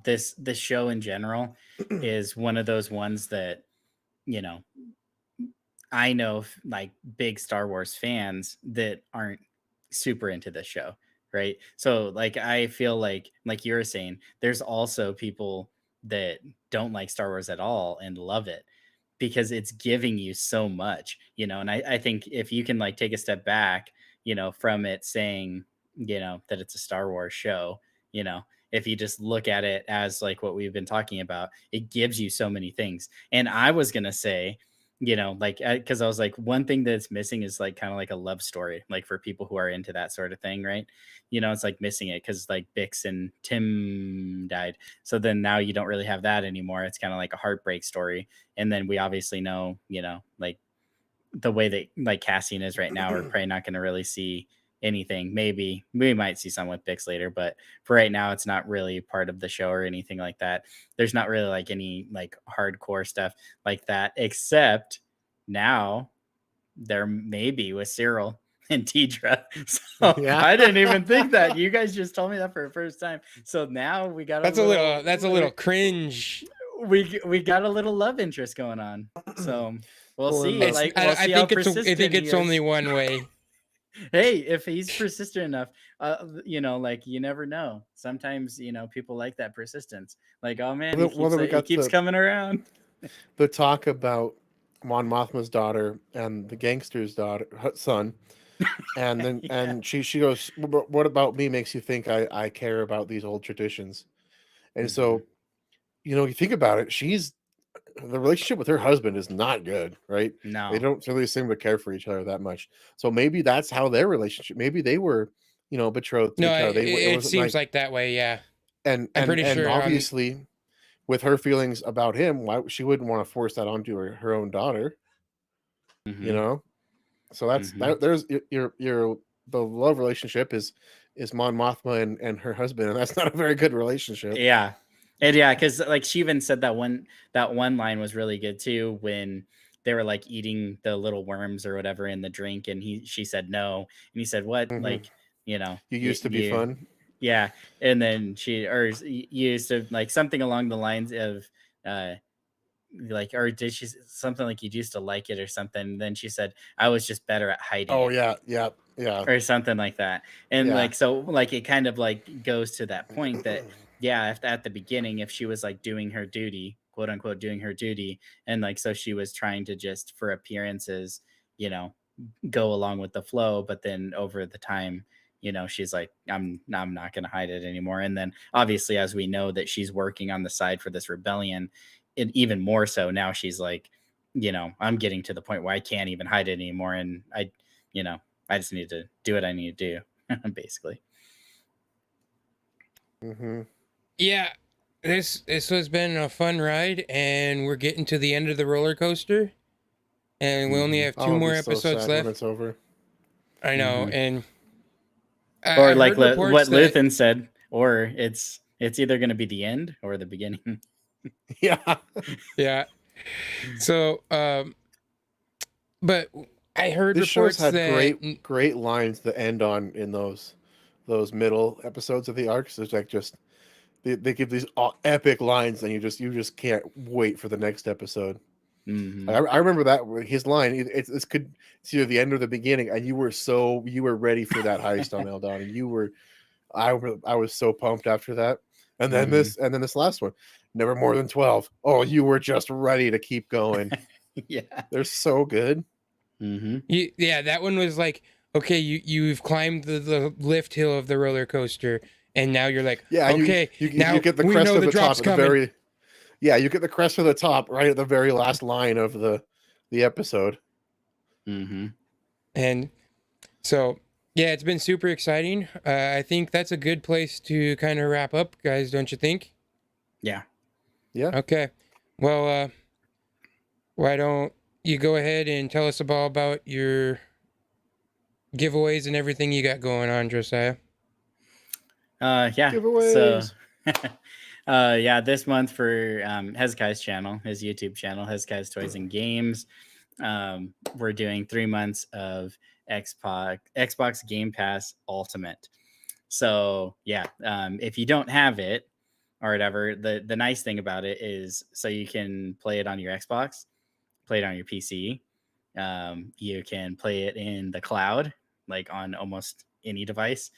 this show in general is one of those ones that, I know like big Star Wars fans that aren't super into this show, right? So like I feel like you were saying, there's also people that don't like Star Wars at all and love it because it's giving you so much, and I think if you can like take a step back, from it saying, that it's a Star Wars show, if you just look at it as like what we've been talking about, it gives you so many things. And I was going to say, because I was like, one thing that's missing is like kind of like a love story, like for people who are into that sort of thing, right? It's like missing it because like Bix and Tim died. So then now you don't really have that anymore. It's kind of like a heartbreak story. And then we obviously know, like the way that like Cassian is right now, we're probably not going to really see anything. Maybe we might see some with Bix later, but for right now, it's not really part of the show or anything like that. There's not really like any like hardcore stuff like that, except now there may be with Cyril and Tidra. So Yeah. I didn't even think that. You guys just told me that for the first time. So now we got That's a little cringe. We got a little love interest going on. So we'll see. I think it's only one way. Hey, if he's persistent enough, like you never know. Sometimes, people like that persistence. Like, oh man, he keeps coming around. the talk about Mon Mothma's daughter and the gangster's son, and then and she goes, What about me makes you think I care about these old traditions?" And so, you think about it, the relationship with her husband is not good, right? No. They don't really seem to care for each other that much. So maybe that's how their relationship. Maybe they were, betrothed to No, each other. It it wasn't seems like that way. Yeah, and I'm and pretty and sure. obviously, with her feelings about him, why she wouldn't want to force that onto her own daughter, you know? So there's your the love relationship is Mon Mothma and her husband, and that's not a very good relationship. Yeah. And yeah, because like she even said that one line was really good too, when they were like eating the little worms or whatever in the drink, and she said no, and he said, what? Mhm. Like, You used to be fun. Yeah. And then she used to like something along the lines of like, or did she something like you used to like it or something? And then she said, I was just better at hiding Oh it. yeah. Or something like that. And Yeah. like, so like, it kind of like goes to that point that, yeah, if at the beginning, if she was like doing her duty, quote unquote, doing her duty, and like, so she was trying to just for appearances, go along with the flow, but then over the time, she's like, I'm not going to hide it anymore. And then obviously, as we know that she's working on the side for this rebellion, and even more so now she's like, I'm getting to the point where I can't even hide it anymore. And I just need to do what I need to do, basically. Yeah, this has been a fun ride, and we're getting to the end of the roller coaster, and we only have 2 more episodes left. When it's over. I know, and or like what Luthen said, or it's either going to be the end or the beginning. Yeah. So, but I heard this reports show's had that great lines to end on in those middle episodes of the arcs. It's like just they give these epic lines, and you just can't wait for the next episode. I remember that his line. It's either the end or the beginning, and you were ready for that heist on Eldon, and I was so pumped after that. And then this last one, never more than 12. Oh, you were just ready to keep going. Yeah, they're so good. Yeah, that one was like, okay, you've climbed the lift hill of the roller coaster, and now you're like, okay, now you get the crest of the top at the very. Yeah, you get the crest of the top right at the very last line of the episode. And so, yeah, it's been super exciting. I think that's a good place to kind of wrap up, guys, don't you think? Yeah. Okay. Well, why don't you go ahead and tell us about your giveaways and everything you got going on, Josiah? Yeah. Giveaways. So, this month for Hezekiah's channel, his YouTube channel, Hezekiah's Toys and Games, we're doing 3 months of Xbox Game Pass Ultimate. So if you don't have it or whatever, the nice thing about it is so you can play it on your Xbox, play it on your PC. You can play it in the cloud, like on almost any device.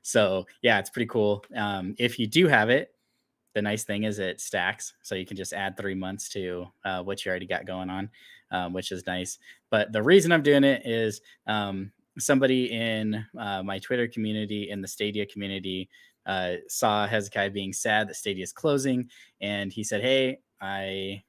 So yeah, it's pretty cool. If you do have it, the nice thing is it stacks, so you can just add 3 months to what you already got going on, which is nice. But the reason I'm doing it is somebody in my Twitter community, in the Stadia community, saw Hezekiah being sad that Stadia is closing, and he said, hey, I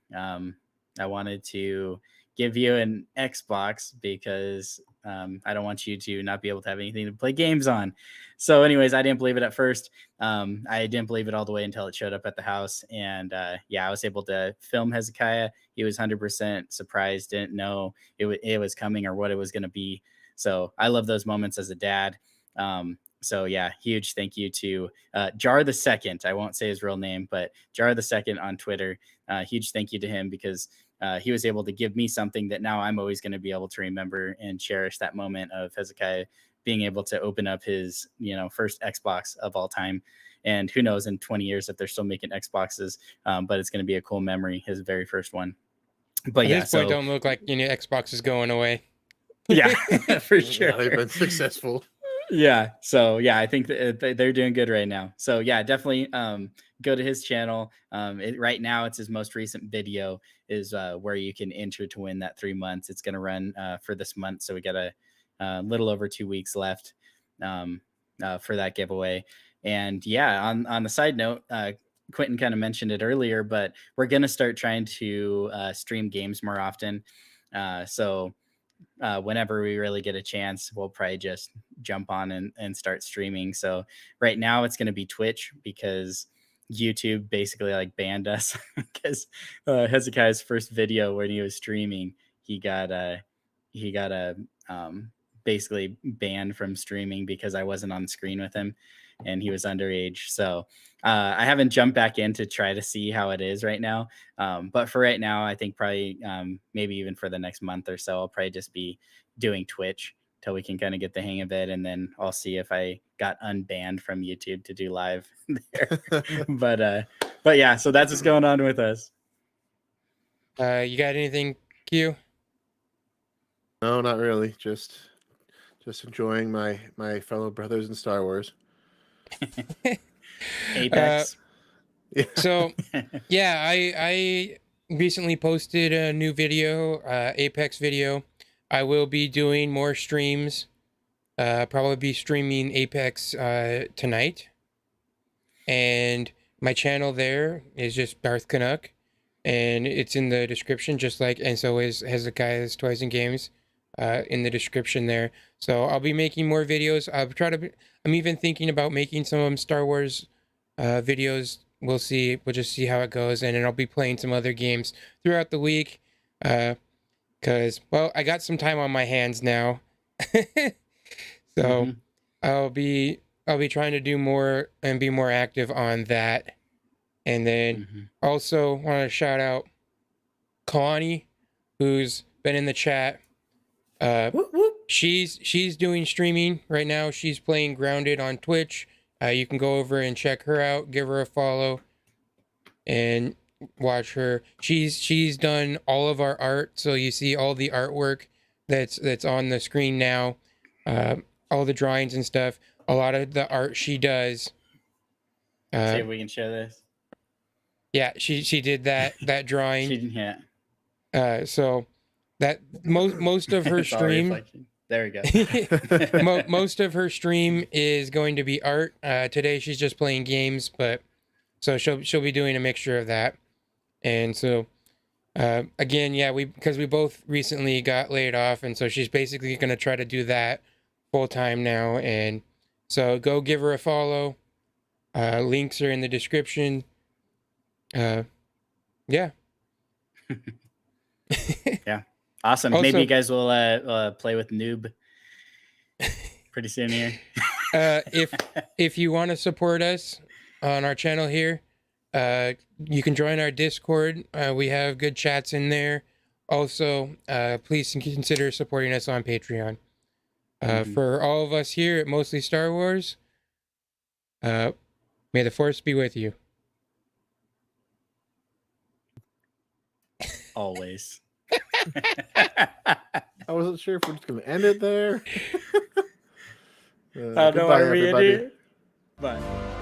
wanted to give you an Xbox because I don't want you to not be able to have anything to play games on. So anyways, I didn't believe it at first. I didn't believe it all the way until it showed up at the house. And I was able to film Hezekiah. He was 100% surprised, didn't know it was coming or what it was going to be. So I love those moments as a dad. So yeah, huge thank you to Jar the Second. I won't say his real name, but Jar the Second on Twitter. Huge thank you to him because he was able to give me something that now I'm always going to be able to remember and cherish that moment of Hezekiah being able to open up his, first Xbox of all time. And who knows in 20 years if they're still making Xboxes, but it's going to be a cool memory, his very first one. But at this point, don't look like Xbox is going away. Yeah, for sure. Yeah, they've been successful. Yeah. So yeah, I think they're doing good right now. So yeah, definitely go to his channel. Right now, it's his most recent video is where you can enter to win that 3 months. It's going to run for this month, so we got a little over 2 weeks left for that giveaway. And yeah, on the side note, Quinton kind of mentioned it earlier, but we're going to start trying to stream games more often. So whenever we really get a chance, we'll probably just jump on and start streaming. So right now it's going to be Twitch because YouTube basically like banned us because Hezekiah's first video when he was streaming, he got basically banned from streaming because I wasn't on screen with him and he was underage. So I haven't jumped back in to try to see how it is right now. But for right now, I think probably maybe even for the next month or so, I'll probably just be doing Twitch till we can kind of get the hang of it. And then I'll see if I got unbanned from YouTube to do live there. But yeah, so that's what's going on with us. You got anything, Q? No, not really. Just enjoying my fellow brothers in Star Wars. Apex. So yeah, I recently posted a new video, Apex video. I will be doing more streams. Probably be streaming Apex tonight. And my channel there is just Darth Canuck, and it's in the description, just like, and so is Hezekiah's Toys and Games in the description there. So I'll be making more videos. I'm even thinking about making some Star Wars videos. We'll see. We'll just see how it goes, and then I'll be playing some other games throughout the week. Because well, I got some time on my hands now, so I'll be trying to do more and be more active on that. And then also want to shout out Kaloni, who's been in the chat. She's doing streaming right now. She's playing Grounded on Twitch. You can go over and check her out, give her a follow, and watch her. She's done all of our art, so you see all the artwork that's on the screen now, all the drawings and stuff. A lot of the art she does. See if we can show this. Yeah, she did that drawing. She didn't. Yeah. So that most of her stream. There we go. Most of her stream is going to be art. Today she's just playing games, but so she'll be doing a mixture of that. And so again, yeah, because we both recently got laid off, and so she's basically going to try to do that full time now. And so go give her a follow. Links are in the description. Yeah. Yeah. Awesome. Also, maybe you guys will play with Noob pretty soon here. If you want to support us on our channel here, you can join our Discord. We have good chats in there. Also, please consider supporting us on Patreon. For all of us here at Mostly Star Wars, may the Force be with you. Always. I wasn't sure if we're just going to end it there. No, Goodbye, are we everybody. in here? Bye.